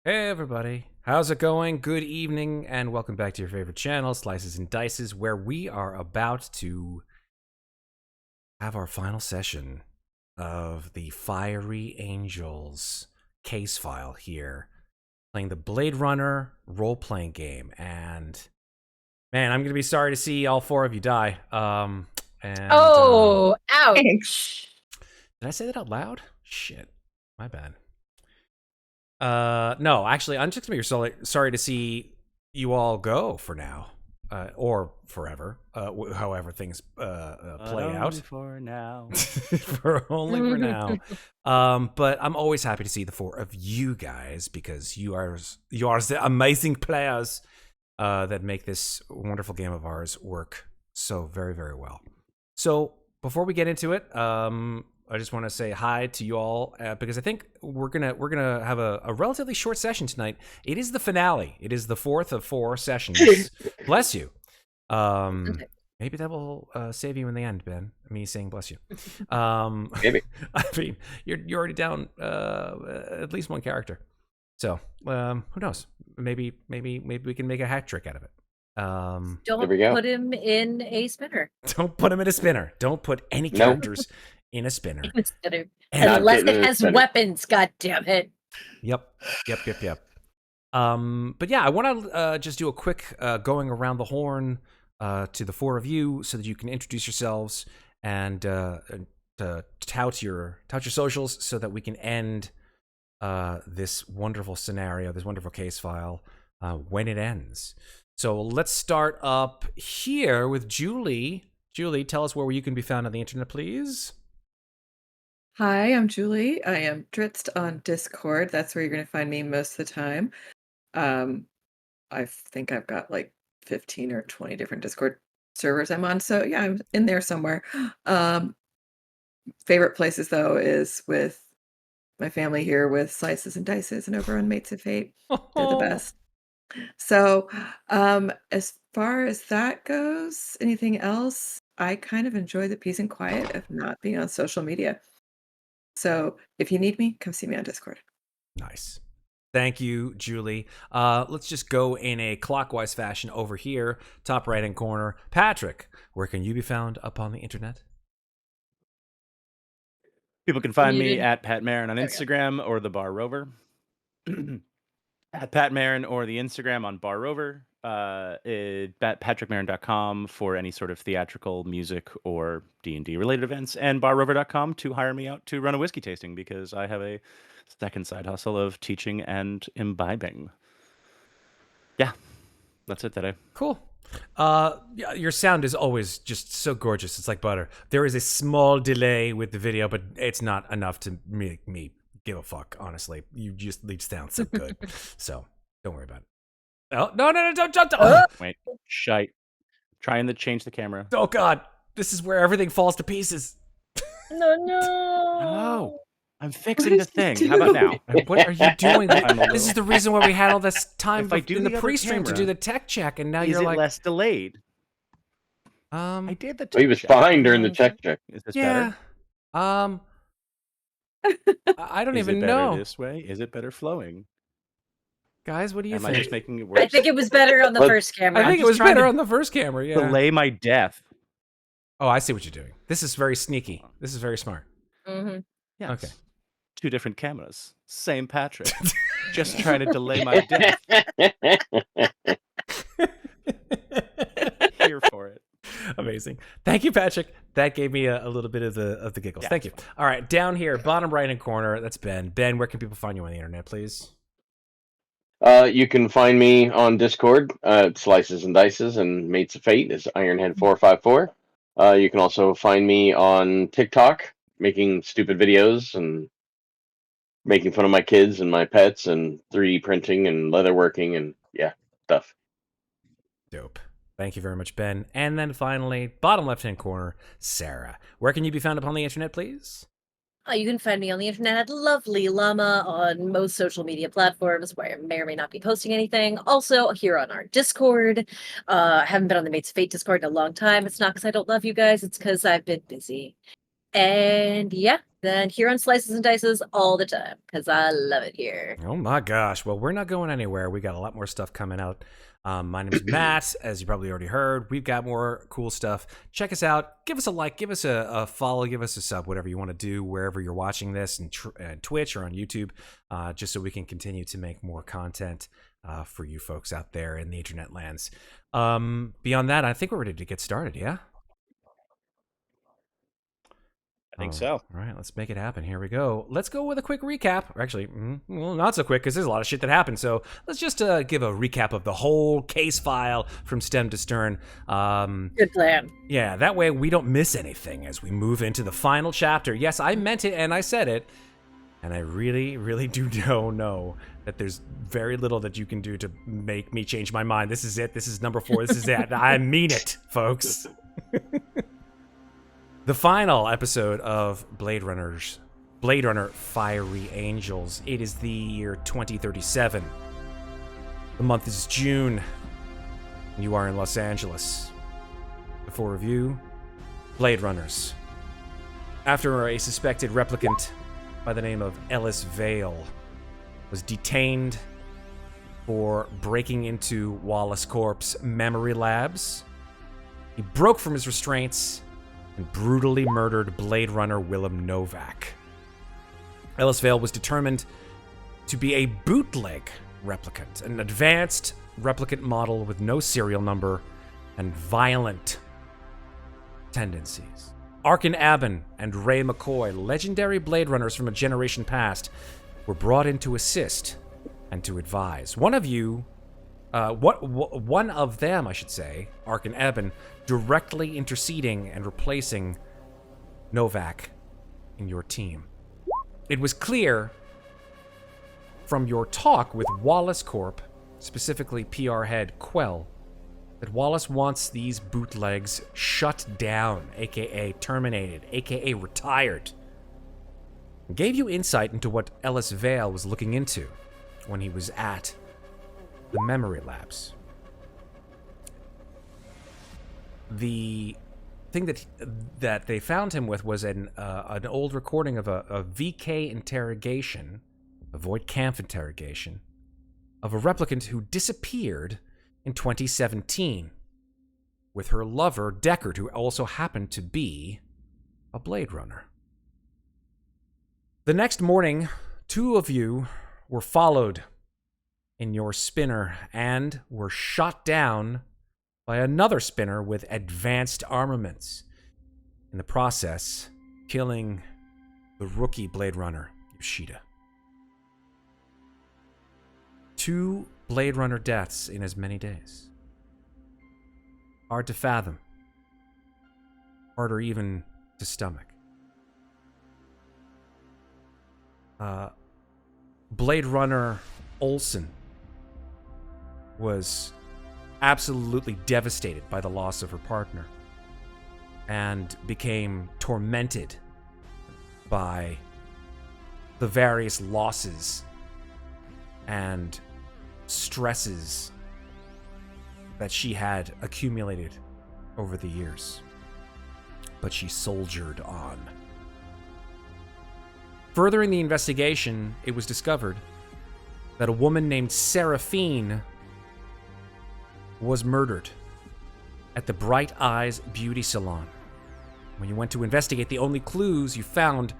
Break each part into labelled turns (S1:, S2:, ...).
S1: Hey everybody, how's it going? Good evening, and welcome back to your favorite channel, Slices and Dices, where we are about to have our final session of the Fiery Angels case file here, playing the Blade Runner role-playing game. And man, I'm gonna be sorry to see all four of you die.
S2: Ouch!
S1: Did I say that out loud? Shit, my bad. No, actually, I'm just gonna be sorry to see you all go for now, or forever, however things play out.
S3: For now.
S1: Only for now. But I'm always happy to see the four of you guys because you are the amazing players that make this wonderful game of ours work so very, very well. So before we get into it, I just want to say hi to you all because I think we're gonna have a relatively short session tonight. It is the finale. It is the fourth of 4 sessions. Bless you. Maybe that will save you in the end, Ben. Me saying bless you.
S4: Maybe.
S1: I mean, you're already down at least one character. So who knows? Maybe we can make a hat trick out of it.
S2: Don't put him in a spinner.
S1: Don't put him in a spinner. Don't put any characters in a spinner.
S2: Unless it has weapons, god damn it.
S1: Yep. But yeah, I want to just do a quick going around the horn to the four of you so that you can introduce yourselves and tout your socials so that we can end this wonderful scenario, this wonderful case file when it ends. So let's start up here with Julie. Julie, tell us where you can be found on the internet, please.
S5: Hi, I'm Julie. I am Dritzt on Discord. That's where you're going to find me most of the time. I think I've got like 15 or 20 different Discord servers I'm on. So yeah, I'm in there somewhere. Favorite places though is with my family here with Slices and Dices and over on Mates of Fate. They're the best. So as far as that goes, anything else? I kind of enjoy the peace and quiet of not being on social media. So if you need me, come see me on Discord.
S1: Nice. Thank you, Julie. Let's just go in a clockwise fashion over here, top right-hand corner. Patrick, where can you be found up on the internet?
S3: People can find me at Pat Marin on Instagram or the Bar Rover. At Pat Marin or the Instagram on Bar Rover. PatrickMarin.com for any sort of theatrical, music, or D&D related events, and BarRover.com to hire me out to run a whiskey tasting because I have a second side hustle of teaching and imbibing. Yeah, that's it today.
S1: Cool. Yeah, your sound is always just so gorgeous. It's like butter. There is a small delay with the video, but it's not enough to make me give a fuck, honestly. You just sound so good. So don't worry about it. Oh, no, don't.
S3: Wait, shite. Trying to change the camera.
S1: Oh, God. This is where everything falls to pieces.
S3: No. I'm fixing the thing. How about now?
S1: What are you doing? This is the reason why we had all this time in the pre-stream to do the tech check, and now you're like...
S3: less delayed? I did the tech check.
S4: Well, he was fine during the tech check.
S3: Is this better?
S1: I don't even
S3: know. Is it better
S1: this
S3: way? Is it better flowing?
S1: Guys, what do you think?
S3: Am I just making it worse?
S2: I think it was better on the first camera.
S1: I think it was better on the first camera, yeah.
S3: Delay my death.
S1: Oh, I see what you're doing. This is very sneaky. This is very smart.
S2: Mm-hmm.
S3: Yes.
S1: Okay.
S3: 2 different cameras. Same Patrick. Just trying to delay my death. Here for it.
S1: Amazing. Thank you, Patrick. That gave me a little bit of the giggles. Yeah, thank you. All right, down here, bottom right-hand corner, that's Ben. Ben, where can people find you on the internet, please?
S4: You can find me on Discord, Slices and Dices, and Mates of Fate is Ironhead454. You can also find me on TikTok, making stupid videos and making fun of my kids and my pets and 3D printing and leatherworking and stuff.
S1: Dope. Thank you very much, Ben. And then finally, bottom left-hand corner, Sarah. Where can you be found upon the internet, please?
S2: You can find me on the internet at Lovely Llama on most social media platforms where I may or may not be posting anything. Also here on our Discord. I haven't been on the Mates of Fate Discord in a long time. It's not because I don't love you guys. It's because I've been busy. And yeah, Then here on Slices and Dices all the time, because I love it here.
S1: Oh my gosh. Well, we're not going anywhere. We got a lot more stuff coming out. My name is Matt, as you probably already heard. We've got more cool stuff. Check us out. Give us a like. Give us a follow. Give us a sub, whatever you want to do, wherever you're watching this, and Twitch or on YouTube, just so we can continue to make more content for you folks out there in the internet lands. Beyond that, I think we're ready to get started, yeah?
S3: I think so.
S1: All right, let's make it happen. Here we go. Let's go with a quick recap. Or actually, well, not so quick because there's a lot of shit that happened. So let's just give a recap of the whole case file from stem to stern.
S2: Good plan.
S1: Yeah, that way we don't miss anything as we move into the final chapter. Yes, I meant it and I said it. And I really, really do know that there's very little that you can do to make me change my mind. This is it. This is number 4. This is it. I mean it, folks. The final episode of Blade Runner Fiery Angels. It is the year 2037. The month is June. And you are in Los Angeles. Before review, Blade Runners. After a suspected replicant by the name of Ellis Vale was detained for breaking into Wallace Corp's memory labs, he broke from his restraints and brutally murdered Blade Runner Willem Novak. Ellis Vale was determined to be a bootleg replicant, an advanced replicant model with no serial number and violent tendencies. Arkin Abhainn and Ray McCoy, legendary Blade Runners from a generation past, were brought in to assist and to advise. One of them, I should say, Arkin Abhainn, directly interceding and replacing Novak in your team. It was clear from your talk with Wallace Corp, specifically PR head Quell, that Wallace wants these bootlegs shut down, aka terminated, aka retired. And gave you insight into what Ellis Vale was looking into when he was at the memory labs. The thing that they found him with was an old recording of a VK interrogation, a void camp interrogation, of a replicant who disappeared in 2017 with her lover, Deckard, who also happened to be a Blade Runner. The next morning, 2 of you were followed in your spinner and were shot down by another spinner with advanced armaments. In the process, killing the rookie Blade Runner, Yoshida. 2 Blade Runner deaths in as many days. Hard to fathom. Harder even to stomach. Blade Runner Oelsen was absolutely devastated by the loss of her partner and became tormented by the various losses and stresses that she had accumulated over the years. But she soldiered on. Furthering the investigation, it was discovered that a woman named Seraphine was murdered at the Bright Eyes Beauty Salon. When you went to investigate, the only clues you found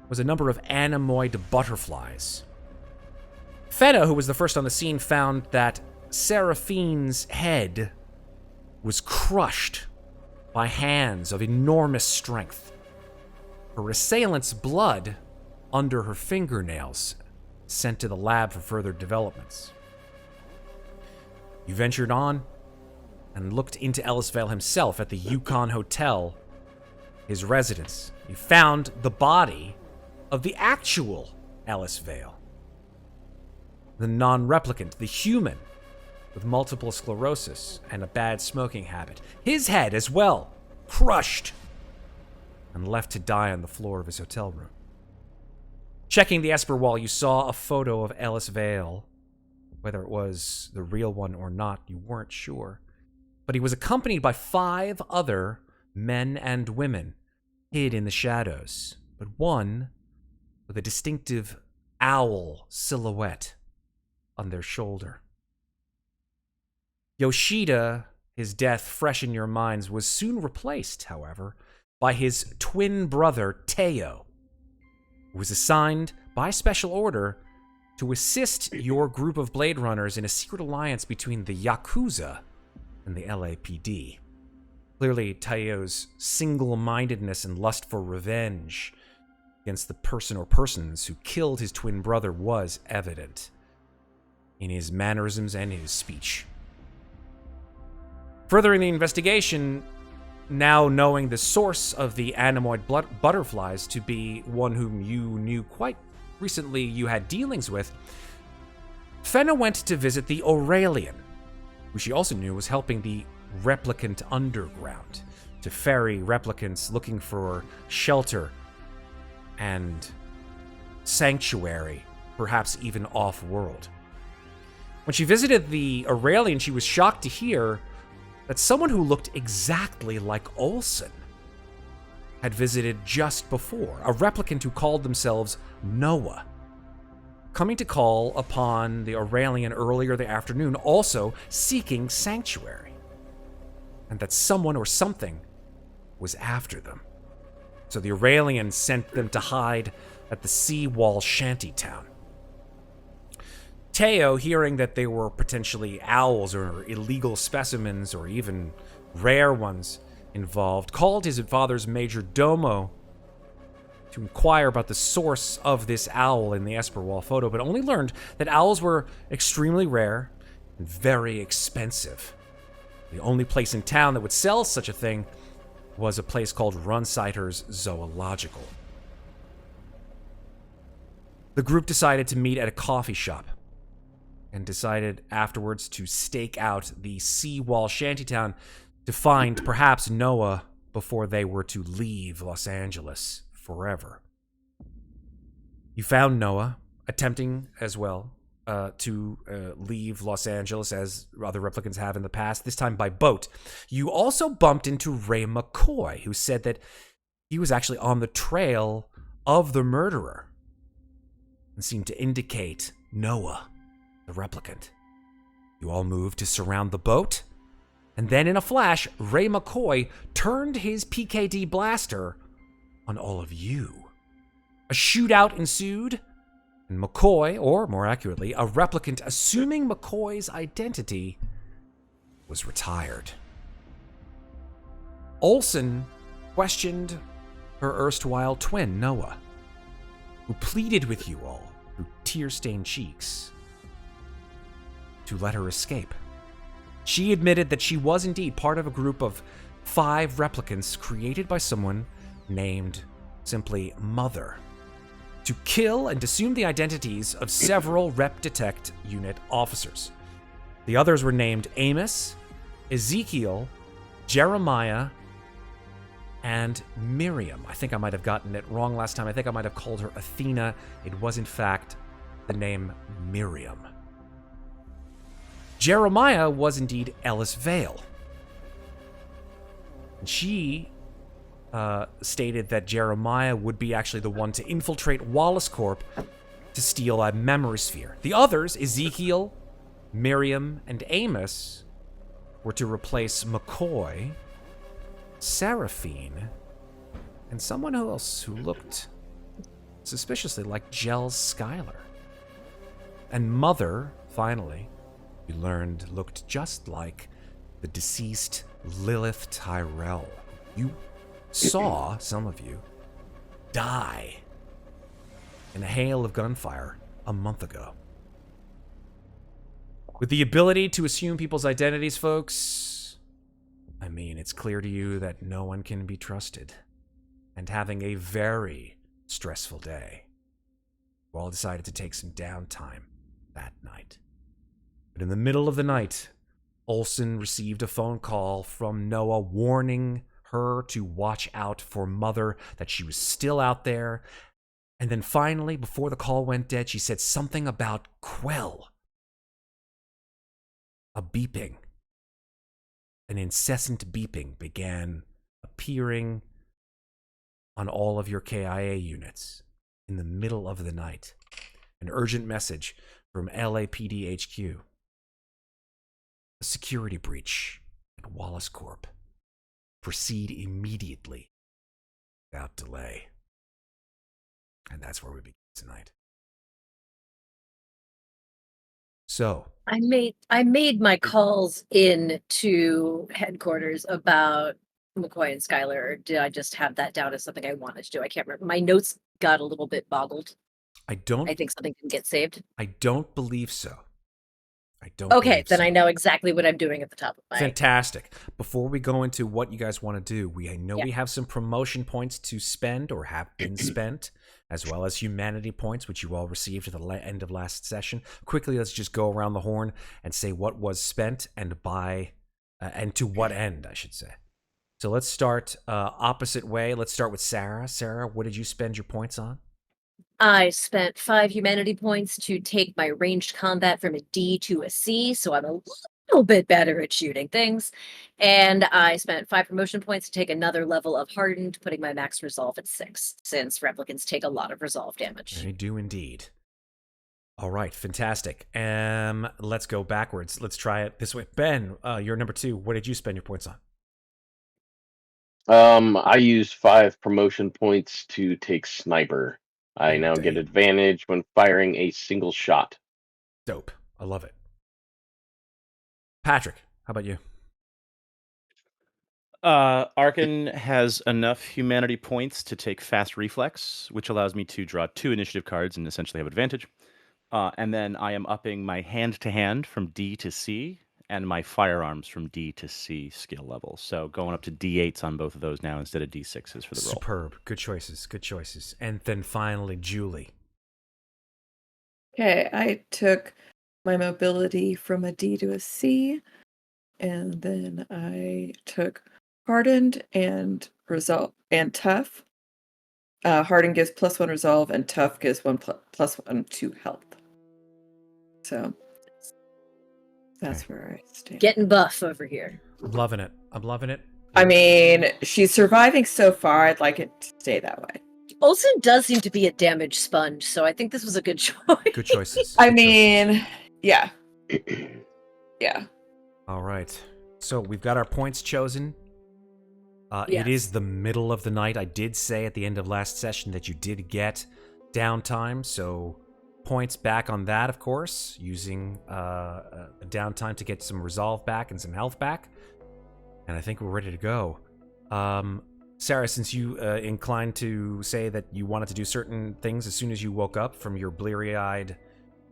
S1: was a number of anemoid butterflies. Fenna, who was the first on the scene, found that Seraphine's head was crushed by hands of enormous strength. Her assailant's blood under her fingernails sent to the lab for further developments. You ventured on and looked into Ellis Vale himself at the Yukon Hotel, his residence. You found the body of the actual Ellis Vale, the non-replicant, the human with multiple sclerosis and a bad smoking habit. His head as well, crushed and left to die on the floor of his hotel room. Checking the Esper wall, you saw a photo of Ellis Vale. Whether it was the real one or not, you weren't sure. But he was accompanied by 5 other men and women, hid in the shadows. But one with a distinctive owl silhouette on their shoulder. Yoshida, his death fresh in your minds, was soon replaced, however, by his twin brother, Teo, who was assigned by special order to assist your group of Blade Runners in a secret alliance between the Yakuza and the LAPD. Clearly, Teo's single-mindedness and lust for revenge against the person or persons who killed his twin brother was evident in his mannerisms and his speech. Furthering the investigation, now knowing the source of the Anemoid butterflies to be one whom you knew quite recently you had dealings with, Fenna went to visit the Aurelian, who she also knew was helping the replicant underground to ferry replicants looking for shelter and sanctuary, perhaps even off-world. When she visited the Aurelian, she was shocked to hear that someone who looked exactly like Oelsen had visited just before, a replicant who called themselves Noah, coming to call upon the Aurelian earlier the afternoon, also seeking sanctuary, and that someone or something was after them. So the Aurelian sent them to hide at the seawall shantytown. Teo, hearing that they were potentially owls or illegal specimens or even rare ones involved, called his father's major domo to inquire about the source of this owl in the Esperwall photo, but only learned that owls were extremely rare and very expensive. The only place in town that would sell such a thing was a place called Runsider's Zoological. The group decided to meet at a coffee shop and decided afterwards to stake out the seawall shantytown to find perhaps Noah before they were to leave Los Angeles forever. You found Noah attempting as well to leave Los Angeles as other replicants have in the past, this time by boat. You also bumped into Ray McCoy, who said that he was actually on the trail of the murderer and seemed to indicate Noah, the replicant. You all moved to surround the boat, and then in a flash, Ray McCoy turned his PKD blaster on all of you. A shootout ensued, and McCoy, or more accurately, a replicant assuming McCoy's identity, was retired. Oelsen questioned her erstwhile twin, Noah, who pleaded with you all through tear-stained cheeks to let her escape. She admitted that she was indeed part of a group of 5 replicants created by someone named simply Mother to kill and assume the identities of several Rep Detect unit officers. The others were named Amos, Ezekiel, Jeremiah, and Miriam. I think I might have gotten it wrong last time. I think I might have called her Athena. It was in fact the name Miriam. Jeremiah was indeed Ellis Vale. And she stated that Jeremiah would be actually the one to infiltrate Wallace Corp to steal a memory sphere. The others, Ezekiel, Miriam, and Amos, were to replace McCoy, Seraphine, and someone else who looked suspiciously like Jel Schuyler. And Mother, finally, we learned looked just like the deceased Lilith Tyrell. You saw, some of you, die in a hail of gunfire a month ago. With the ability to assume people's identities, folks, I mean, it's clear to you that no one can be trusted. And having a very stressful day, we all decided to take some downtime that night. But in the middle of the night, Oelsen received a phone call from Noah warning her to watch out for Mother, that she was still out there. And then finally, before the call went dead, she said something about Quell. A beeping, an incessant beeping began appearing on all of your KIA units. in the middle of the night. An urgent message from LAPD HQ. A security breach at Wallace Corp. Proceed immediately without delay. And that's where we begin tonight. So
S2: I made my calls in to headquarters about McCoy and Skylar, or did I just have that down as something I wanted to do? I can't remember. My notes got a little bit boggled.
S1: I
S2: think something can get saved.
S1: I don't believe so.
S2: Okay, then I know exactly what I'm doing at the top of my...
S1: Fantastic. Before we go into what you guys want to do, we have some promotion points to spend or have been spent, as well as humanity points, which you all received at the end of last session. Quickly, let's just go around the horn and say what was spent and and to what end, I should say. So let's start opposite way. Let's start with Sarah. Sarah, what did you spend your points on?
S2: I spent 5 humanity points to take my ranged combat from a D to a C, so I'm a little bit better at shooting things. And I spent 5 promotion points to take another level of hardened, putting my max resolve at 6, since replicants take a lot of resolve damage.
S1: They do indeed. All right, fantastic. Let's go backwards. Let's try it this way. Ben, you're number 2. What did you spend your points on?
S4: I used 5 promotion points to take sniper. I now get advantage when firing a single shot.
S1: Dope. I love it. Patrick, how about you?
S3: Arkin has enough humanity points to take fast reflex, which allows me to draw 2 initiative cards and essentially have advantage. And then I am upping my hand-to-hand from D to C, and my firearms from D to C skill level. So going up to D8s on both of those now instead of D6s for the roll.
S1: Superb. Good choices. Good choices. And then finally, Julie.
S5: Okay, I took my mobility from a D to a C, and then I took hardened and resolve and tough. Hardened gives +1 resolve, and tough gives +1 to health. So that's where I stand.
S2: Getting buff over here.
S1: I'm loving it. I'm loving it.
S5: I mean, she's surviving so far. I'd like it to stay that way.
S2: Oelsen does seem to be a damage sponge, so I think this was a good choice.
S1: Good choices.
S5: I mean, yeah. Yeah.
S1: All right. So we've got our points chosen.
S2: Yes.
S1: It is the middle of the night. I did say at the end of last session that you did get downtime, so points back on that, of course, using a downtime to get some resolve back and some health back. And I think we're ready to go. Sarah, since you inclined to say that you wanted to do certain things as soon as you woke up from your bleary-eyed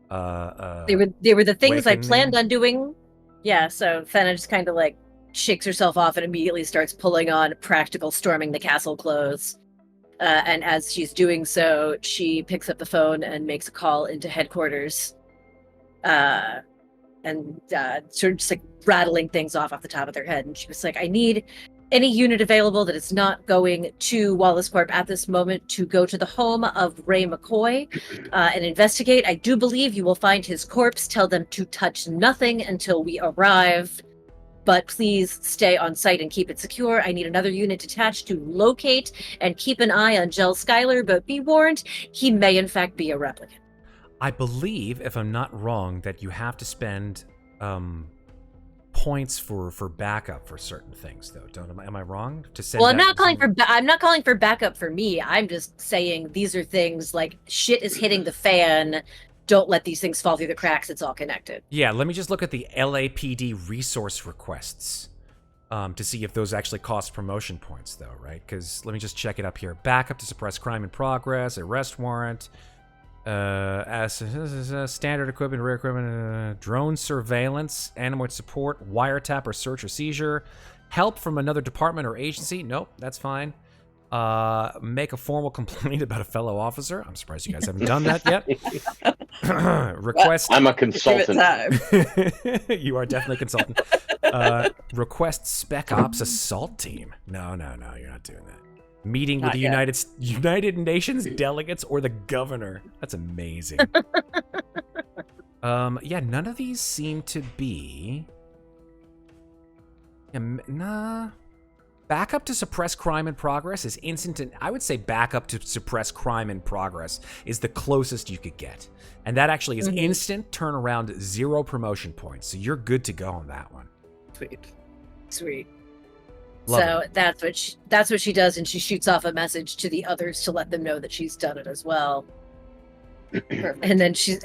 S2: They were the things I
S1: awakening.
S2: planned on doing. Yeah, so Fenna just kind of like shakes herself off and immediately starts pulling on practical storming the castle clothes. And as she's doing so, she picks up the phone and makes a call into headquarters. And sort of just like rattling things off the top of their head. And she was like, I need any unit available that is not going to Wallace Corp at this moment to go to the home of Ray McCoy and investigate. I do believe you will find his corpse. Tell them to touch nothing until we arrive. But please stay on site and keep it secure. I need another unit attached to locate and keep an eye on Jell Schuyler, but be warned, he may in fact be a replicant.
S1: I believe, if I'm not wrong, that you have to spend points for backup for certain things, though. Am I wrong to say?
S2: Well, I'm not calling for backup for me. I'm just saying these are things like shit is hitting the fan. Don't let these things fall through the cracks. It's all connected.
S1: Yeah, let me just look at the LAPD resource requests to see if those actually cost promotion points, though, right? Because let me just check it up here. Backup to suppress crime in progress, arrest warrant, standard equipment, rare equipment, drone surveillance, animal support, wiretap or search or seizure, help from another department or agency. Nope, that's fine. Make a formal complaint about a fellow officer. I'm surprised you guys haven't done that yet. Request.
S4: I'm a consultant.
S1: You are definitely a consultant. Request Spec Ops assault team. No, you're not doing that. Meeting with the United Nations delegates or the governor. That's amazing. Yeah, none of these seem to be. Nah. Backup to suppress crime in progress is instant, and I would say backup to suppress crime in progress is the closest you could get. And that actually is instant turnaround, 0 promotion points. So you're good to go on that one.
S2: Sweet.
S1: Love
S2: So
S1: it.
S2: that's what she does, and she shoots off a message to the others to let them know that she's done it as well. And then she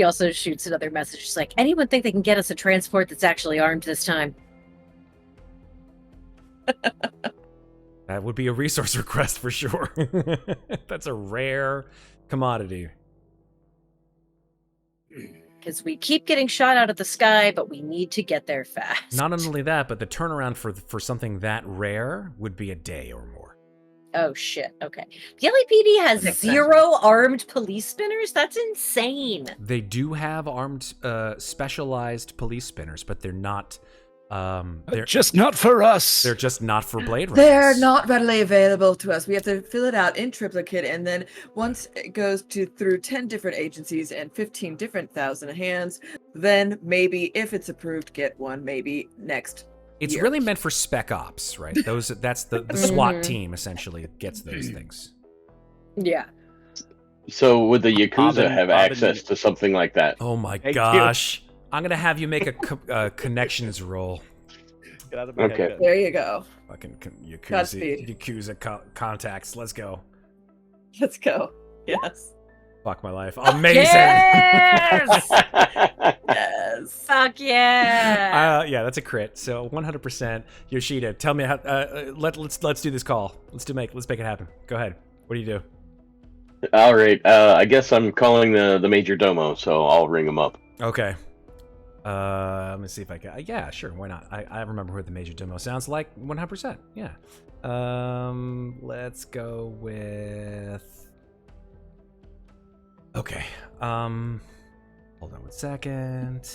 S2: also shoots another message. She's like, anyone think they can get us a transport that's actually armed this time?
S1: That would be a resource request for sure. That's a rare commodity.
S2: Because we keep getting shot out of the sky, but we need to get there fast.
S1: Not only that, but the turnaround for something that rare would be a day or more.
S2: Oh, shit. Okay. The LAPD has 0 armed police spinners? That's insane.
S1: They do have armed, specialized police spinners, but they're not. They're
S3: just not for us.
S1: They're just not for Blade Runners.
S5: They're not readily available to us. We have to fill it out in triplicate, and then once it goes through 10 different agencies and 15 different thousand hands, then maybe, if it's approved, get one, maybe next
S1: It's
S5: year.
S1: really meant for spec ops, right? That's the SWAT team essentially gets those things.
S2: Yeah.
S4: So would the Yakuza have
S3: Abhainn-
S4: access to something like that?
S1: Oh my
S3: Thank
S1: gosh. I'm going to have you make a connections roll.
S3: Get out of my
S4: Okay.
S3: head.
S5: There you go.
S1: Fucking
S5: Godspeed.
S1: Yakuza contacts. Let's go.
S5: Let's go. Yes.
S1: Fuck my life. Amazing.
S2: Yes!
S5: Yes.
S2: Fuck yeah!
S1: Yeah, that's a crit. So 100%. Yoshida, tell me how. Let's do this call. Let's make it happen. Go ahead. What do you do?
S4: All right. I guess I'm calling the major domo, so I'll ring him up.
S1: Okay. Let me see if I can. Yeah, sure. Why not? I remember what the major demo sounds like. 100%. Yeah. Let's go with. Okay. Hold on 1 second.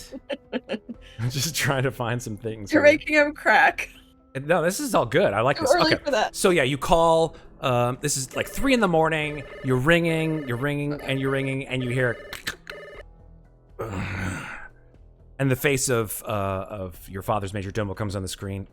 S1: I'm just trying to find some things.
S5: You're
S1: here.
S5: making him crack.
S1: No, this is all good. I like
S5: Too
S1: this.
S5: early
S1: Okay.
S5: for that.
S1: So yeah, you call. This is like 3 a.m. You're ringing, and you hear. And the face of your father's major domo comes on the screen.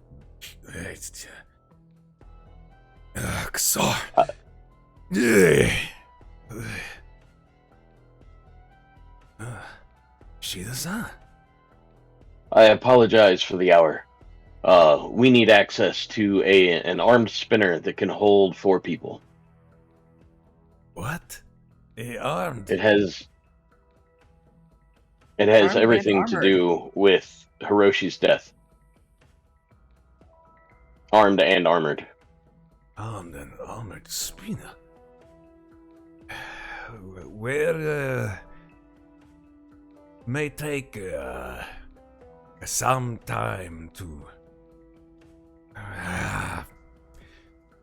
S4: I apologize for the hour. We need access to an armed spinner that can hold 4 people.
S1: What? Armed?
S4: It has
S5: Armed and
S4: everything to
S5: armored.
S4: do with Hiroshi's death. Armed and armored.
S1: Armed and armored spinner. Where may take some time to.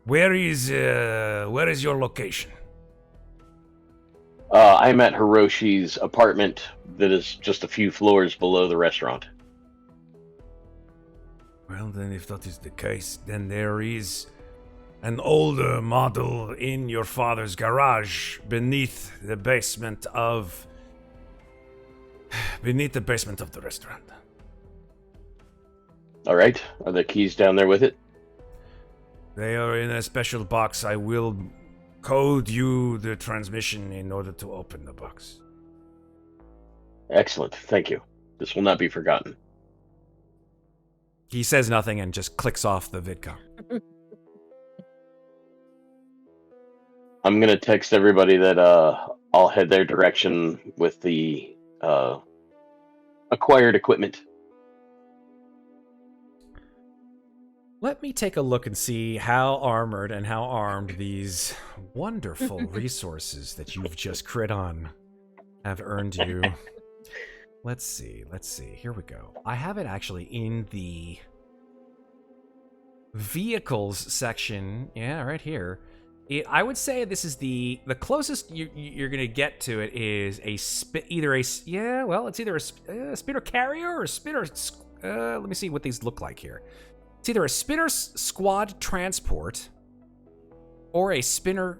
S1: Where is your location?
S4: I'm at Hiroshi's apartment that is just a few floors below the restaurant.
S1: Well, then, if that is the case, then there is an older model in your father's garage beneath the basement of the restaurant.
S4: All right. Are the keys down there with it?
S1: They are in a special box. I will code you the transmission in order to open the box.
S4: Excellent. Thank you. This will not be forgotten.
S1: He says nothing and just clicks off the vidcom.
S4: I'm going to text everybody that I'll head their direction with the acquired equipment.
S1: Let me take a look and see how armored and how armed these wonderful resources that you've just crit on have earned you. Let's see. Here we go. I have it actually in the vehicles section. Yeah, right here. I would say this is the closest you're going to get to it is it's either a spinner carrier or a spinner. Let me see what these look like here. It's either a spinner squad transport or a spinner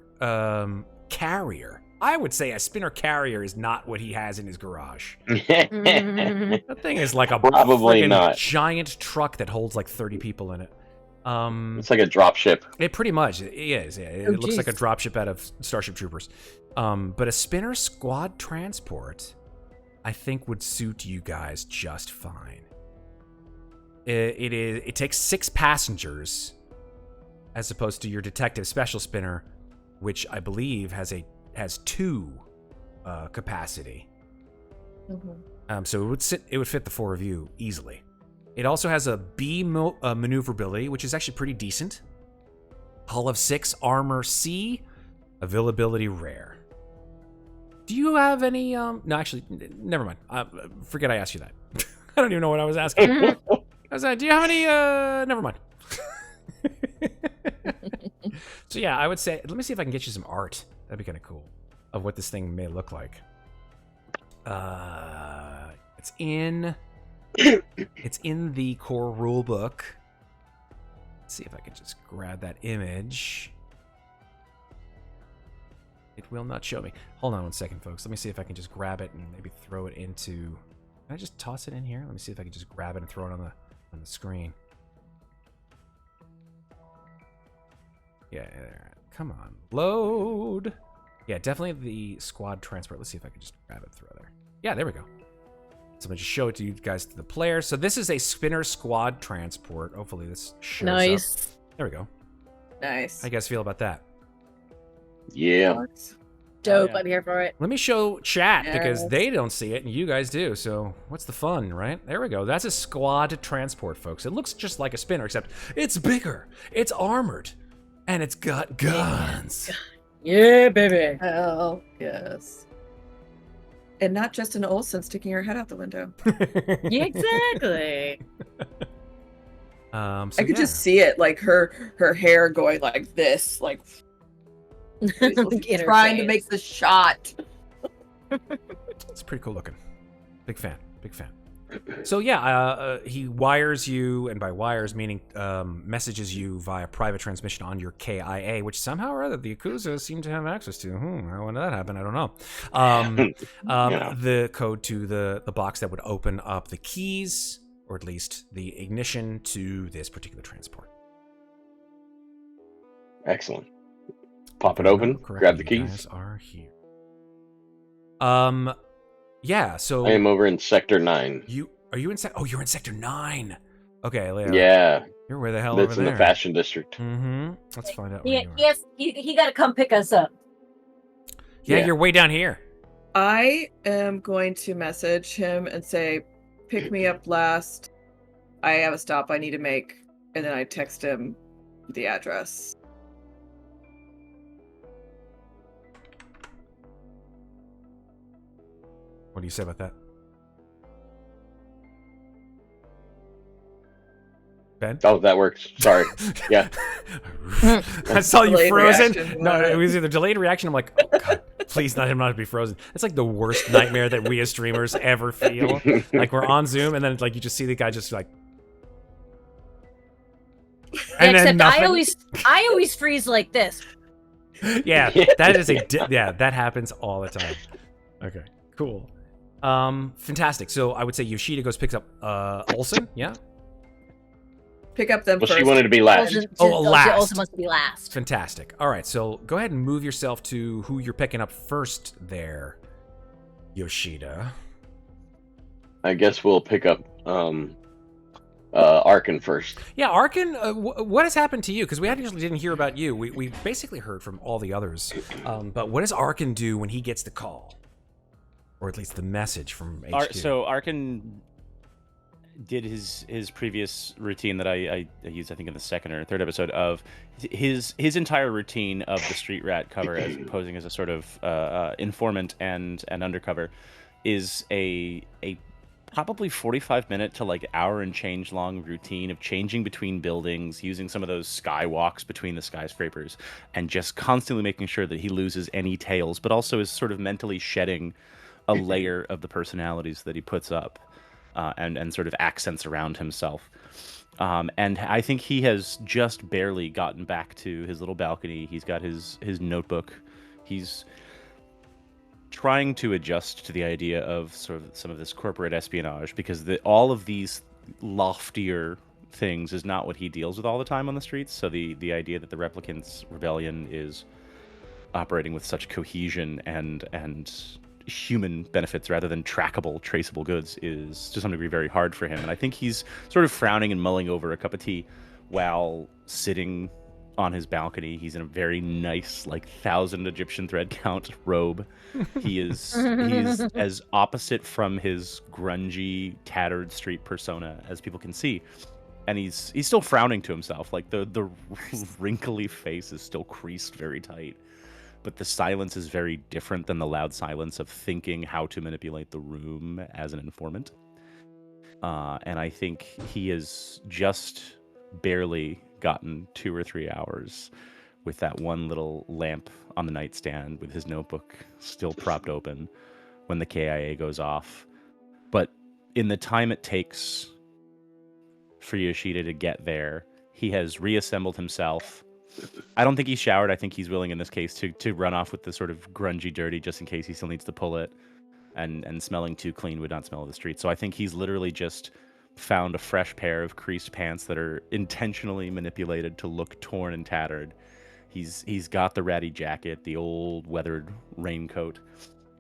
S1: carrier. I would say a spinner carrier is not what he has in his garage.
S2: Mhm.
S1: That thing is like a
S4: Probably
S1: friggin'
S4: not.
S1: giant truck that holds like 30 people in it.
S4: It's like a drop ship.
S1: It pretty much is. Yeah. It
S2: Oh,
S1: looks like a
S2: jeez.
S1: dropship out of Starship Troopers. But a spinner squad transport, I think, would suit you guys just fine. It takes 6 passengers, as opposed to your detective special spinner, which I believe has 2 capacity.
S2: Mhm.
S1: So it would fit the 4 of you easily. It also has a B maneuverability, which is actually pretty decent. Hull of 6, armor C, availability rare. Do you have any? No, actually, never mind. Forget I asked you that. I don't even know what I was asking. I was like, do you have any? Never mind. So yeah, I would say, let me see if I can get you some art. That'd be kind of cool of what this thing may look like. It's in the core rulebook. Let's see if I can just grab that image. It will not show me. Hold on one second, folks. Let me see if I can just grab it and maybe throw it into. Can I just toss it in here? Let me see if I can just grab it and throw it on the screen. Yeah, there. Come on, load. Yeah, definitely the squad transport. Let's see if I can just grab it and throw it there. Yeah, there we go. So I'm gonna just show it to you guys, to the player. So this is a spinner squad transport. Hopefully this shows up.
S2: Nice.
S1: There we go.
S5: Nice.
S1: How you guys feel about that?
S4: Yeah.
S2: Dope.
S3: yeah.
S2: I'm here for it.
S1: Let me show chat because
S5: Yes.
S1: they don't see it and you guys do. So what's the fun, right? There we go. That's a squad transport, folks. It looks just like a spinner, except it's bigger, it's armored, and it's got guns.
S2: Yeah, baby.
S5: Hell yes. And not just an Oelsen sticking her head out the window.
S2: Yeah, exactly.
S1: So
S5: I could just see it, like her hair going like this, like
S2: In her
S5: trying to
S2: face.
S5: make the shot.
S1: it's pretty cool looking. Big fan. Big fan. So yeah, he wires you, and by wires meaning messages you via private transmission on your KIA, which somehow or other the Yakuza seem to have access to. How did that happen? I don't know.
S4: Yeah.
S1: The code to the box that would open up the keys, or at least the ignition to this particular transport.
S4: Excellent. Pop it open, grab the
S1: You
S4: keys.
S1: guys are here. Yeah. So
S4: I am over in Sector 9.
S1: Are you in you're in Sector 9. Okay, Leo.
S4: Yeah,
S1: You're where the hell
S4: that's
S1: over
S4: in
S1: there?
S4: the fashion district.
S1: Mm-hmm. Let's find out where
S2: Yeah,
S1: you are.
S2: yes, he got to come pick us up.
S1: Yeah,
S4: Yeah.
S1: you're way down here.
S5: I am going to message him and say, pick me up last. I have a stop I need to make. And then I text him the address.
S1: What do you say about that? Ben?
S4: Oh, that works. Sorry. Yeah.
S1: I saw you
S5: Delayed
S1: frozen.
S5: reaction.
S1: No, it was either delayed reaction. I'm like, oh god, please not him not to be frozen. It's like the worst nightmare that we as streamers ever feel. Like we're on Zoom and then like you just see the guy just like,
S2: Yeah,
S1: and then
S2: except
S1: nothing.
S2: I always freeze like this.
S1: Yeah, that is yeah, that happens all the time. Okay, cool. Fantastic. So I would say Yoshida goes picks up Oelsen. Yeah,
S5: Pick up them
S4: Well,
S5: first.
S4: she wanted to be last.
S2: Olsen,
S1: Oh, last.
S2: Olsen must be last.
S1: fantastic. All right, so go ahead and move yourself to who you're picking up first there, Yoshida.
S4: I guess we'll pick up Arkin first.
S1: Yeah, Arkin, what has happened to you? Because we actually didn't hear about you. We basically heard from all the others. But what does Arkin do when he gets the call? Or at least the message from HQ?
S3: So Arkin did his previous routine that I used, I think, in the second or third episode of his entire routine of the street rat cover as posing as a sort of informant and undercover is a probably 45-minute to like hour and change long routine of changing between buildings, using some of those skywalks between the skyscrapers, and just constantly making sure that he loses any tails, but also is sort of mentally shedding a layer of the personalities that he puts up and sort of accents around himself. And I think he has just barely gotten back to his little balcony. He's got his notebook. He's trying to adjust to the idea of sort of some of this corporate espionage, because all of these loftier things is not what he deals with all the time on the streets. So the idea that the Replicants Rebellion is operating with such cohesion and human benefits rather than trackable, traceable goods is to some degree very hard for him. And I think he's sort of frowning and mulling over a cup of tea while sitting on his balcony. He's in a very nice, like 1,000 Egyptian thread count robe. He's as opposite from his grungy, tattered street persona as people can see. And he's still frowning to himself. Like the wrinkly face is still creased very tight. But the silence is very different than the loud silence of thinking how to manipulate the room as an informant. And I think he has just barely gotten 2 or 3 hours with that one little lamp on the nightstand with his notebook still propped open when the KIA goes off. But in the time it takes for Yoshida to get there, he has reassembled himself. I don't think he's showered. I think he's willing in this case to run off with the sort of grungy dirty just in case he still needs to pull it. And smelling too clean would not smell of the street. So I think he's literally just found a fresh pair of creased pants that are intentionally manipulated to look torn and tattered. He's got the ratty jacket, the old weathered raincoat,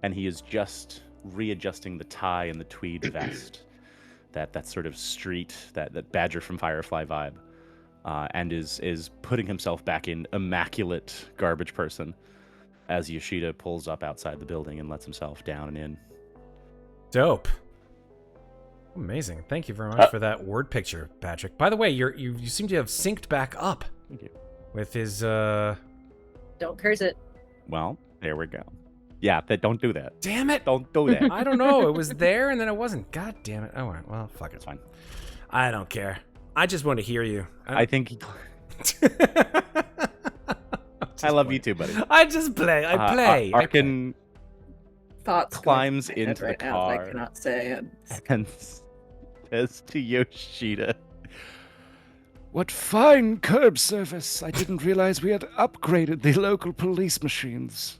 S3: and he is just readjusting the tie and the tweed vest. That sort of street, that Badger from Firefly vibe. And is putting himself back in immaculate garbage person as Yoshida pulls up outside the building and lets himself down and in.
S1: Dope. Amazing. Thank you very much for that word picture, Patrick. By the way, you seem to have synced back up.
S3: Thank you.
S1: With his
S2: Don't curse it.
S3: Well, there we go. Yeah, don't do that.
S1: Damn it!
S3: Don't do that.
S1: I don't know. It was there and then it wasn't. God damn it. Oh well, fuck it.
S3: It's fine.
S1: I don't care. I just want to hear you.
S3: I think I love you too, buddy.
S1: I just play. I play.
S3: Arkin
S5: Thoughts
S3: climbs
S5: going through my head
S3: into the
S5: right now that
S3: car.
S5: I cannot say.
S3: and says to Yoshida,
S6: What fine curb service. I didn't realize we had upgraded the local police machines.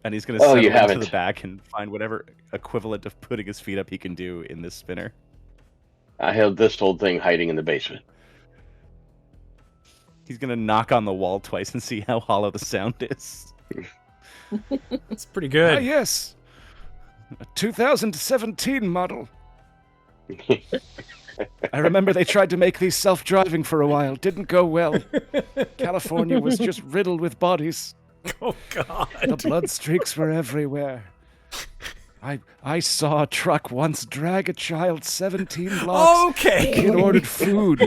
S3: and he's going to settle
S4: you
S3: into
S4: haven't.
S3: the back and find whatever equivalent of putting his feet up he can do in this spinner.
S4: I have this old thing hiding in the basement.
S3: He's going to knock on the wall twice and see how hollow the sound is.
S1: It's pretty
S6: Ah,
S1: good.
S6: yes. A 2017 model. I remember they tried to make these self-driving for a while. Didn't go well. California was just riddled with bodies.
S1: Oh God.
S6: The blood streaks were everywhere. I saw a truck once drag a child 17 blocks.
S1: Okay.
S6: He had ordered food.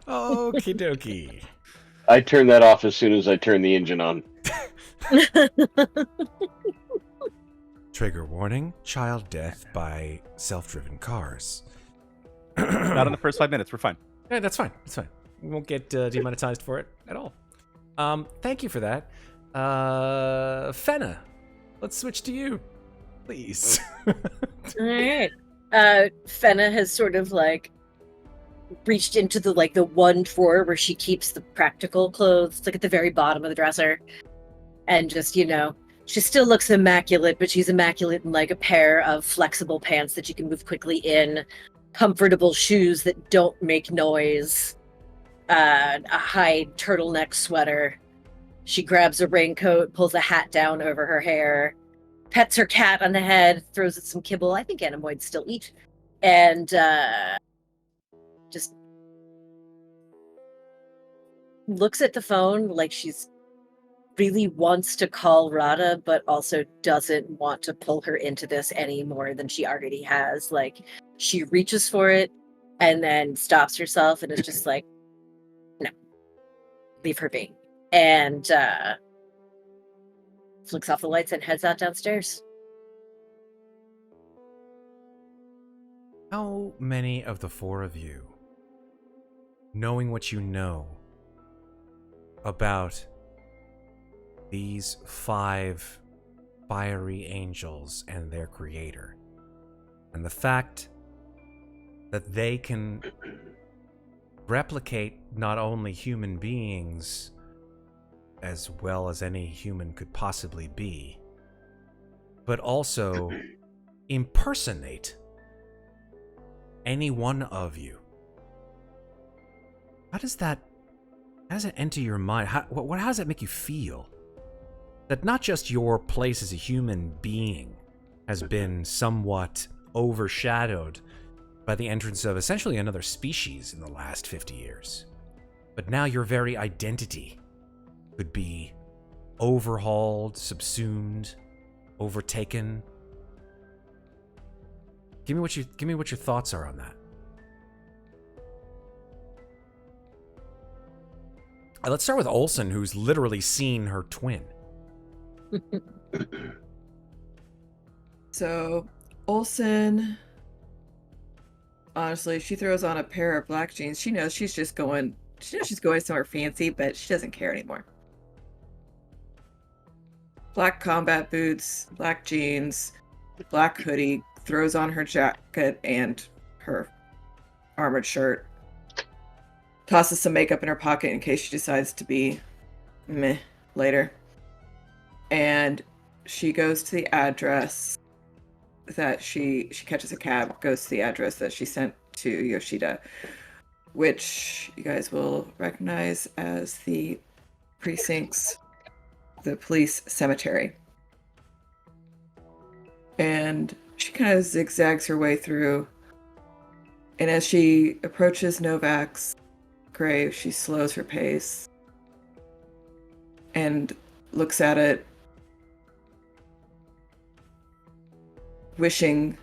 S1: Okie dokie.
S4: I turn that off as soon as I turn the engine on.
S1: Trigger warning: child death by self-driven cars.
S3: Not in the first 5 minutes. We're fine.
S1: Yeah, that's fine. That's fine. We won't get demonetized for it at all. Thank you for that. Fenna, let's switch to you, please.
S2: All right. Fenna has sort of like reached into the one drawer where she keeps the practical clothes, like at the very bottom of the dresser, and just she still looks immaculate, but she's immaculate in like a pair of flexible pants that you can move quickly in, comfortable shoes that don't make noise, a high turtleneck sweater. She grabs a raincoat, pulls a hat down over her hair, pets her cat on the head, throws it some kibble. I think Animoids still eat. And just looks at the phone like she's really wants to call Rada, but also doesn't want to pull her into this any more than she already has. Like, she reaches for it and then stops herself and is just like, no, leave her be. And flicks off the lights and heads out downstairs.
S1: How many of the four of you, knowing what you know about these 5 fiery angels and their creator, and the fact that they can replicate not only human beings as well as any human could possibly be, but also impersonate any one of you. How does that enter your mind? How does that make you feel? That not just your place as a human being has been somewhat overshadowed by the entrance of essentially another species in the last 50 years, but now your very identity could be overhauled, subsumed, overtaken. Give me what your thoughts are on that. Let's start with Oelsen, who's literally seen her twin.
S5: So, Oelsen, honestly, she throws on a pair of black jeans. She knows she's going somewhere fancy, but she doesn't care anymore. Black combat boots, black jeans, black hoodie, throws on her jacket and her armored shirt, tosses some makeup in her pocket in case she decides to be meh later. And she goes to the address that she catches a cab, goes to the address that she sent to Yoshida, which you guys will recognize as the precinct's, the police cemetery. And she kind of zigzags her way through. And as she approaches Novak's grave, she slows her pace and looks at it, wishing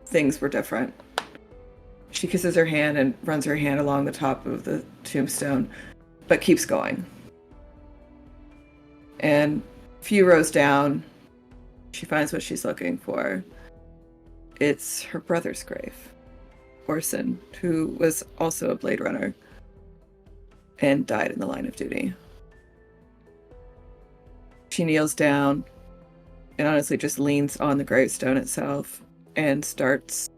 S5: things were different. She kisses her hand and runs her hand along the top of the tombstone, but keeps going. And a few rows down, she finds what she's looking for. It's her brother's grave, Oelsen, who was also a Blade Runner and died in the line of duty. She kneels down and honestly just leans on the gravestone itself and starts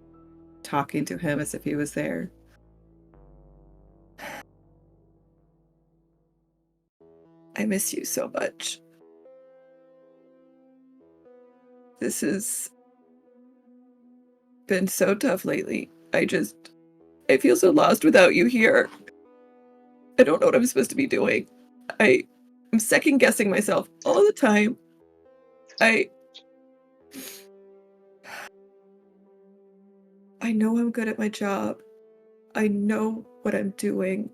S5: talking to him as if he was there. I miss you so much. This has been so tough lately. I feel so lost without you here. I don't know what I'm supposed to be doing. I'm second guessing myself all the time. I know I'm good at my job. I know what I'm doing.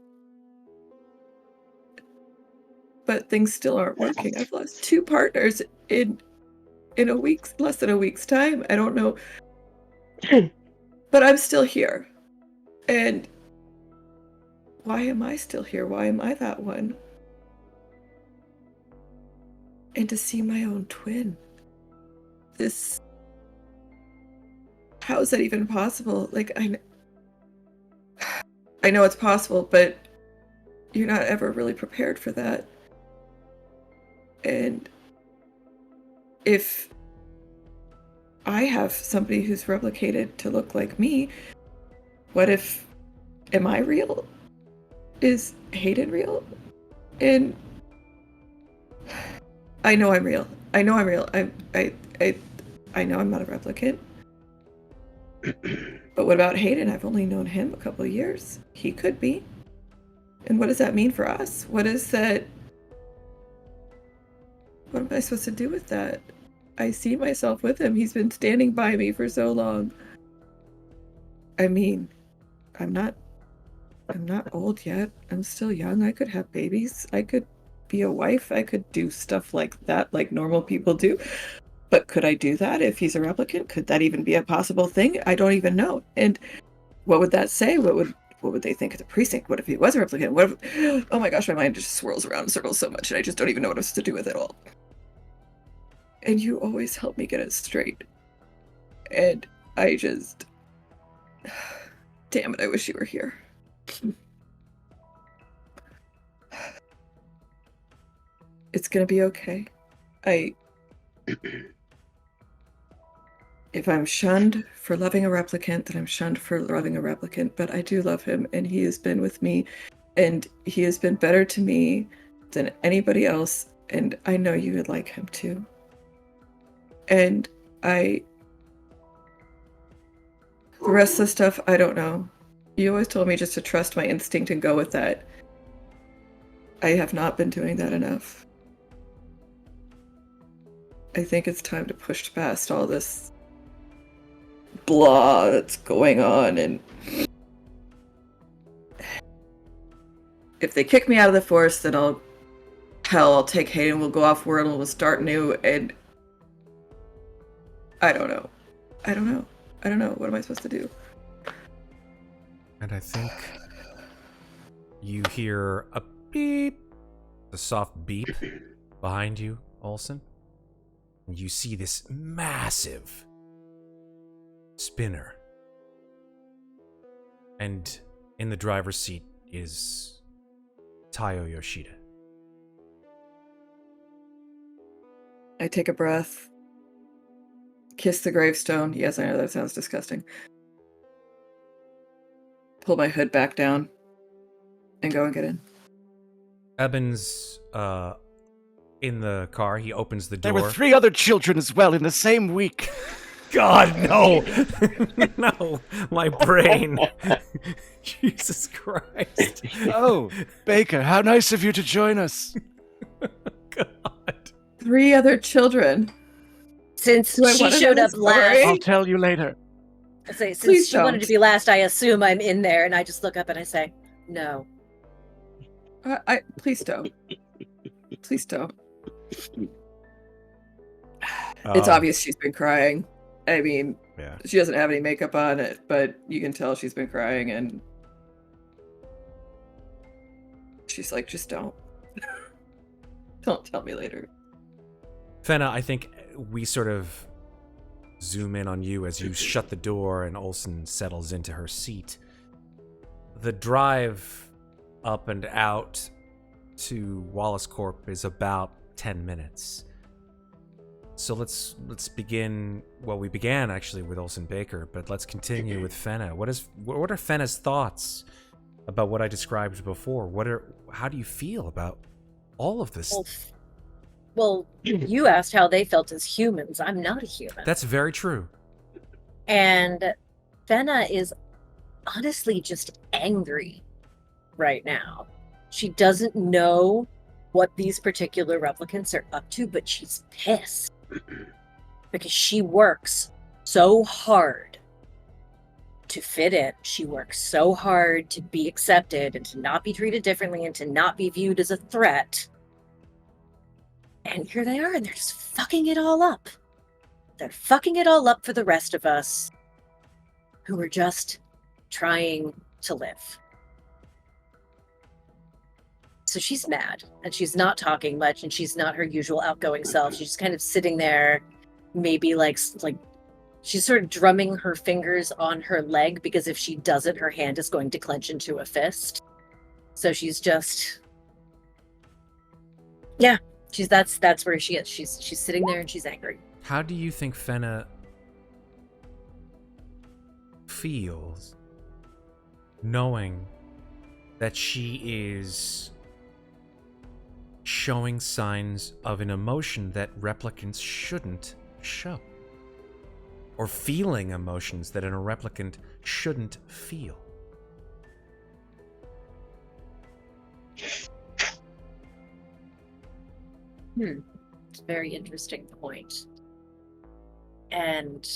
S5: But things still aren't working. I've lost 2 partners in less than a week's time. I don't know. But I'm still here. And why am I still here? Why am I that one? And to see my own twin. How is that even possible? Like, I know it's possible, but you're not ever really prepared for that. And if I have somebody who's replicated to look like me, am I real? Is Hayden real? And I know I'm real. I know I'm real. I know I'm not a replicant. But what about Hayden? I've only known him a couple of years. He could be. And what does that mean for us? What am I supposed to do with that? I see myself with him. He's been standing by me for so long. I mean, I'm not old yet. I'm still young. I could have babies. I could be a wife. I could do stuff like that, like normal people do. But could I do that if he's a replicant? Could that even be a possible thing? I don't even know. And what would that say? What would they think of the precinct? What if he was a replicant? What if, oh my gosh, my mind just swirls around in circles so much and I just don't even know what I'm supposed to do with it all. And you always help me get it straight. And I just... Damn it, I wish you were here. It's gonna be okay. If I'm shunned for loving a replicant, then I'm shunned for loving a replicant. But I do love him, and he has been with me, and he has been better to me than anybody else, and I know you would like him too. And the rest of the stuff, I don't know. You always told me just to trust my instinct and go with that. I have not been doing that enough. I think it's time to push past all this blah that's going on, and if they kick me out of the force, then I'll take Hayden, we'll go off world and we'll start new, and I don't know. What am I supposed to do?
S1: And I think you hear a beep, a soft beep behind you, Oelsen. And you see this massive spinner. And in the driver's seat is Taiyo Yoshida.
S5: I take a breath, kiss the gravestone. Yes, I know that sounds disgusting. Pull my hood back down and go and get in.
S1: Abhainn's in the car. He opens the door.
S6: There were 3 other children as well in the same week.
S1: God, no. No, my brain. Jesus Christ.
S6: Oh, Baker, how nice of you to join us.
S1: God.
S5: 3 other children.
S2: Since
S5: Do I
S2: she
S5: wanna know
S2: showed
S5: the
S2: up
S5: story?
S2: last,
S6: I'll tell you later.
S2: I say, since
S5: Please
S2: she wanted
S5: don't.
S2: to be last, I assume I'm in there, and I just look up and I say, no.
S5: Please don't. Please don't. It's obvious she's been crying. I mean,
S1: Yeah.
S5: she doesn't have any makeup on it, but you can tell she's been crying, and she's like, just don't. Don't tell me later.
S1: Fenna, I think we sort of zoom in on you as you shut the door and Oelsen settles into her seat. The drive up and out to Wallace Corp is about 10 minutes. So let's begin. Well, we began actually with Oelsen Baker, but let's continue with Fenna. What are Fenna's thoughts about what I described before? How do you feel about all of this?
S2: Well, you asked how they felt as humans. I'm not a human.
S1: That's very true.
S2: And Fenna is honestly just angry right now. She doesn't know what these particular replicants are up to, but she's pissed. Because she works so hard to fit in. She works so hard to be accepted and to not be treated differently and to not be viewed as a threat. And here they are, and they're just fucking it all up. They're fucking it all up for the rest of us who are just trying to live. So she's mad, and she's not talking much, and she's not her usual outgoing self. She's just kind of sitting there, maybe like she's sort of drumming her fingers on her leg, because if she doesn't, her hand is going to clench into a fist. So she's just, yeah, that's where she is. She's sitting there and she's angry.
S1: How do you think Fenna feels knowing that she is showing signs of an emotion that replicants shouldn't show? Or feeling emotions that a replicant shouldn't feel?
S2: It's a very interesting point. And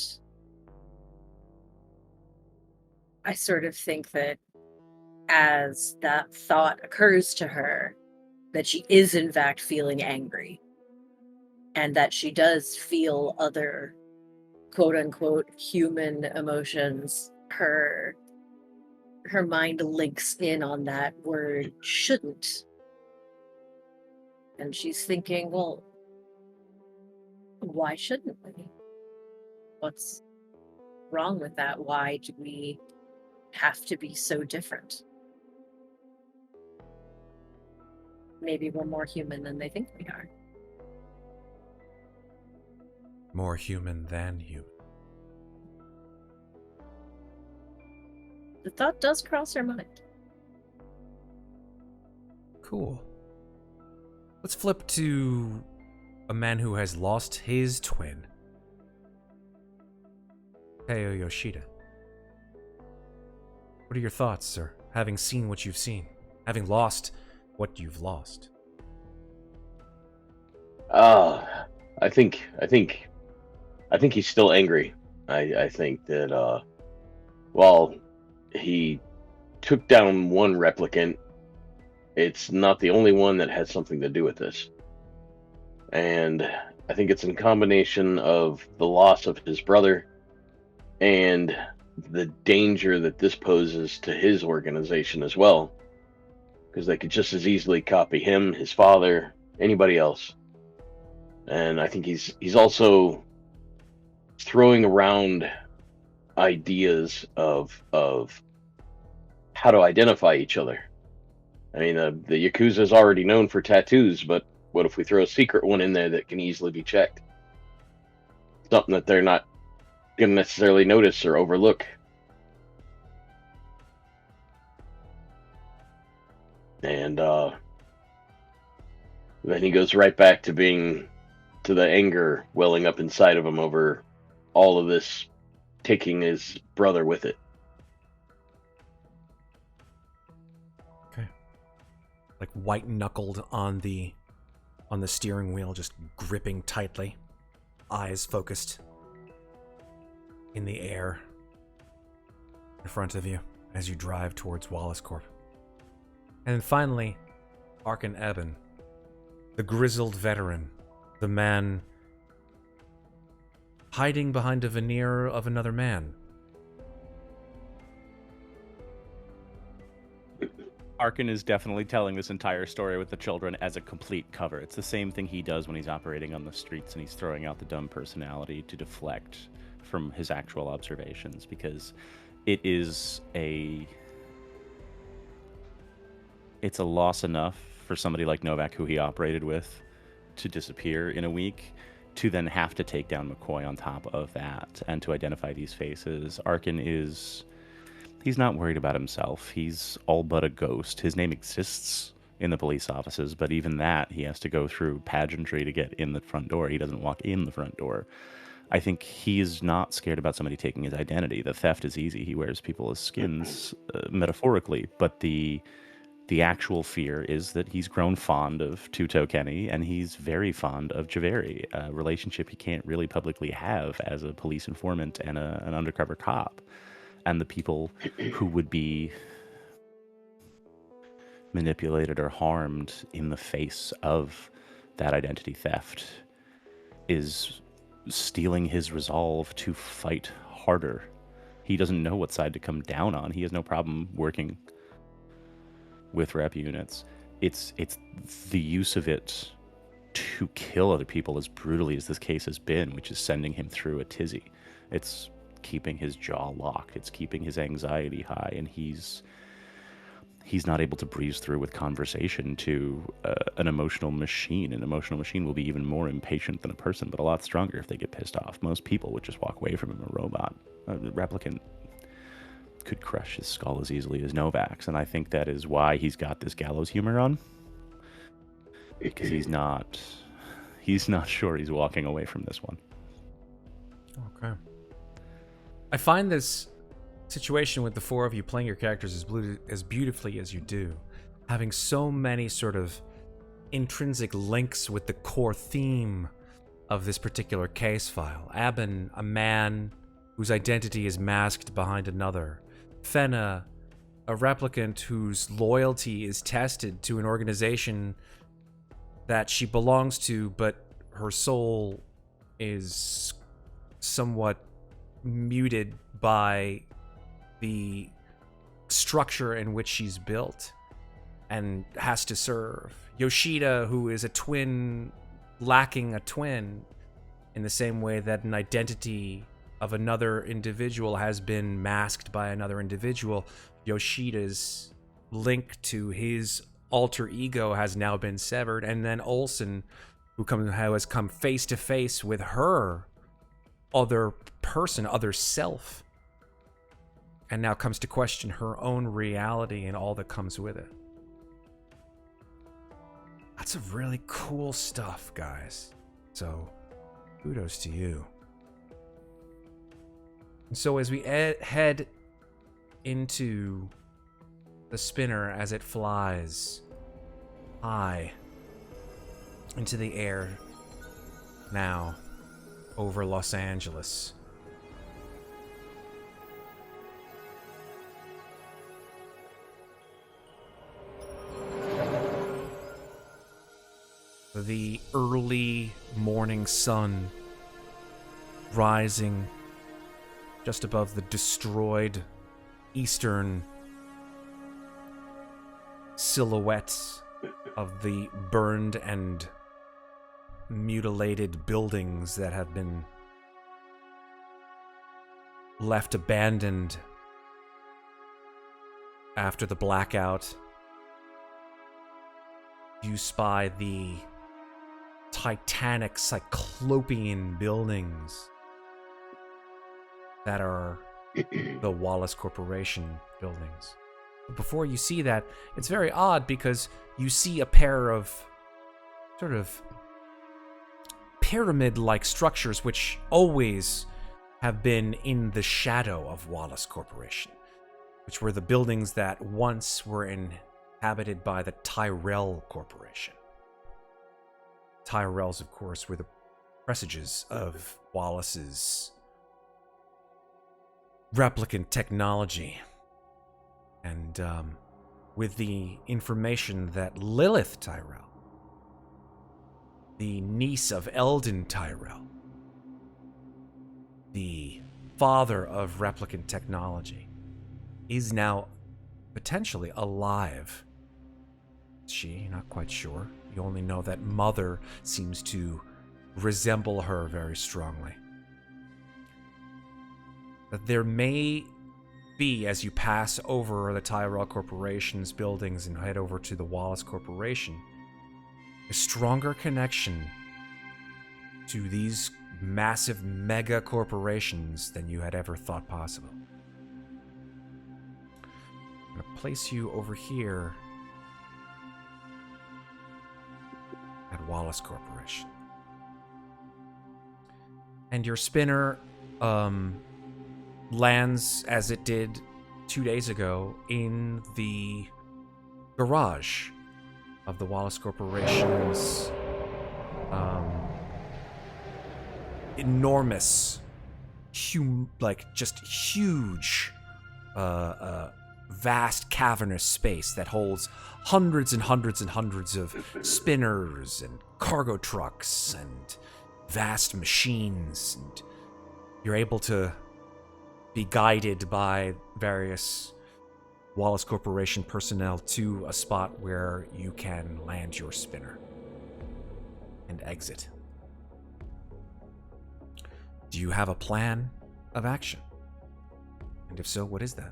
S2: I sort of think that as that thought occurs to her, that she is in fact feeling angry, and that she does feel other quote unquote human emotions, her mind links in on that word shouldn't. And she's thinking, well, why shouldn't we? What's wrong with that? Why do we have to be so different? Maybe we're more human than they think we are.
S1: More human than human.
S2: The thought does cross her mind.
S1: Cool. Let's flip to a man who has lost his twin. Teo Yoshida. What are your thoughts, sir, having seen what you've seen? Having lost what you've lost?
S4: I think he's still angry. I think that while he took down one replicant, it's not the only one that has something to do with this. And I think it's in combination of the loss of his brother and the danger that this poses to his organization as well. Because they could just as easily copy him, his father, anybody else. And I think he's also throwing around ideas of how to identify each other. I mean, the Yakuza's already known for tattoos, but what if we throw a secret one in there that can easily be checked? Something that they're not going to necessarily notice or overlook. And then he goes right back to the anger welling up inside of him over all of this, taking his brother with it.
S1: Okay. Like white-knuckled on the steering wheel, just gripping tightly. Eyes focused in the air in front of you as you drive towards Wallace Corp. And then finally, Arkan Abhainn, the grizzled veteran, the man hiding behind a veneer of another man.
S3: Arkan is definitely telling this entire story with the children as a complete cover. It's the same thing he does when he's operating on the streets and he's throwing out the dumb personality to deflect from his actual observations, because it's a loss enough for somebody like Novak, who he operated with, to disappear in a week, to then have to take down McCoy on top of that and to identify these faces. Arkan he's not worried about himself. He's all but a ghost. His name exists in the police offices, but even that, he has to go through pageantry to get in the front door. He doesn't walk in the front door. I think he is not scared about somebody taking his identity. The theft is easy. He wears people as skins, metaphorically, but the actual fear is that he's grown fond of Tuto Kenny, and he's very fond of Javeri, a relationship he can't really publicly have as a police informant and an undercover cop. And the people who would be manipulated or harmed in the face of that identity theft is stealing his resolve to fight harder. He doesn't know what side to come down on. He has no problem working with rep units. It's the use of it to kill other people as brutally as this case has been, which is sending him through a tizzy. It's keeping his jaw locked. It's keeping his anxiety high, and he's not able to breeze through with conversation to an emotional machine. An emotional machine will be even more impatient than a person, but a lot stronger if they get pissed off. Most people would just walk away from him. A robot, a replicant, could crush his skull as easily as Novak's, and I think that is why he's got this gallows humor on, because he's not sure he's walking away from this one.
S1: Okay. I find this situation with the four of you playing your characters as beautifully as you do, having so many sort of intrinsic links with the core theme of this particular case file. Abhainn, a man whose identity is masked behind another. Fenna, a replicant whose loyalty is tested to an organization that she belongs to, but her soul is somewhat muted by the structure in which she's built and has to serve. Yoshida, who is a twin lacking a twin, in the same way that an identity of another individual has been masked by another individual. Yoshida's link to his alter ego has now been severed. And then Oelsen, who has come face to face with her other person, other self, and now comes to question her own reality and all that comes with it. Lots of really cool stuff, guys. So, kudos to you. And so as we head into the spinner as it flies high into the air now over Los Angeles. The early morning sun rising just above the destroyed eastern silhouettes of the burned and mutilated buildings that have been left abandoned after the blackout. You spy the titanic cyclopean buildings that are the Wallace Corporation buildings. But before you see that, it's very odd because you see a pair of sort of pyramid-like structures which always have been in the shadow of Wallace Corporation, which were the buildings that once were inhabited by the Tyrell Corporation. Tyrells, of course, were the presages of Wallace's replicant technology. And with the information that Lilith Tyrell, the niece of Eldon Tyrell, the father of replicant technology, is now potentially alive. Is she? Not quite sure. You only know that Mother seems to resemble her very strongly. That there may be, as you pass over the Tyrell Corporation's buildings and head over to the Wallace Corporation, a stronger connection to these massive mega corporations than you had ever thought possible. I'm going to place you over here at Wallace Corporation. And your spinner lands, as it did 2 days ago, in the garage of the Wallace Corporation's enormous, huge, vast cavernous space that holds hundreds and hundreds and hundreds of spinners and cargo trucks and vast machines, and you're able to be guided by various Wallace Corporation personnel to a spot where you can land your spinner and exit. Do you have a plan of action? And if so, what is that?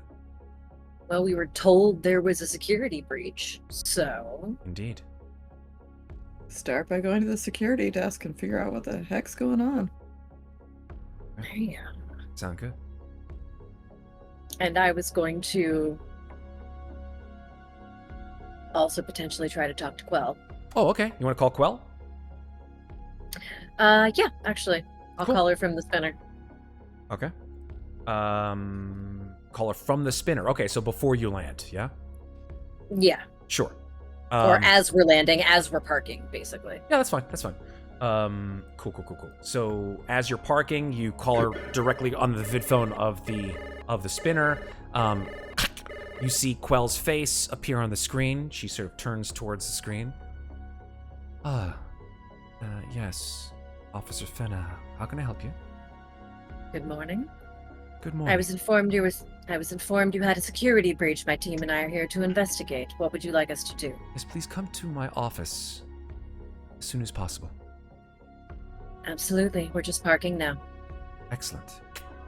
S2: Well, we were told there was a security breach, so...
S1: Indeed.
S5: Start by going to the security desk and figure out what the heck's going on.
S2: Yeah.
S1: Sound good?
S2: And I was going to also potentially try to talk to Quell.
S1: Oh, okay. You want to call Quell?
S2: Yeah, actually. I'll
S1: Cool.
S2: call her from the spinner.
S1: Okay. Call her from the spinner. Okay, so before you land, yeah?
S2: Yeah.
S1: Sure.
S2: Or as we're landing, as we're parking, basically.
S1: Yeah, that's fine. That's fine. Cool. So as you're parking, you call her directly on the vidphone of the spinner. You see Quell's face appear on the screen. She sort of turns towards the screen. Yes, Officer Fenna. How can I help you?
S2: Good morning.
S1: Good morning.
S2: I was informed you had a security breach. My team and I are here to investigate. What would you like us to do?
S1: Yes, please come to my office as soon as possible.
S2: Absolutely. We're just parking now.
S1: Excellent.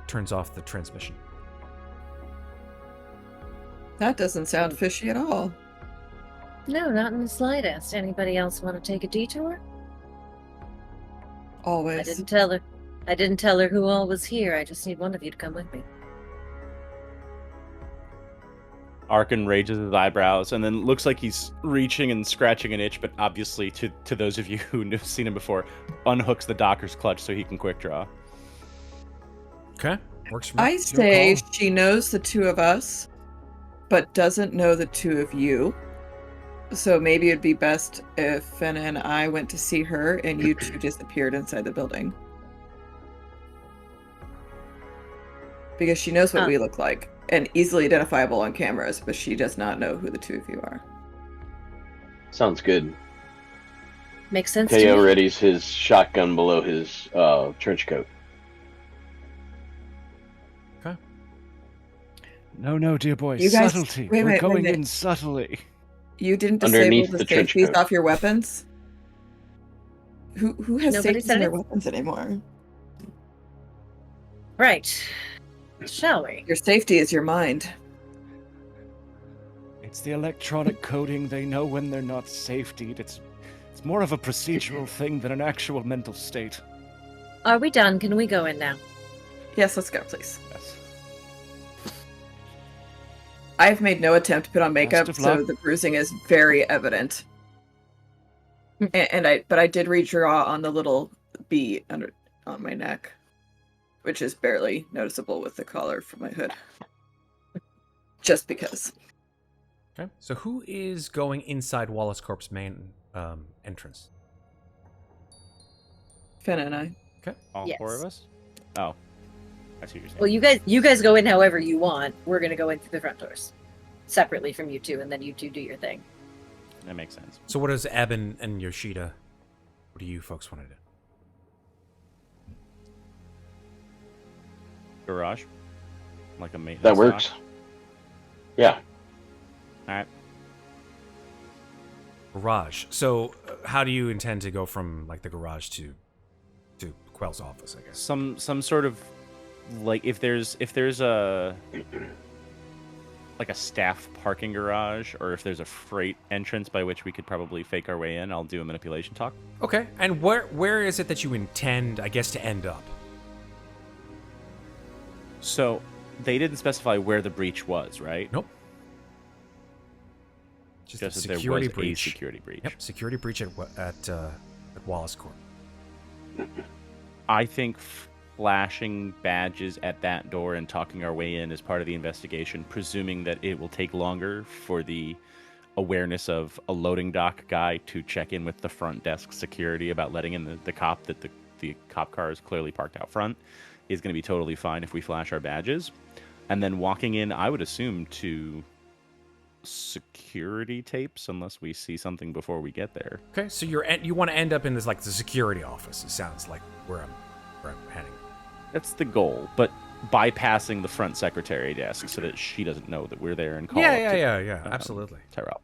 S1: Turns off the transmission.
S5: That doesn't sound fishy at all.
S2: No, not in the slightest. Anybody else want to take a detour?
S5: Always.
S2: I didn't tell her who all was here. I just need one of you to come with me.
S3: Arkin raises his eyebrows and then looks like he's reaching and scratching an itch, but obviously, to those of you who have seen him before, unhooks the docker's clutch so he can quick draw.
S1: Okay, works for me.
S5: I say she knows the two of us, but doesn't know the two of you. So maybe it'd be best if Fenna and I went to see her and you two disappeared inside the building. Because she knows what we look like and easily identifiable on cameras, but she does not know who the two of you are.
S4: Sounds good.
S2: Makes sense
S4: Teo
S2: to me.
S4: readies his shotgun below his trench coat.
S1: Okay.
S6: No, dear boy.
S5: You guys-
S6: Subtlety.
S5: wait,
S6: We're
S5: wait,
S6: going
S5: wait.
S6: in subtly.
S5: You didn't
S4: Underneath
S5: disable the
S4: the trench
S5: safeties
S4: coat.
S5: off your weapons? Who has
S2: Nobody
S5: safeties
S2: said
S5: in their
S2: it.
S5: weapons anymore?
S2: Right. Shall we?
S5: Your safety is your mind.
S6: It's the electronic coding. They know when they're not safetied. It's more of a procedural thing than an actual mental state.
S2: Are we done? Can we go in now?
S5: Yes, let's go, please.
S3: Yes.
S5: I've made no attempt to put on makeup,
S6: of
S5: so
S6: luck.
S5: the bruising is very evident. But I did redraw on the little B on my neck, which is barely noticeable with the collar from my hood. Just because.
S1: Okay. So who is going inside Wallace Corp's main entrance?
S5: Fenna and I.
S1: Okay.
S3: All
S2: Yes.
S3: four of us? Oh. I see what you're saying.
S2: Well, you guys go in however you want. We're gonna go in through the front doors, separately from you two, and then you two do your thing.
S3: That makes sense.
S1: So what does Abhainn and Yoshida? What do you folks want to do?
S3: Garage? Like a maintenance
S4: That works.
S3: dock?
S4: Yeah.
S3: Alright.
S1: Garage. So how do you intend to go from like the garage to Quell's office? I guess.
S3: Some sort of like if there's a like a staff parking garage, or if there's a freight entrance by which we could probably fake our way in, I'll do a manipulation talk.
S1: Okay. And where is it that you intend, I guess, to end up?
S3: So they didn't specify where the breach was, right?
S1: Nope. Just a
S3: Just that there
S1: security
S3: was
S1: breach.
S3: a security breach.
S1: Yep. Security breach at Wallace Corp.
S3: I think flashing badges at that door and talking our way in is part of the investigation, presuming that it will take longer for the awareness of a loading dock guy to check in with the front desk security about letting in the cop that the cop car is clearly parked out front, is going to be totally fine if we flash our badges. And then walking in, I would assume, to security tapes, unless we see something before we get there.
S1: Okay. So you want to end up in this like the security office. It sounds like where I'm heading.
S3: That's the goal, but bypassing the front secretary desk so that she doesn't know that we're there and call
S1: Yeah. Absolutely.
S3: Tyrell.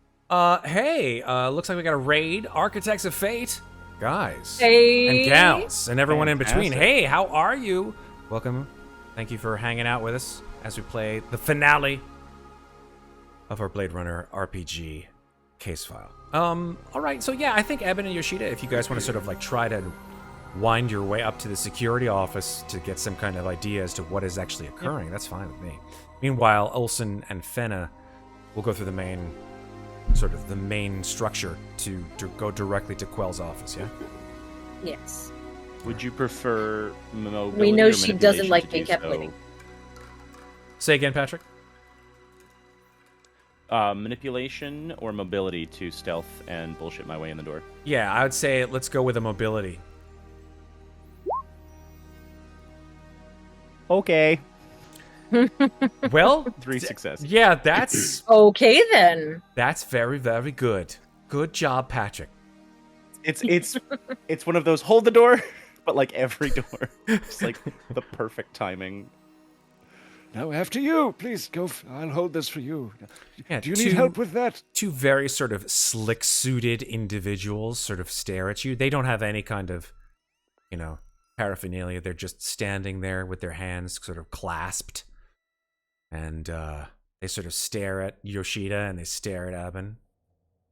S1: Hey, looks like we got a raid. Architects of Fate. Guys.
S2: Hey.
S1: And gals. And everyone in between.
S3: Fantastic.
S1: Hey, how are you? Welcome. Thank you for hanging out with us as we play the finale of our Blade Runner RPG case file. All right. So yeah, I think Abhainn and Yoshida, if you guys want to sort of like try to wind your way up to the security office to get some kind of idea as to what is actually occurring, that's fine with me. Meanwhile, Oelsen and Fenna will go through the main structure to go directly to Quell's office, yeah?
S2: Yes.
S3: Would you prefer mobility?
S2: We know
S3: or
S2: she doesn't
S3: manipulation
S2: like
S3: to
S2: being
S3: do
S2: kept
S3: so?
S2: waiting.
S1: Say again, Patrick?
S3: Manipulation or mobility to stealth and bullshit my way in the door?
S1: Yeah, I would say let's go with a mobility.
S3: Okay.
S1: Well,
S3: 3 success.
S1: yeah, that's
S2: Okay then.
S1: very, very good. Good job, Patrick.
S3: It's one of those hold the door, but like every door. It's like the perfect timing.
S6: Now, after you. Please, go. I'll hold this for you.
S1: Yeah,
S6: Do you need help with that?
S1: Two very sort of slick-suited individuals sort of stare at you. They don't have any kind of, paraphernalia. They're just standing there with their hands sort of clasped. And they sort of stare at Yoshida and they stare at Abhainn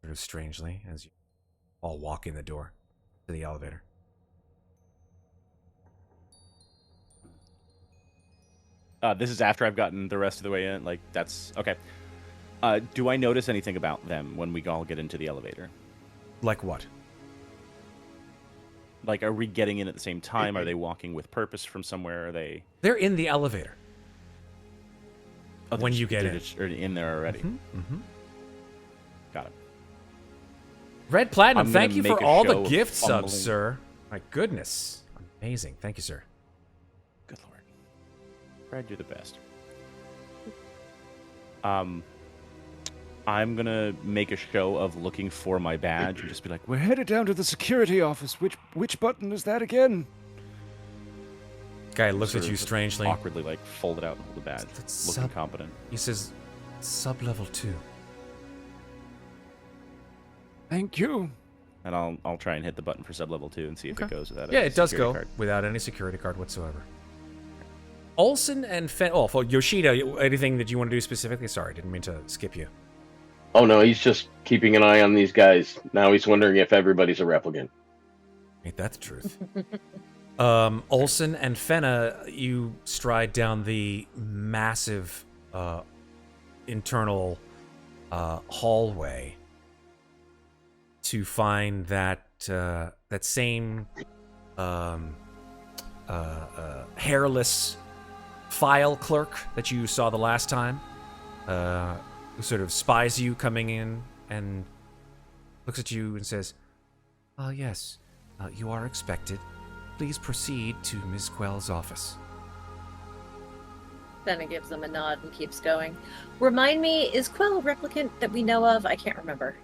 S1: sort of strangely as you all walk in the door to the elevator.
S3: This is after I've gotten the rest of the way in. Like, that's okay. Do I notice anything about them when we all get into the elevator?
S1: Like what?
S3: Like, are we getting in at the same time? Are they walking with purpose from somewhere? Are they?
S1: They're in the elevator.
S3: Oh,
S1: When you get
S3: they're
S1: in.
S3: just in there already.
S1: Mm-hmm.
S3: Got it.
S1: Red Platinum,
S3: I'm gonna
S1: thank you
S3: make
S1: for
S3: a
S1: all
S3: show
S1: the
S3: of
S1: gift subs,
S3: fumbling.
S1: sir. My goodness. Amazing. Thank you, sir.
S3: Good lord. Brad, you're the best. I'm gonna make a show of looking for my badge and just be like,
S6: We're headed down to the security office. Which button is that again?
S1: Guy looks
S3: sort
S1: at you
S3: of
S1: strangely.
S3: awkwardly, like, fold it out and hold the badge,
S1: It's
S3: looking
S1: sub-
S3: competent.
S1: He says, sub-level 2.
S6: Thank you.
S3: And I'll try and hit the button for sub-level 2 and see if it goes without
S1: Yeah,
S3: a
S1: it does
S3: security
S1: go
S3: card.
S1: without any security card whatsoever. Oelsen and Fenna. Oh, for Yoshida, anything that you want to do specifically? Sorry, didn't mean to skip you.
S4: Oh no, he's just keeping an eye on these guys. Now he's wondering if everybody's a replicant.
S1: Ain't that the truth? Oelsen and Fenna, you stride down the massive internal hallway to find that that same hairless file clerk that you saw the last time, who sort of spies you coming in and looks at you and says, "Oh yes, you are expected. Please proceed to Ms. Quell's office."
S2: Fenna gives them a nod and keeps going. Remind me, is Quell a replicant that we know of? I can't remember.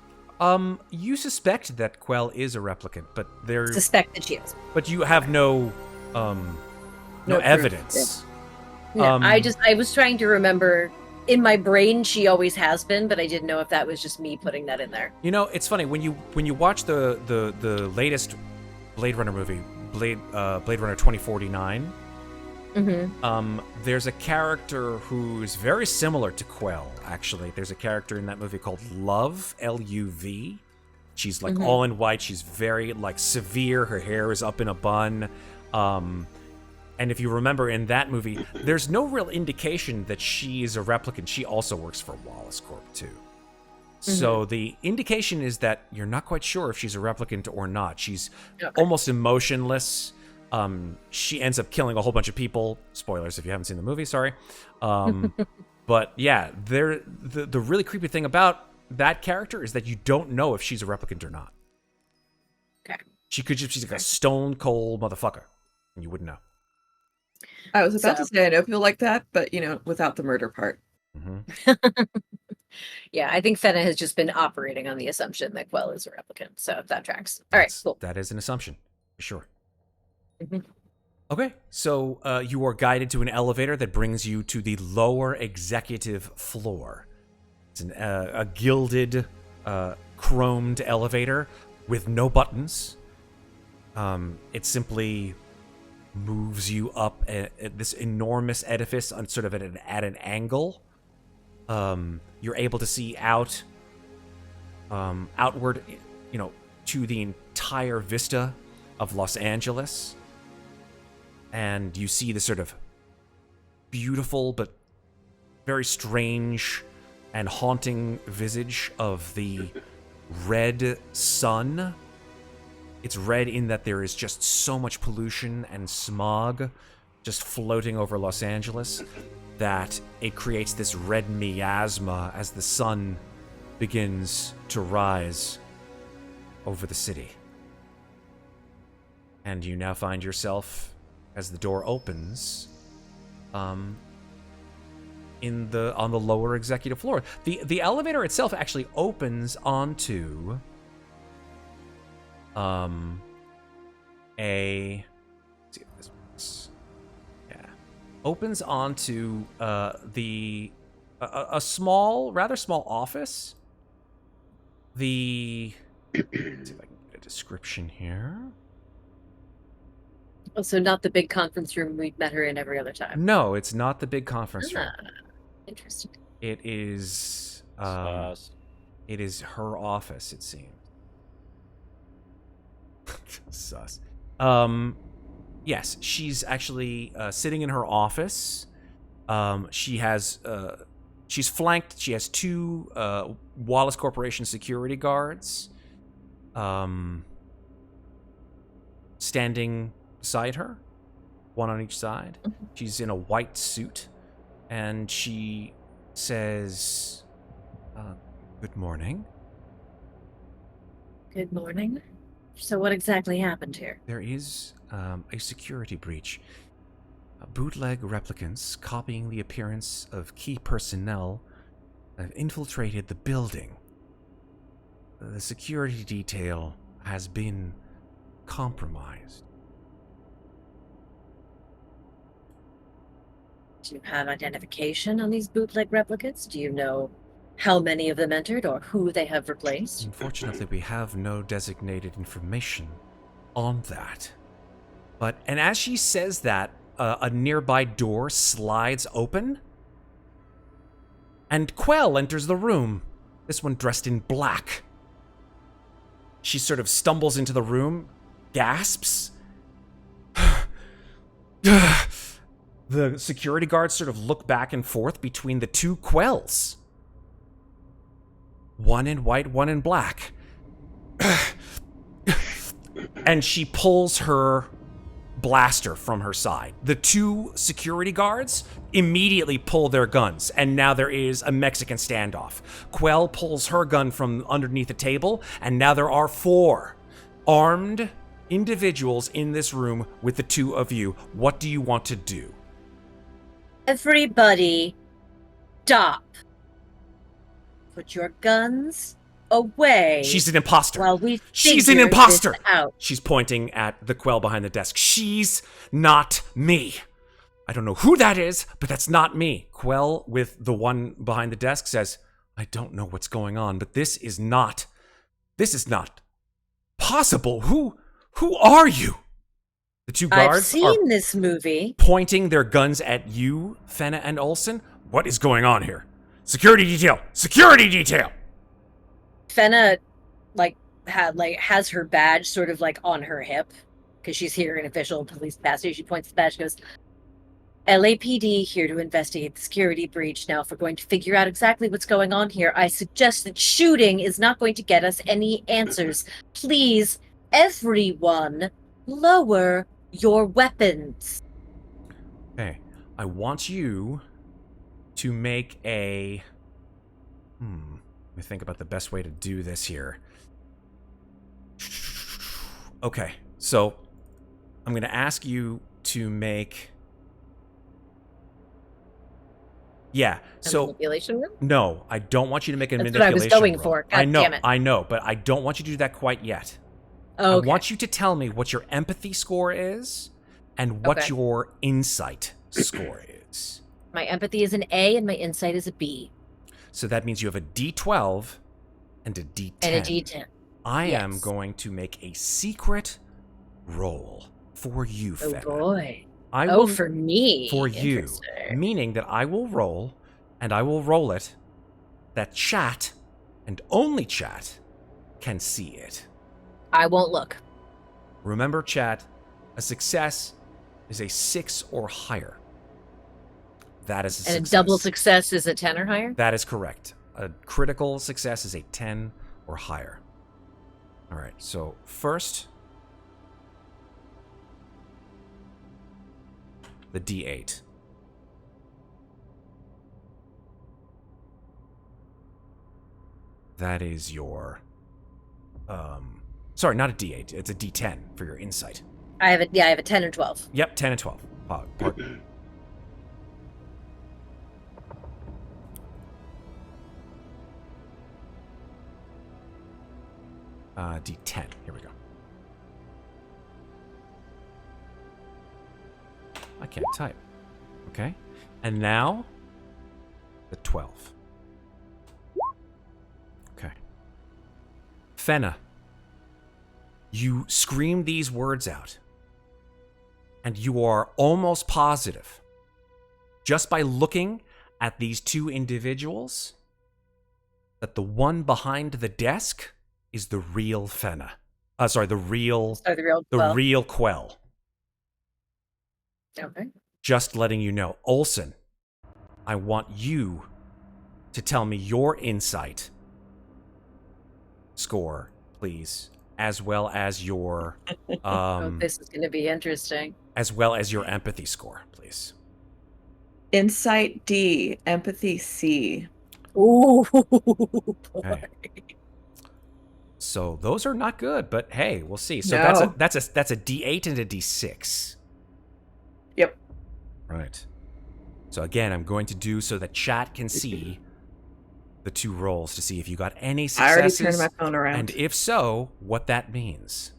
S1: You suspect that Quell is a replicant, but
S2: Suspect that she is.
S1: but you have no
S2: proof,
S1: evidence.
S2: Yeah, I was trying to remember. In my brain, she always has been, but I didn't know if that was just me putting that in there.
S1: You know, it's funny when you watch the latest Blade Runner movie, Blade Runner 2049.
S2: Mm-hmm.
S1: There's a character who's very similar to Quell. Actually, there's a character in that movie called Love, L-U-V. She's like all in white. She's very like severe. Her hair is up in a bun. And if you remember in that movie, there's no real indication that she is a replicant. She also works for Wallace Corp too. So the indication is that you're not quite sure if she's a replicant or not. She's almost emotionless. She ends up killing a whole bunch of people. Spoilers if you haven't seen the movie, sorry. But yeah, the really creepy thing about that character is that you don't know if she's a replicant or not.
S2: Okay.
S1: She's like a stone cold motherfucker. And you wouldn't know.
S5: I was about to say I know people like that, but without the murder part.
S2: Yeah, I think Fenna has just been operating on the assumption that Quell is a replicant, so that tracks. All right, cool.
S1: That is an assumption, for sure.
S2: Mhm.
S1: Okay, so you are guided to an elevator that brings you to the lower executive floor. It's a gilded, chromed elevator with no buttons. It simply moves you up at this enormous edifice on sort of at an angle. You're able to see outward, to the entire vista of Los Angeles. And you see this sort of beautiful but very strange and haunting visage of the red sun. It's red in that there is just so much pollution and smog just floating over Los Angeles that it creates this red miasma as the sun begins to rise over the city. And you now find yourself, as the door opens, on the lower executive floor. The elevator itself actually opens onto let's see if this works. Yeah. Opens onto a rather small office. Let's see if I can get a description here.
S2: Oh, so not the big conference room we've met her in every other time.
S1: No, it's not the big conference room.
S2: Interesting.
S1: It is it is her office, it seems. Sus. Yes, she's actually sitting in her office. She has she's flanked. She has two Wallace Corporation security guards standing beside her, one on each side. She's in a white suit, and she says, good morning.
S2: Good morning. So what exactly happened here?
S1: There is a security breach. Bootleg replicants copying the appearance of key personnel have infiltrated the building. The security detail has been compromised.
S2: Do you have identification on these bootleg replicants? Do you know how many of them entered or who they have replaced?
S1: Unfortunately, we have no designated information on that. And as she says that, a nearby door slides open, and Quell enters the room, this one dressed in black. She sort of stumbles into the room, gasps. The security guards sort of look back and forth between the two Quells. One in white, one in black. And she pulls her blaster from her side. The two security guards immediately pull their guns, and now there is a Mexican standoff. Quell pulls her gun from underneath the table, and now there are 4 armed individuals in this room with the two of you. What do you want to do?
S2: Everybody, stop. Put your guns away.
S1: She's an imposter.
S2: While we
S1: She's an
S2: figure
S1: imposter.
S2: this out.
S1: She's pointing at the Quell behind the desk. She's not me. I don't know who that is, but that's not me. Quell, with the one behind the desk, says, I don't know what's going on, but this is not possible. Who are you? The two guards
S2: I've seen this movie.
S1: pointing their guns at you, Fenna and Oelsen. What is going on here? Security detail! Security detail!
S2: Fenna, has her badge sort of on her hip because she's here in official police capacity. She points the badge, goes, LAPD here to investigate the security breach. Now, if we're going to figure out exactly what's going on here, I suggest that shooting is not going to get us any answers. Please, everyone, lower your weapons.
S1: Okay, I want you to make a... Let me think about the best way to do this here. Okay, so I'm going to ask you to make... Yeah, so...
S2: Manipulation room?
S1: No, I don't want you to make a
S2: That's what I
S1: manipulation
S2: was going
S1: roll.
S2: for. God
S1: I know,
S2: damn it.
S1: I know, but I don't want you to do that quite yet.
S2: Okay.
S1: I want you to tell me what your empathy score is and what
S2: Okay.
S1: your insight score is.
S2: My empathy is an A and my insight is a B.
S1: So that means you have a D12 and a D10.
S2: And a D10.
S1: I am
S2: Yes.
S1: going to make a secret roll for you,
S2: Oh
S1: Fenna.
S2: boy.
S1: I
S2: Oh,
S1: will,
S2: for me.
S1: for you.
S2: Interesting.
S1: Meaning that I will roll, and I will roll it, that chat, and only chat, can see it.
S2: I won't look.
S1: Remember, chat, a success is a 6 or higher. That is a
S2: And
S1: success.
S2: a double success is a 10 or higher?
S1: That is correct. A critical success is a 10 or higher. All right, so first, the D8. That is your... Sorry, not a D8. It's a D10 for your insight.
S2: I have a 10 and 12.
S1: Yep, 10 and 12. Pardon. D10. Here we go. I can't type. Okay. And now, the 12. Okay. Fenna, you scream these words out. And you are almost positive, just by looking at these two individuals, that the one behind the desk is the real Fenna. The real Quell.
S2: Okay.
S1: Just letting you know. Oelsen, I want you to tell me your insight score, please, as well as your
S2: this is going to be interesting.
S1: as well as your empathy score, please.
S5: Insight D, empathy C.
S2: Ooh,
S1: Okay. So those are not good, but hey, we'll see. So
S5: No.
S1: that's a D8 and a D6.
S5: Yep.
S1: Right. So again, I'm going to do so that chat can see the two rolls to see if you got any
S5: I already
S1: successes,
S5: turned my phone around.
S1: and if so, what that means.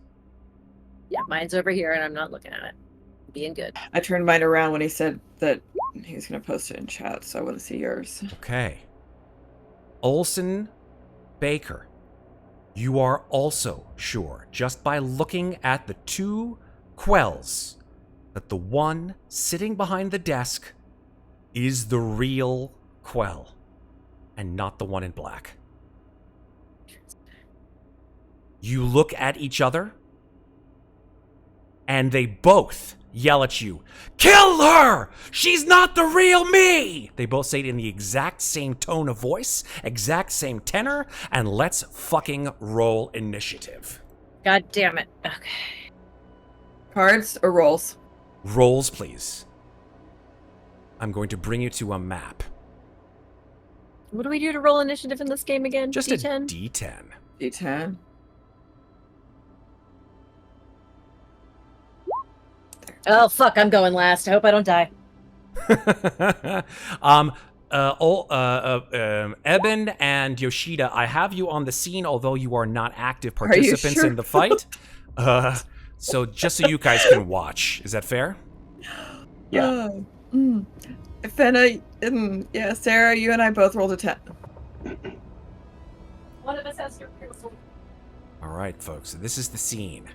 S2: Yeah, mine's over here, and I'm not looking at it. Being good.
S5: I turned mine around when he said that he was going to post it in chat, so I want to see yours.
S1: Okay. Oelsen Baker, you are also sure, just by looking at the two quells, that the one sitting behind the desk is the real quell, and not the one in black. You look at each other, and they both yell at you, "Kill her! She's not the real me!" They both say it in the exact same tone of voice, exact same tenor, and let's fucking roll initiative.
S2: God damn it. Okay.
S5: Cards or rolls?
S1: Rolls, please. I'm going to bring you to a map.
S2: What do we do to roll initiative in this game again?
S1: Just
S2: D10?
S1: a D10.
S5: D10.
S2: Oh, fuck, I'm going last. I hope I don't die.
S1: Eben and Yoshida, I have you on the scene, although you are not active
S5: Are you
S1: participants
S5: sure?
S1: in the fight. So just so you guys can watch. Is that fair?
S4: Yeah.
S5: Fenna, yeah, Sarah, you and I both rolled a 10.
S2: One of us has to.
S1: All right, folks. So this is the scene.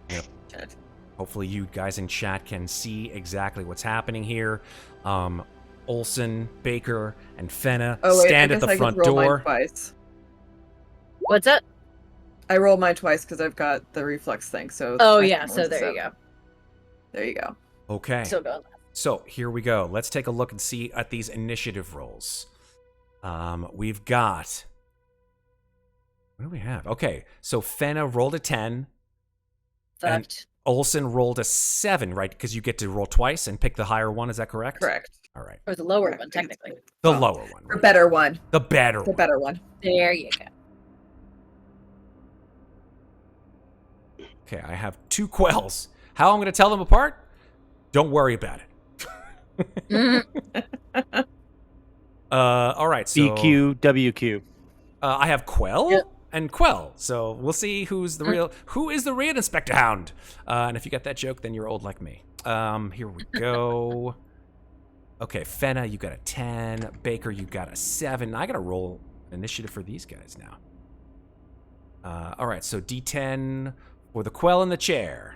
S5: Good.
S1: Hopefully you guys in chat can see exactly what's happening here. Oelsen, Baker, and Fenna stand at the front
S5: roll
S1: door.
S5: Mine twice.
S2: What's that?
S5: I rolled mine twice because I've got the reflex thing. So
S2: Oh,
S5: my
S2: yeah,
S5: second
S2: so
S5: one's a
S2: there you
S5: 7.
S2: go.
S5: There you go.
S1: Okay.
S2: Still going last.
S1: So here we go. Let's take a look and see at these initiative rolls. We've got... What do we have? Okay, so Fenna rolled a 10.
S2: Fucked.
S1: Oelsen rolled a 7, right? Because you get to roll twice and pick the higher one. Is that correct?
S5: Correct.
S1: All right.
S2: Or the lower
S5: Correct.
S2: one, technically.
S1: The
S5: Well,
S1: lower one.
S5: The
S1: Right?
S5: better one.
S1: The better
S5: The
S1: one.
S5: better one.
S2: There you go.
S1: Okay, I have two quells. How I'm going to tell them apart? Don't worry about it.
S2: Mhm.
S1: All right, so...
S3: EQ, WQ.
S1: I have Quell
S2: Yep.
S1: and Quell, so we'll see who is the real Inspector Hound. And if you got that joke, then you're old like me. Here we go. Okay, Fenna, you got a 10. Baker, you got a 7. I gotta roll initiative for these guys now. All right, so D10 for the Quell in the chair.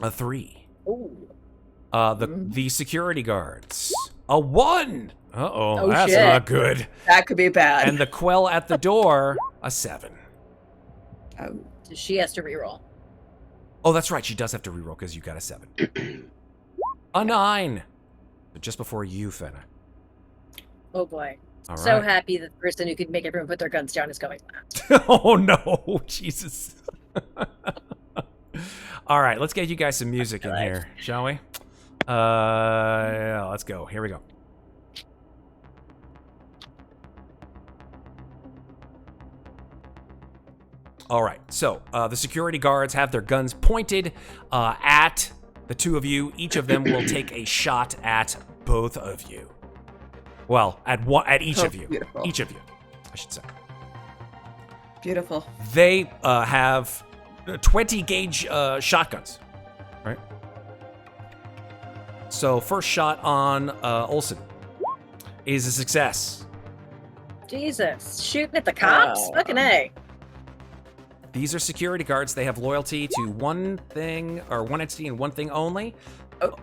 S1: A 3.
S2: Ooh.
S1: The security guards. A 1. Uh-oh,
S2: Oh,
S1: that's
S2: shit.
S1: not good.
S5: That could be bad.
S1: And the Quell at the door, a 7.
S5: Oh.
S2: So she has to reroll.
S1: Oh, that's right. She does have to reroll because you got a 7. A 9. But just before you, Fenna.
S2: Oh boy.
S1: All
S2: So
S1: right.
S2: happy that the person who could make everyone put their guns down is going last.
S1: Oh, no. Jesus. All right. Let's get you guys some music in here, shall we? Yeah, let's go. Here we go. All right, so the security guards have their guns pointed at the two of you. Each of them will take a shot at both of you. Well, at each
S5: Oh,
S1: of you.
S5: beautiful.
S1: Each of you, I should say.
S5: Beautiful.
S1: They have 20 gauge shotguns, right? So first shot on Oelsen is a success.
S2: Jesus. Shooting at the cops?
S5: Oh.
S2: Fucking A.
S1: These are security guards. They have loyalty to one thing, or one entity and one thing only.
S5: Oh.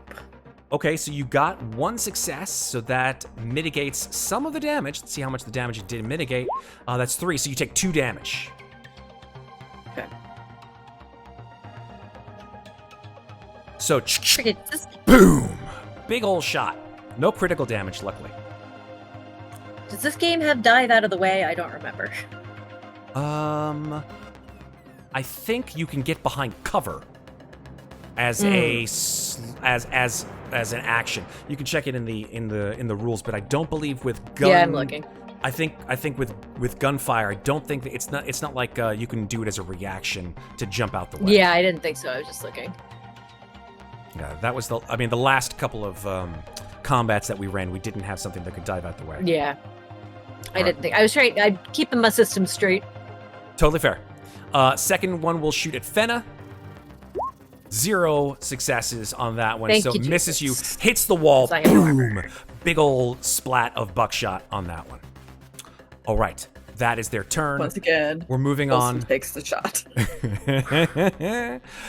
S1: Okay, so you got one success, so that mitigates some of the damage. Let's see how much the damage it did mitigate. That's 3, so you take 2 damage.
S5: Okay.
S1: So,
S2: Freaking
S1: boom! Big ol' shot. No critical damage, luckily.
S2: Does this game have dive out of the way? I don't remember.
S1: I think you can get behind cover as as an action. You can check it in the rules, but I don't believe with gun.
S2: Yeah, I'm looking.
S1: I think with gunfire, I don't think that it's not like you can do it as a reaction to jump out the way.
S2: Yeah, I didn't think so. I was just looking.
S1: Yeah, that was the last couple of combats that we ran, we didn't have something that could dive out the way.
S2: Yeah. I didn't think. I was trying. I'm keeping my system straight.
S1: Totally fair. Second one will shoot at Fenna. 0 successes on that one.
S2: Thank
S1: So
S2: you,
S1: misses you,
S2: Jesus.
S1: hits the wall,
S2: I have no
S1: boom. Big old splat of buckshot on that one. All right, that is their turn.
S5: Once again,
S1: We're moving
S5: Oelsen
S1: on.
S5: takes the shot.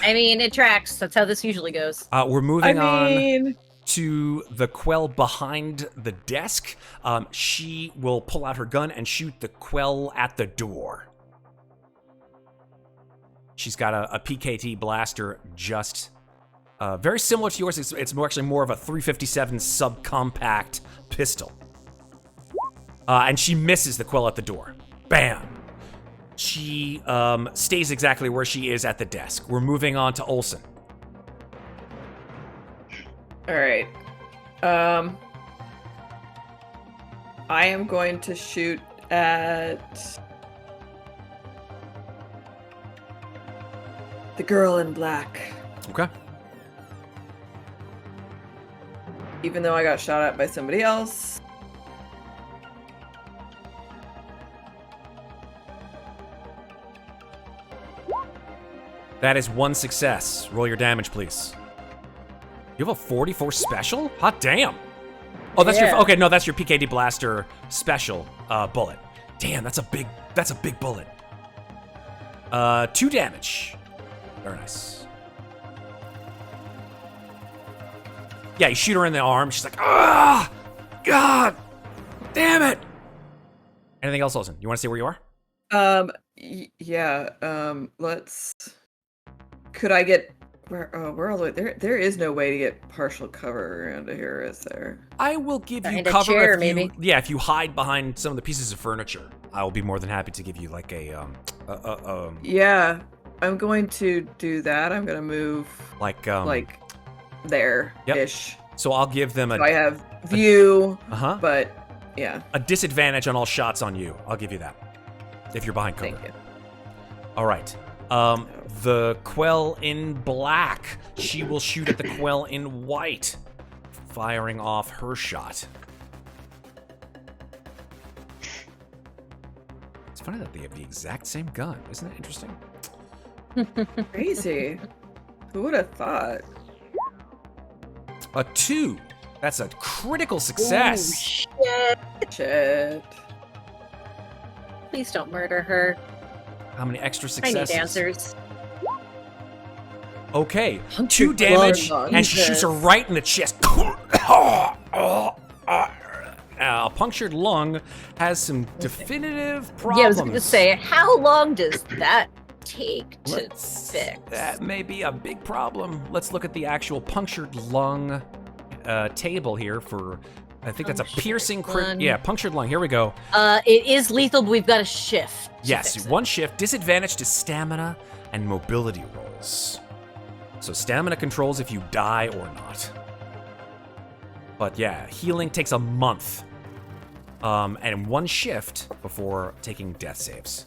S2: I mean, it tracks. That's how this usually goes.
S1: We're moving on
S5: mean,
S1: to the Quell behind the desk. She will pull out her gun and shoot the Quell at the door. She's got a PKT blaster, just very similar to yours. It's actually more of a 357 subcompact pistol. And she misses the Quell at the door. Bam! She stays exactly where she is at the desk. We're moving on to Oelsen.
S5: all right. I am going to shoot at the girl in black.
S1: Okay.
S5: Even though I got shot at by somebody else.
S1: That is 1 success. Roll your damage, please. You have a 44 special? Hot damn. Oh, that's
S2: Yeah.
S1: your okay. No, that's your PKD blaster special bullet. Damn, that's a big bullet. 2 damage. Very nice. Yeah, you shoot her in the arm. She's like, ah, God, damn it. Anything else, Oelsen? You want to see where you are?
S5: Yeah. Let's. Could I get we're all the way there? There is no way to get partial cover around here, is there?
S1: I will give you
S2: Behind a
S1: cover
S2: chair,
S1: if you,
S2: maybe.
S1: yeah, if you hide behind some of the pieces of furniture. I will be more than happy to give you like a
S5: Yeah, I'm going to do that. I'm gonna move
S1: like
S5: there-ish.
S1: So I'll give them
S5: So I have view,
S1: uh-huh.
S5: but yeah.
S1: a disadvantage on all shots on you. I'll give you that if you're behind cover.
S5: Thank you.
S1: All right. The Quell in black. She will shoot at the Quell in white, firing off her shot. It's funny that they have the exact same gun. Isn't that interesting?
S5: Crazy. Who would have thought?
S1: A 2. That's a critical success.
S2: Oh,
S5: Shit.
S2: please don't murder her.
S1: How many extra
S2: I need
S1: successes?
S2: answers.
S1: Okay,
S2: Hunter
S1: 2 damage,
S5: blood.
S1: and she shoots her
S2: Jesus.
S1: right in the chest. A punctured lung has some definitive problems.
S2: Yeah, I was going to say, how long does that take to
S1: Let's-
S2: fix?
S1: That may be a big problem. Let's look at the actual punctured lung table here for. I think that's a
S2: Punctured
S1: piercing crit.
S2: lung.
S1: Yeah, punctured lung. Here we go.
S2: It is lethal, but we've got a shift. to
S1: Yes,
S2: fix it.
S1: 1 shift, disadvantage to stamina and mobility rolls. So stamina controls if you die or not. But yeah, healing takes a month. And 1 shift before taking death saves.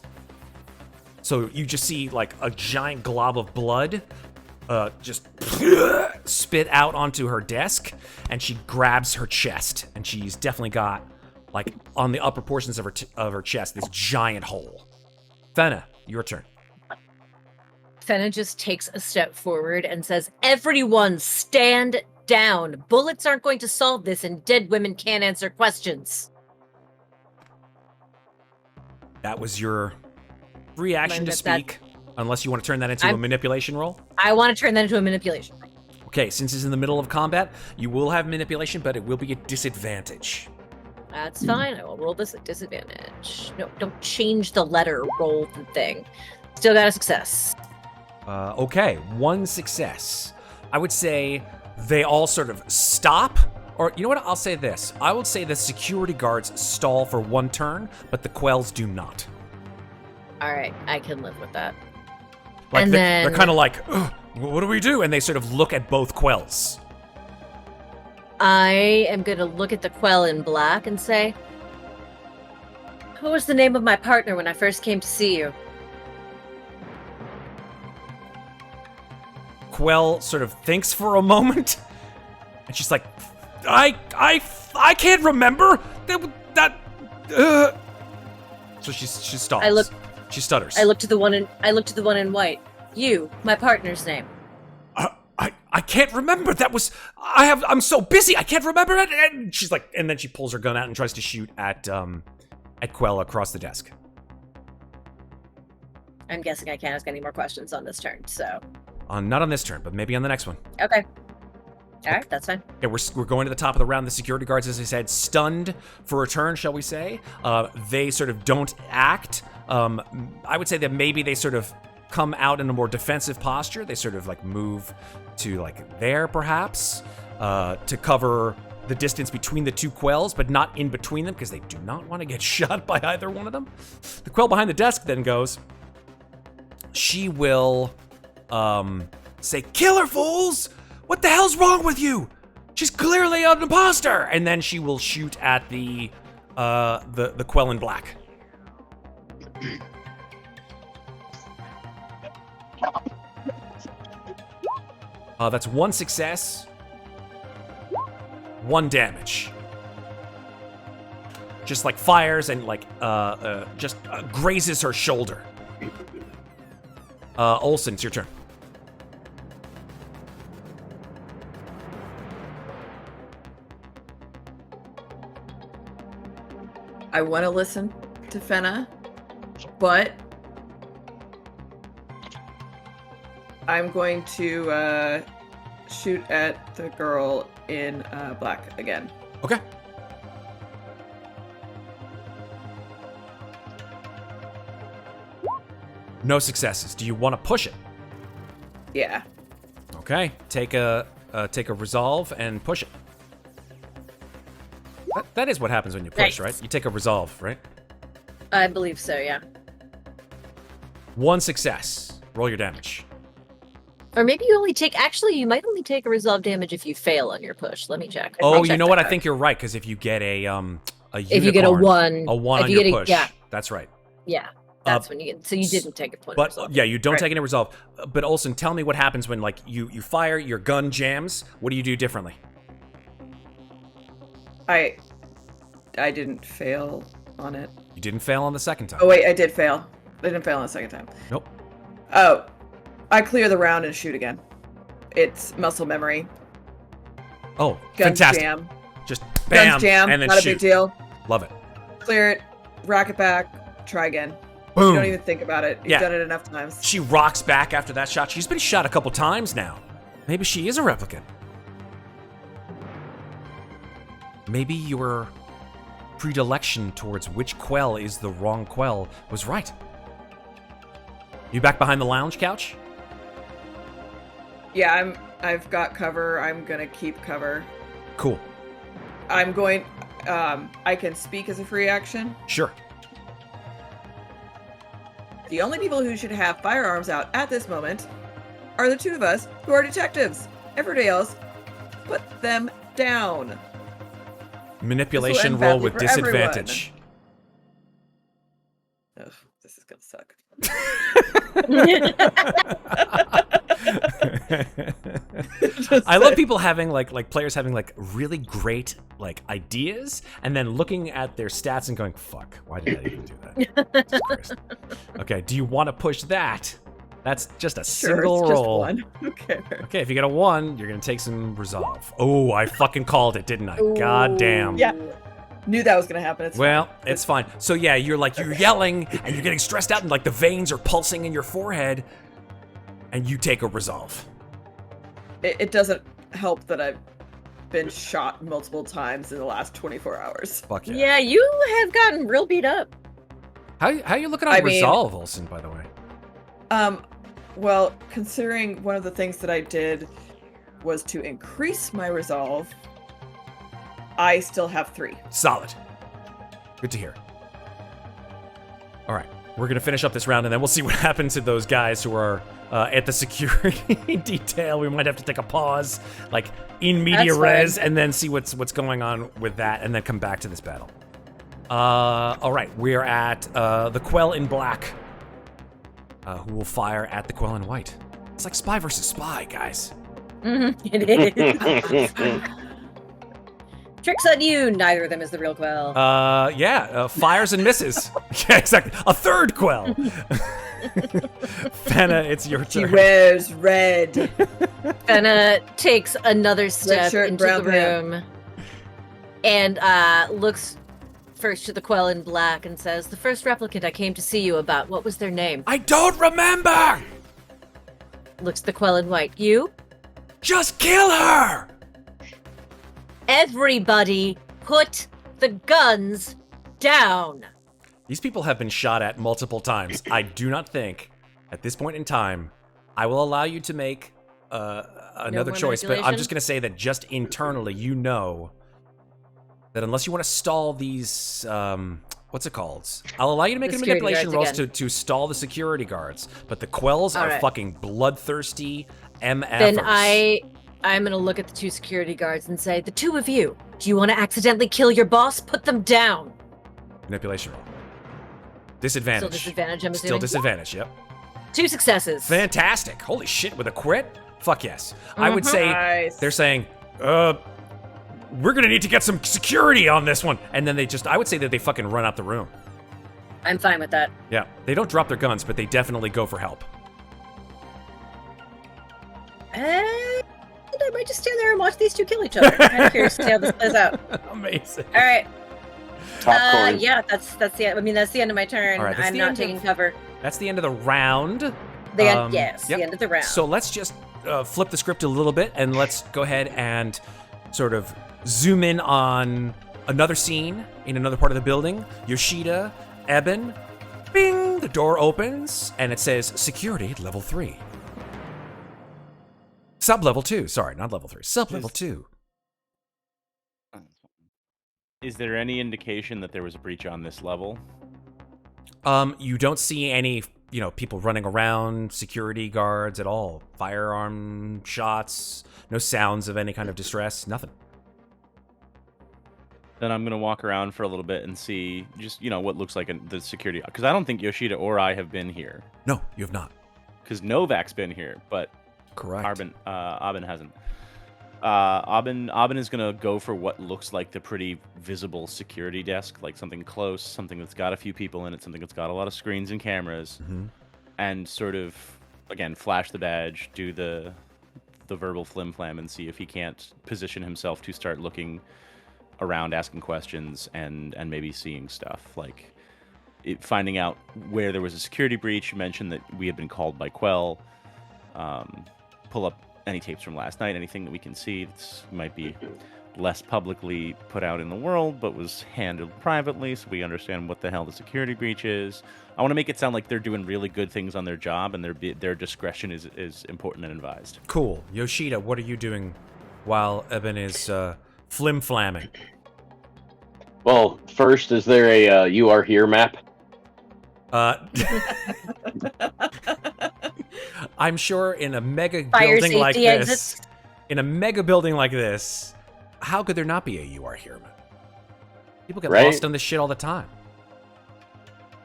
S1: So you just see like a giant glob of blood just spit out onto her desk, and she grabs her chest, and she's definitely got like on the upper portions of her chest this giant hole. Fenna, your turn.
S2: Fenna just takes a step forward and says, "Everyone stand down. Bullets aren't going to solve this, and dead women can't answer questions."
S1: That was your reaction to
S2: That-
S1: speak, unless you want to turn that into a manipulation roll.
S2: I want to turn that into a manipulation.
S1: Okay, since it's in the middle of combat, you will have manipulation, but it will be a disadvantage.
S2: That's fine. I will roll this at disadvantage. No, don't change the letter. Roll the thing. Still got a success.
S1: Okay, 1 success. I would say they all sort of stop Or you know what? I'll say this. I would say the security guards stall for 1 turn, but the quells do not.
S2: All right, I can live with that.
S1: Like
S2: And
S1: they're
S2: then-
S1: kind of like, "Ugh, what do we do? And they sort of look at both quells.
S2: I am going to look at the quell in black and say, what was the name of my partner when I first came to see you?
S1: Quell sort of thinks for a moment, and she's like, I can't remember that. So she stalls. She stutters.
S2: I look to the one in white. You, my partner's name.
S1: I can't remember. I'm so busy. I can't remember it. And she's like, and then she pulls her gun out and tries to shoot at Quell across the desk.
S2: I'm guessing I can't ask any more questions on this turn, so.
S1: Not on this turn, but maybe on the next one.
S2: Okay. All right, that's fine.
S1: Okay, we're going to the top of the round. The security guards, as I said, stunned for a turn, shall we say. They sort of don't act. I would say that maybe they sort of come out in a more defensive posture. They sort of like move to like there, perhaps, to cover the distance between the 2 quells, but not in between them because they do not want to get shot by either one of them. The quell behind the desk then goes. She will say, "Kill her, fools! What the hell's wrong with you? She's clearly an imposter!" And then she will shoot at the quell in black. That's 1 success, 1 damage. Just like fires and like just grazes her shoulder. Oelsen, it's your turn.
S5: I want to listen to Fenna, but I'm going to shoot at the girl in black again.
S1: Okay. No successes. Do you want to push it?
S5: Yeah.
S1: Okay. Take a resolve and push it. That is what happens when you push,
S2: Nice.
S1: right? You take a resolve, right?
S2: I believe so, yeah.
S1: 1 success. Roll your damage.
S2: Or maybe you only take. Actually, you might only take a resolve damage if you fail on your push. Let me check.
S1: Oh,
S2: I'll
S1: you
S2: check
S1: know
S2: that
S1: what? I
S2: out.
S1: think you're right because if you get a unicorn,
S2: If you get a 1,
S1: a 1
S2: if
S1: on
S2: you
S1: your
S2: get
S1: push,
S2: yeah,
S1: that's right.
S2: yeah, that's when you get. So you didn't take a point.
S1: But
S2: resolve.
S1: yeah, you don't
S5: Right.
S1: take any resolve. But Oelsen, tell me what happens when like you fire, your gun jams. What do you do differently?
S5: I didn't fail on it.
S1: You didn't fail on the second time.
S5: Oh wait, I did fail. I didn't fail on the second time.
S1: Nope.
S5: Oh, I clear the round and shoot again. It's muscle memory.
S1: Oh,
S5: Guns
S1: fantastic!
S5: jam.
S1: Just bam,
S5: Guns jam.
S1: and then
S5: Not
S1: shoot.
S5: a big deal.
S1: Love it.
S5: Clear it. Rack it back. Try again.
S1: Boom.
S5: You don't even think about it. You've
S1: Yeah.
S5: done it enough times.
S1: She rocks back after that shot. She's been shot a couple times now. Maybe she is a replicant. Maybe your predilection towards which quell is the wrong quell was right. You back behind the lounge couch?
S5: Yeah, I've got cover. I'm gonna keep cover.
S1: Cool.
S5: I'm going. I can speak as a free action.
S1: Sure.
S5: The only people who should have firearms out at this moment are the 2 of us who are detectives. Everybody else, put them down.
S1: Manipulation
S5: end
S1: roll
S5: badly
S1: with
S5: for everyone.
S1: disadvantage.
S5: Ugh, this is gonna suck.
S1: I love people having like players having like really great like ideas and then looking at their stats and going, "Fuck, why did I even do that?" Jesus Christ. Okay, do you want to push that? That's just a single
S5: it's
S1: roll.
S5: Just 1. Okay.
S1: Okay, if you get a 1, you're gonna take some resolve. Oh, I fucking called it, didn't I? God damn.
S5: Yeah. Knew that was gonna happen. It's
S1: Well, it's fine. So yeah, you're yelling and you're getting stressed out and like the veins are pulsing in your forehead, and you take a resolve.
S5: It doesn't help that I've been shot multiple times in the last 24 hours.
S1: Fuck yeah.
S2: Yeah, you have gotten real beat up.
S1: How you looking on
S5: I mean-
S1: resolve, Oelsen, by the way?
S5: Well, considering one of the things that I did was to increase my resolve, I still have 3.
S1: Solid. Good to hear. All right. We're going to finish up this round, and then we'll see what happens to those guys who are at the security detail. We might have to take a pause, like in media res, and then see what's going on with that, and then come back to this battle. All right. We're at the Quell in black, who will fire at the Quell in white. It's like spy versus spy, guys.
S2: It is. Tricks on you. Neither of them is the real Quell.
S1: Fires and misses. Yeah, exactly. A third Quell. Fenna, it's your turn.
S5: She wears red.
S2: Fenna takes another step
S5: shirt,
S2: into
S5: brown
S2: the
S5: pant.
S2: room and looks first to the Quell in black and says, "The first replicant I came to see you about, what was their name?"
S1: I don't remember!
S2: Looks at the Quell in white. You?
S1: Just kill her!
S2: Everybody put the guns down.
S1: These people have been shot at multiple times. I do not think, at this point in time, I will allow you to make another choice, but I'm just going to say that just internally, you know that unless you want to stall these, what's it called? I'll allow you to make
S2: The
S1: a
S2: security
S1: manipulation rolls
S2: guards
S1: to stall the security guards, but the Quells are
S2: right.
S1: fucking bloodthirsty MFers.
S2: Then I'm going to look at the 2 security guards and say, "The 2 of you, do you want to accidentally kill your boss? Put them down."
S1: Manipulation roll. Disadvantage.
S2: Still disadvantage, I'm
S1: Still
S2: assuming?
S1: disadvantage, yep.
S2: 2 successes.
S1: Fantastic. Holy shit, with a crit? Fuck yes. I would say,
S5: Nice.
S1: they're saying, we're gonna need to get some security on this one. And then I would say that they fucking run out the room.
S2: I'm fine with that.
S1: Yeah, they don't drop their guns, but they definitely go for help.
S2: I might just stand there and watch these 2 kill each other. I'm kind of curious to see how this plays out.
S1: Amazing.
S2: All right.
S4: Popcorn.
S2: Yeah, that's the end. I mean, that's the end of my turn.
S1: All right, that's
S2: I'm
S1: the
S2: not
S1: end
S2: taking
S1: of-
S2: cover.
S1: That's the end of the round.
S2: Yes,
S1: Yep.
S2: the end of the round.
S1: So let's just flip the script a little bit, and let's go ahead and sort of zoom in on another scene in another part of the building. Yoshida, Abhainn, bing, the door opens, and it says security level 3. Sub-level 2, sorry, not level 3, sub-level 2.
S3: Is there any indication that there was a breach on this level?
S1: You don't see any, people running around, security guards at all. Firearm shots, no sounds of any kind of distress, nothing.
S3: Then I'm going to walk around for a little bit and see just, what looks like the security. Because I don't think Yoshida or I have been here.
S1: No, you have not.
S3: Because Novak's been here, but
S1: Correct.
S3: Abhainn hasn't. Abhainn is going to go for what looks like the pretty visible security desk, like something close, something that's got a few people in it, something that's got a lot of screens and cameras, and sort of, again, flash the badge, do the verbal flim-flam, and see if he can't position himself to start looking around, asking questions, and maybe seeing stuff, like finding out where there was a security breach. You mentioned that we had been called by Quell. Pull up any tapes from last night, anything that we can see that might be less publicly put out in the world, but was handled privately, so we understand what the hell the security breach is. I want to make it sound like they're doing really good things on their job, and their discretion is important and advised.
S1: Cool. Yoshida, what are you doing while Abhainn is flim-flamming?
S4: Well, first, is there a "You Are Here" map?
S1: I'm sure in a mega
S2: Fire
S1: building like
S2: safety
S1: this,
S2: exits.
S1: how could there not be a "You Are Here" map? People get
S4: Right?
S1: lost on this shit all the time.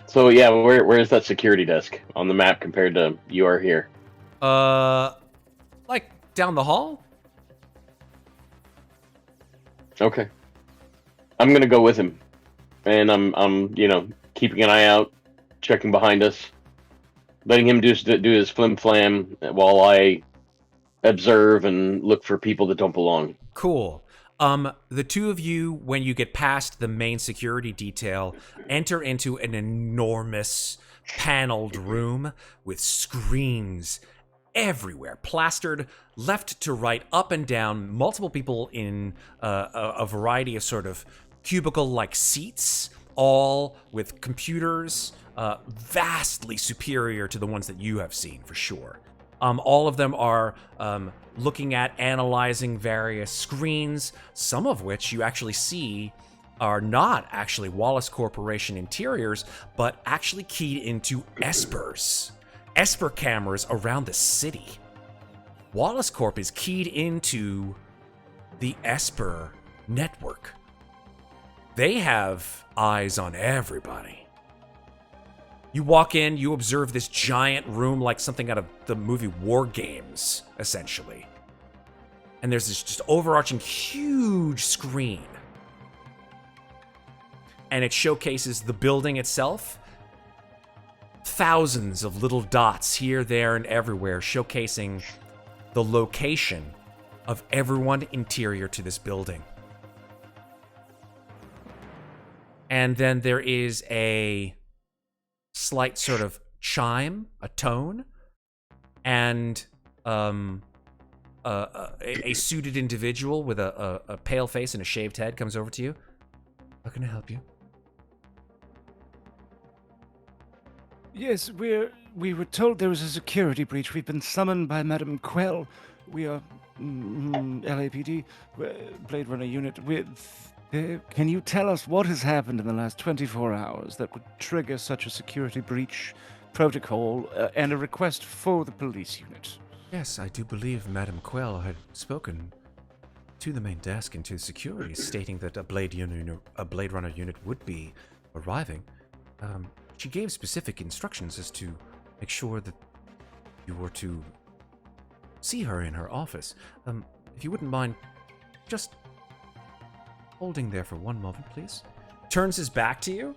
S4: So yeah, where's that security desk on the map compared to "You Are Here"?
S1: Like down the hall?
S4: Okay. I'm gonna go with him, and I'm keeping an eye out, checking behind us, letting him do his flim flam while I observe and look for people that don't belong.
S1: Cool. The two of you, when you get past the main security detail, enter into an enormous paneled room with screens everywhere, plastered left to right, up and down, multiple people in a variety of sort of cubicle-like seats, all with computers vastly superior to the ones that you have seen, for sure. All of them are looking at, analyzing various screens, some of which you actually see are not actually Wallace Corporation interiors, but actually keyed into Esper cameras around the city. Wallace Corp is keyed into the Esper network. They have eyes on everybody. You walk in, you observe this giant room like something out of the movie War Games, essentially. And there's this just overarching huge screen. And it showcases the building itself. Thousands of little dots here, there, and everywhere, showcasing the location of everyone interior to this building. And then there is a slight sort of chime, a tone, and a suited individual with a pale face and a shaved head comes over to you. How can I help you?
S6: Yes, we were told there was a security breach. We've been summoned by Madame Quell. We are LAPD, Blade Runner unit. Can you tell us what has happened in the last 24 hours that would trigger such a security breach protocol and a request for the police unit?
S1: Yes, I do believe Madame Quell had spoken to the main desk and to security, stating that a Blade Runner unit would be arriving. She gave specific instructions as to make sure that you were to see her in her office. If you wouldn't mind just holding there for one moment, please. Turns his back to you,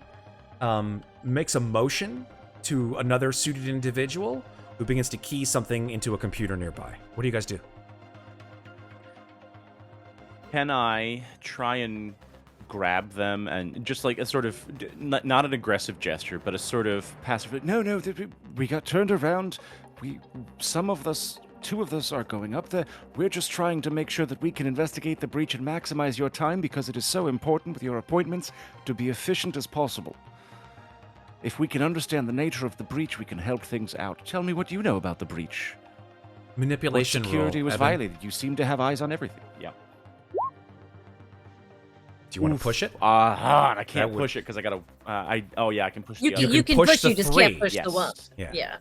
S1: makes a motion to another suited individual who begins to key something into a computer nearby. What do you guys do?
S3: Can I try and grab them and just like a sort of, not an aggressive gesture, but a sort of passive...
S6: No, we got turned around. Two of us are going up there. We're just trying to make sure that we can investigate the breach and maximize your time because it is so important with your appointments to be efficient as possible. If we can understand the nature of the breach, we can help things out. Tell me what you know about the breach.
S1: Manipulation
S6: What security
S1: roll,
S6: was
S1: Evan.
S6: violated. You seem to have eyes on everything.
S3: Yeah.
S1: Do you want to push it?
S3: I can't push it because I gotta. I can push the other.
S2: You can
S1: push
S2: push,
S1: the
S2: you just
S1: 3.
S2: can't push
S3: Yes.
S2: the 1.
S1: Yeah.
S2: Yeah.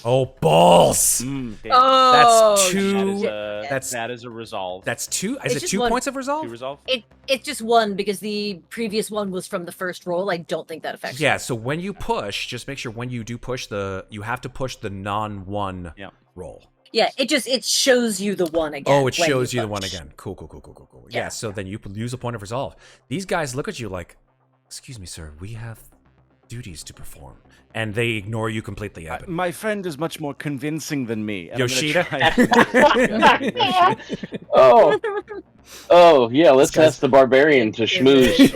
S1: Oh, balls!
S3: Damn.
S2: Oh,
S1: That's two.
S2: shit.
S3: That is a resolve.
S1: That's 2. Is
S2: It's
S1: it
S2: just
S1: 2
S2: one.
S1: points of resolve?
S3: 2 resolve.
S2: It's just 1 because the previous one was from the first roll. I don't think that affects
S1: Yeah, so when you push, just make sure when you do push you have to push the non-1 roll.
S2: Yeah, it shows you the 1 again.
S1: Oh, it
S2: when
S1: shows you the
S2: push.
S1: 1 again. Cool. Yeah,
S2: Yeah.
S1: so then you use a point of resolve. These guys look at you like, excuse me, sir, we have duties to perform. And they ignore you completely, Evan.
S6: My friend is much more convincing than me. and I'm gonna
S1: Yoshida?
S6: try-
S4: Oh, yeah, let's
S1: guy's-
S4: ask the barbarian to schmooze.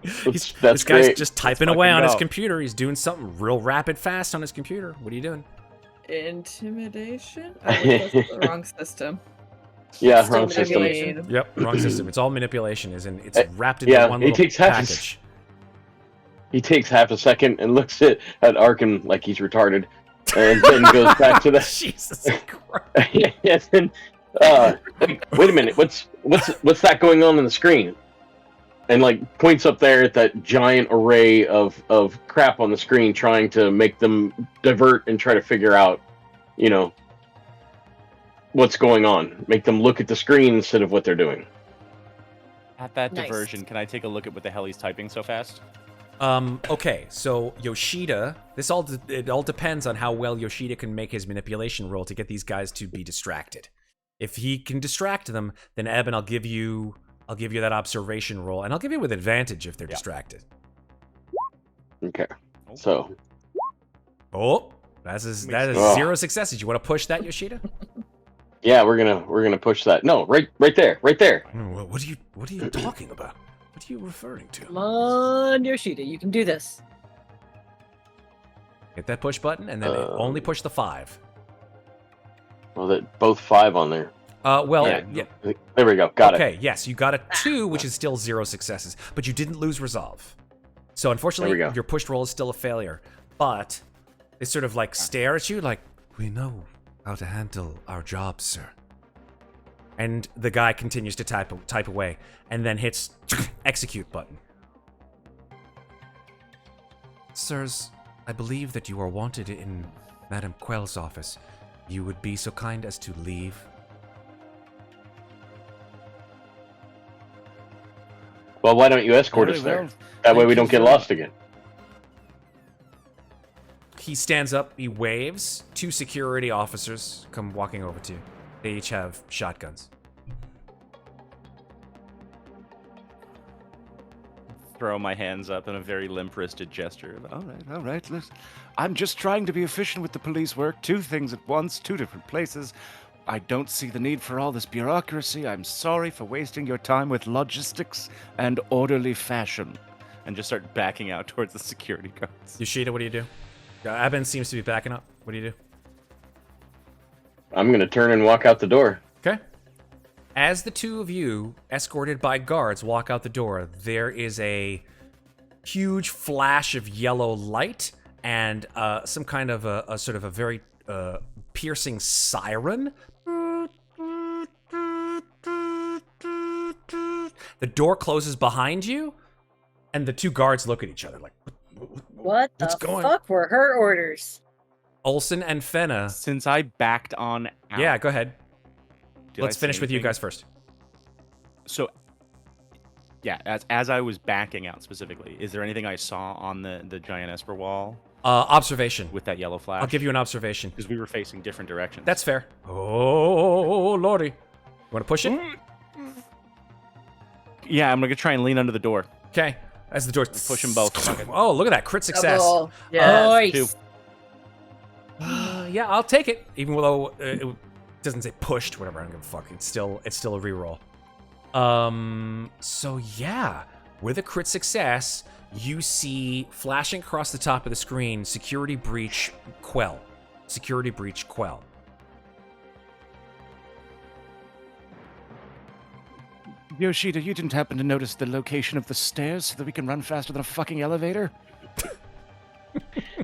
S4: That's
S1: This guy's
S4: great.
S1: just typing
S3: Let's
S1: away on
S3: fucking
S1: his
S3: go.
S1: computer. He's doing something real rapid fast on his computer. What are you doing?
S5: Intimidation? Oh, wait, that's the wrong system.
S4: Yeah,
S2: Still
S4: wrong system.
S2: manipulation.
S1: Yep, wrong system. It's all manipulation. It's wrapped into
S4: yeah,
S1: one
S4: he
S1: little
S4: takes half his-
S1: package.
S4: He takes half a second and looks at Arkin like he's retarded, and then goes back to the.
S1: Jesus Christ.
S4: Yeah, then, wait a minute. What's that going on the screen? And like points up there at that giant array of crap on the screen, trying to make them divert and try to figure out, what's going on. Make them look at the screen instead of what they're doing.
S3: At that
S2: Nice.
S3: diversion, can I take a look at what the hell he's typing so fast?
S1: Okay, so Yoshida, it all depends on how well Yoshida can make his manipulation roll to get these guys to be distracted. If he can distract them, then Eben, I'll give you that observation roll, and I'll give you with advantage if they're distracted.
S4: Okay, so
S1: Oh, that is
S4: Oh.
S1: 0 successes. You want to push that, Yoshida?
S4: yeah, we're gonna push that. No, right there.
S1: What are you talking about? What are you referring to?
S2: Come on, Yoshida, you can do this.
S1: Hit that push button, and then only push the 5.
S4: Well, that both 5 on there.
S1: Yeah.
S4: There we go. Got it.
S1: Okay, yes, you got a 2, which is still 0 successes, but you didn't lose resolve. So unfortunately,
S4: There we go.
S1: your pushed roll is still a failure. But They sort of like stare at you like, we know how to handle our jobs, sir. And the guy continues to type away and then hits execute button. Sirs, I believe that you are wanted in Madame Quell's office. You would be so kind as to leave.
S4: Well, why don't you escort
S6: Very
S4: us there?
S6: well.
S4: That way
S6: Thank
S4: we
S6: you
S4: don't get
S6: so
S4: lost
S6: much.
S4: again.
S1: He stands up, he waves. 2 security officers come walking over to you. They each have shotguns.
S3: Throw my hands up in a very limp-wristed gesture.
S6: All right. Listen, I'm just trying to be efficient with the police work. 2 things at once, 2 different places. I don't see the need for all this bureaucracy. I'm sorry for wasting your time with logistics and orderly fashion.
S3: And just start backing out towards the security guards.
S1: Yoshida, what do you do? Abhainn seems to be backing up. What do you do?
S4: I'm going to turn and walk out the door.
S1: Okay. As the 2 of you, escorted by guards, walk out the door, there is a huge flash of yellow light and some kind of a sort of a very piercing siren. The door closes behind you, and the 2 guards look at each other like,
S2: What
S1: what's
S2: the
S1: going?
S2: fuck were her orders?
S1: Oelsen and Fenna.
S3: Since I backed on out,
S1: Yeah, go ahead.
S3: did I
S1: Let's
S3: say
S1: finish with you
S3: anything?
S1: guys first.
S3: So, yeah, as I was backing out specifically, is there anything I saw on the giant Esper wall
S1: Observation.
S3: with that yellow flash?
S1: I'll give you an observation.
S3: Because we were facing different directions.
S1: That's fair. Oh, lordy. You want to push it?
S3: Yeah, I'm gonna try and lean under the door.
S1: Okay. As the door...
S3: Push them both. Fuck it.
S1: Oh, look at that. Crit success.
S2: Double. Nice.
S3: 2.
S1: Yeah, I'll take it. Even though it doesn't say pushed, whatever. I don't give a fuck. It's still a reroll. So yeah, with a crit success, you see flashing across the top of the screen, security breach quell. Security breach quell.
S6: Yoshida, you didn't happen to notice the location of the stairs so that we can run faster than a fucking elevator?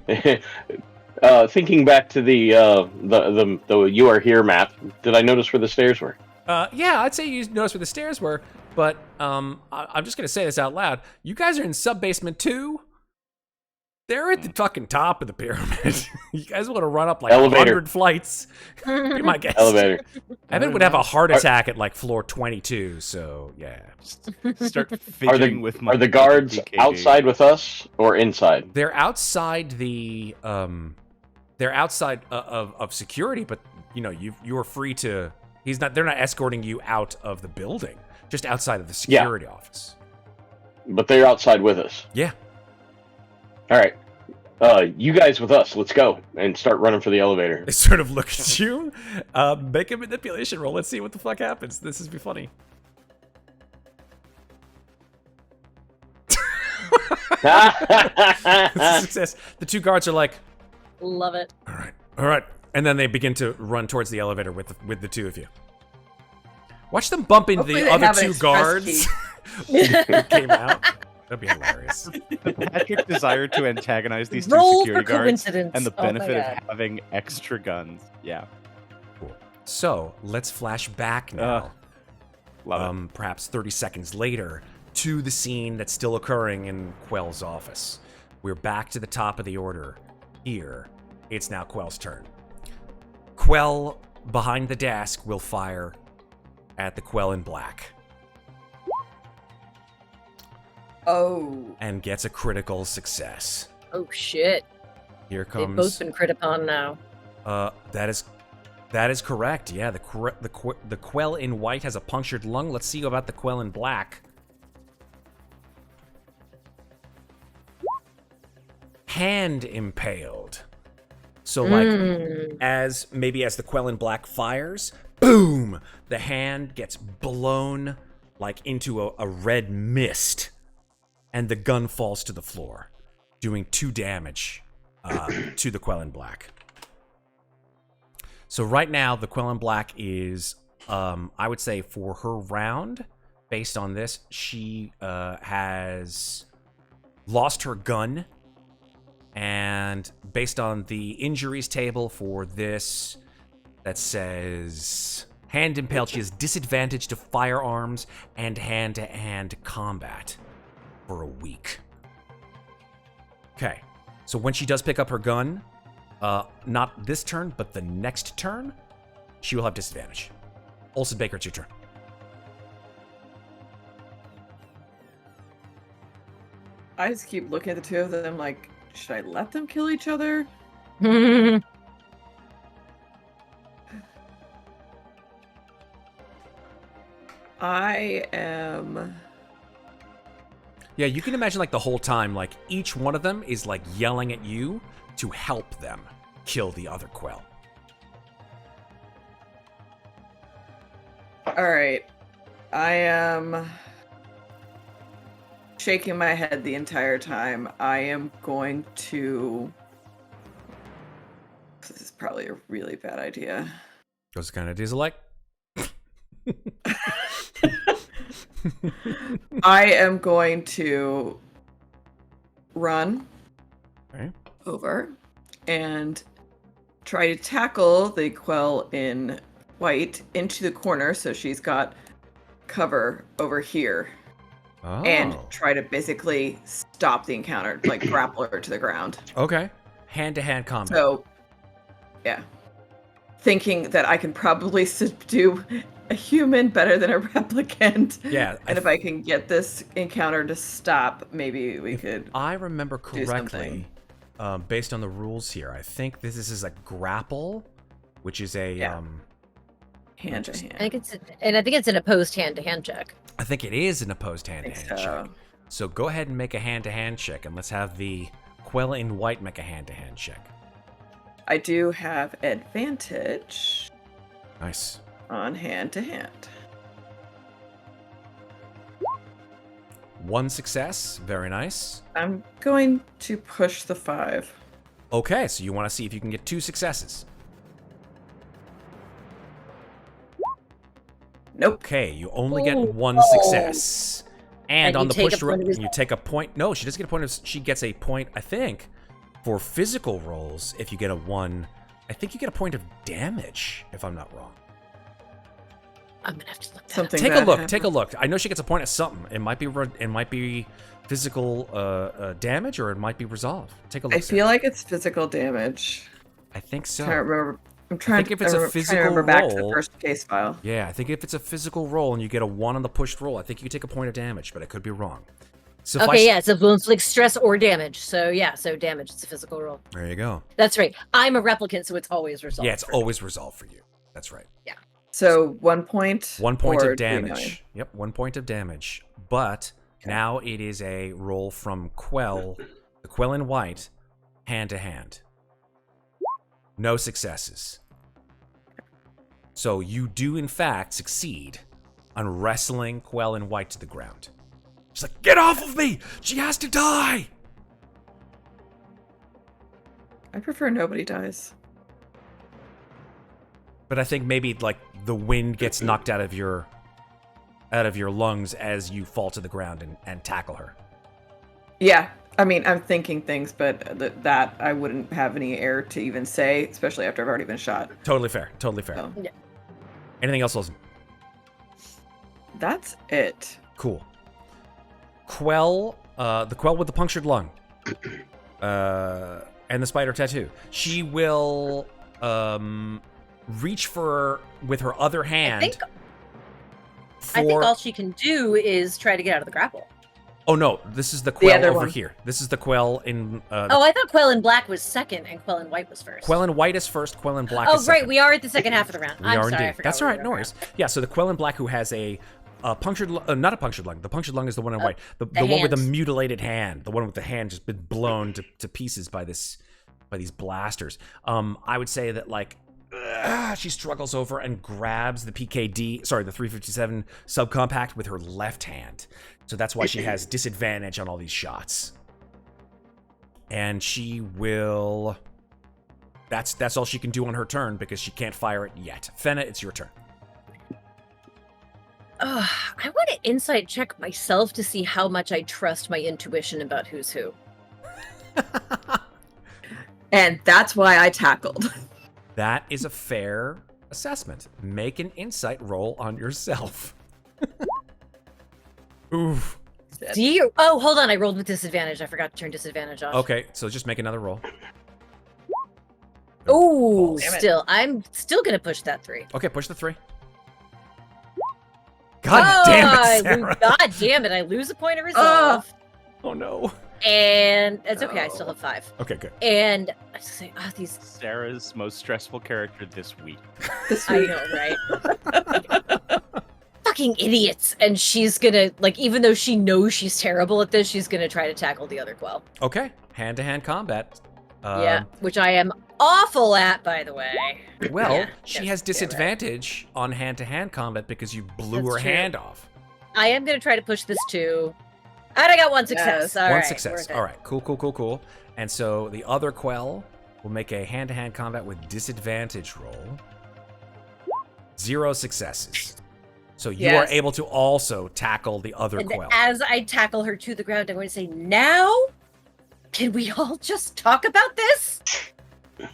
S4: Thinking back to the You Are Here map, did I notice where the stairs were?
S1: Yeah, I'd say you noticed where the stairs were, but I'm just gonna say this out loud. You guys are in sub-basement 2. They're at the fucking top of the pyramid. You guys want to run up like
S4: Elevator.
S1: 100 flights? Be my guest.
S4: Elevator.
S1: Evan would have a heart attack at like floor 22, so yeah.
S3: Start
S4: Are
S3: fidgeting with my
S4: are the guards
S3: BKB.
S4: outside with us or inside?
S1: They're outside the they're outside of security, but you know, you are free to they're not escorting you out of the building, just outside of the security office.
S4: But they're outside with us.
S1: Yeah.
S4: All right. You guys with us. Let's go and start running for the elevator.
S1: They sort of look at you. Make a manipulation roll. Let's see what the fuck happens. This is be funny. This is a success. The 2 guards are like,
S2: Love it.
S1: all right, and then they begin to run towards the elevator with the 2 of you. Watch them bump into
S5: Hopefully
S1: the
S5: they
S1: other
S5: have an
S1: 2
S5: express
S1: guards
S5: key.
S1: who came out. That'd be hilarious.
S3: Patrick desire to antagonize these 2
S2: Roll
S3: security
S2: for
S3: guards
S2: coincidence.
S3: and the
S2: Oh my
S3: benefit
S2: God.
S3: of having extra guns. Yeah,
S1: Cool. So let's flash back now.
S3: love it.
S1: Perhaps 30 seconds later, to the scene that's still occurring in Quell's office. We're back to the top of the order. Here, it's now Quell's turn. Quell, behind the desk, will fire at the Quell in black
S5: Oh.
S1: and gets a critical success.
S2: Oh shit.
S1: Here
S2: They've both
S1: comes...
S2: been crit upon now.
S1: That is correct. Yeah, the Quell in white has a punctured lung. Let's see about the Quell in black. Hand impaled. So like as the Quell in black fires, boom, the hand gets blown like into a red mist, and the gun falls to the floor, doing 2 damage to the Quell in black. So right now, the Quell in black is, I would say for her round, based on this, she has lost her gun And based on the injuries table for this, that says hand impaled, she has disadvantage to firearms and hand-to-hand combat for a week. Okay, so when she does pick up her gun, not this turn, but the next turn, she will have disadvantage. Oelsen Baker, it's your turn.
S5: I just keep looking at the two of them like, should I let them kill each other? I am...
S1: Yeah, you can imagine like the whole time, like each one of them is like yelling at you to help them kill the other Quell.
S5: Alright. I am shaking my head the entire time. I am going to... This is probably a really bad idea.
S1: Those kind of ideas like.
S5: I am going to run over and try to tackle the Quell in white into the corner so she's got cover over here. And try to basically stop the encounter, like grapple her to the ground.
S1: Okay. Hand-to-hand combat.
S5: So, yeah. Thinking that I can probably subdue a human better than a replicant.
S1: Yeah.
S5: And if I can get this encounter to stop, maybe we could.
S1: I remember correctly, based on the rules here, I think this is a grapple, which is a
S5: hand to hand.
S2: I think it's an opposed hand-to-hand check.
S1: I think it is an opposed hand-to-hand check. So go ahead and make a hand-to-hand check, and let's have the Quell in white make a hand-to-hand check.
S5: I do have advantage.
S1: Nice.
S5: On hand-to-hand.
S1: One success. Very nice.
S5: I'm going to push the 5.
S1: Okay, so you want to see if you can get 2 successes.
S5: Nope.
S1: Okay, you only get 1 success. And on the push roll, you take a point. No, she doesn't get a point. She gets a point, I think, for physical rolls. If you get a 1, I think you get a point of damage, if I'm not wrong.
S2: I'm gonna have to look that
S5: Something
S1: Take a look. Take a look. I know she gets a point of something. It might be physical damage, or it might be resolve. Take a look.
S5: I feel like it's physical damage.
S1: I think so.
S5: I can't remember. I'm trying
S1: if it's a physical
S5: remember back to the
S1: roll,
S5: first case file.
S1: Yeah, I think if it's a physical roll and you get a 1 on the pushed roll, I think you take a point of damage, but I could be wrong.
S2: Okay, yeah, it's influence stress or damage. So yeah, so damage. It's a physical roll.
S1: There you go.
S2: That's right. I'm a replicant, so it's always resolved.
S1: Yeah, it's always resolved for you. That's right.
S2: Yeah.
S5: So 1 point.
S1: 1 point
S5: or
S1: of damage. Yep, 1 point of damage. But now it is a roll from Quell, the Quell in white, hand to hand. No successes. So you do in fact succeed on wrestling Quell in white to the ground. She's like, get off of me! She has to die!
S5: I prefer nobody dies.
S1: But I think maybe like the wind gets knocked out of your lungs as you fall to the ground and tackle her.
S5: Yeah, I mean, I'm thinking things, but that I wouldn't have any air to even say, especially after I've already been shot.
S1: Totally fair. Totally fair.
S5: So.
S2: Yeah.
S1: Anything else, Oelsen?
S5: That's it.
S1: Cool. Quell, the Quell with the punctured lung, and the spider tattoo. She will reach for with her other hand.
S2: I think all she can do is try to get out of the grapple.
S1: Oh no, this is the Quell over here. This is the Quell in.
S2: I thought Quell in black was second and Quell in white was first.
S1: Quell in white is first. Quell in black.
S2: Oh
S1: is
S2: right,
S1: second.
S2: we are at the second half of the round.
S1: We
S2: I'm
S1: are
S2: sorry,
S1: indeed. That's all right, no worries. Yeah, so the Quell in black who has a punctured, not a punctured lung. The punctured lung is the one in white. The one with the mutilated hand. The one with the hand just been blown to pieces by these blasters. I would say that like. She struggles over and grabs the the 357 subcompact with her left hand. So that's why she has disadvantage on all these shots. And she will... That's all she can do on her turn because she can't fire it yet. Fenna, it's your turn.
S2: I want to insight check myself to see how much I trust my intuition about who's who.
S5: And that's why I tackled.
S1: That is a fair assessment. Make an insight roll on yourself. Oof.
S2: Oh, hold on. I rolled with disadvantage. I forgot to turn disadvantage off.
S1: Okay, so just make another roll.
S2: Oh,
S5: Damn it.
S2: I'm still gonna push that 3.
S1: Okay, push the 3. God damn it, Sarah.
S2: God damn it! I lose a point of resolve,
S1: Oh no.
S2: and it's okay. I still have 5.
S1: Okay, good.
S2: And I just say, these.
S3: Sarah's most stressful character this week.
S2: I know, right? Fucking idiots! And she's gonna even though she knows she's terrible at this, she's gonna try to tackle the other Quell.
S1: Okay, hand-to-hand combat.
S2: Yeah, which I am awful at, by the way.
S1: Well,
S2: Yeah,
S1: she
S2: yes,
S1: has
S2: yeah, right.
S1: disadvantage on hand-to-hand combat because you blew
S2: That's
S1: her
S2: true.
S1: hand off.
S2: I am gonna try to push this too. And I got 1 success.
S5: Yes.
S2: All
S1: One
S2: right,
S1: success.
S2: worth it.
S1: All right, cool. And so the other Quell will make a hand-to-hand combat with disadvantage roll. 0 successes. So you are
S5: Yes.
S1: able to also tackle the other
S2: And
S1: Quell.
S2: as I tackle her to the ground, I'm going to say, now, can we all just talk about this? And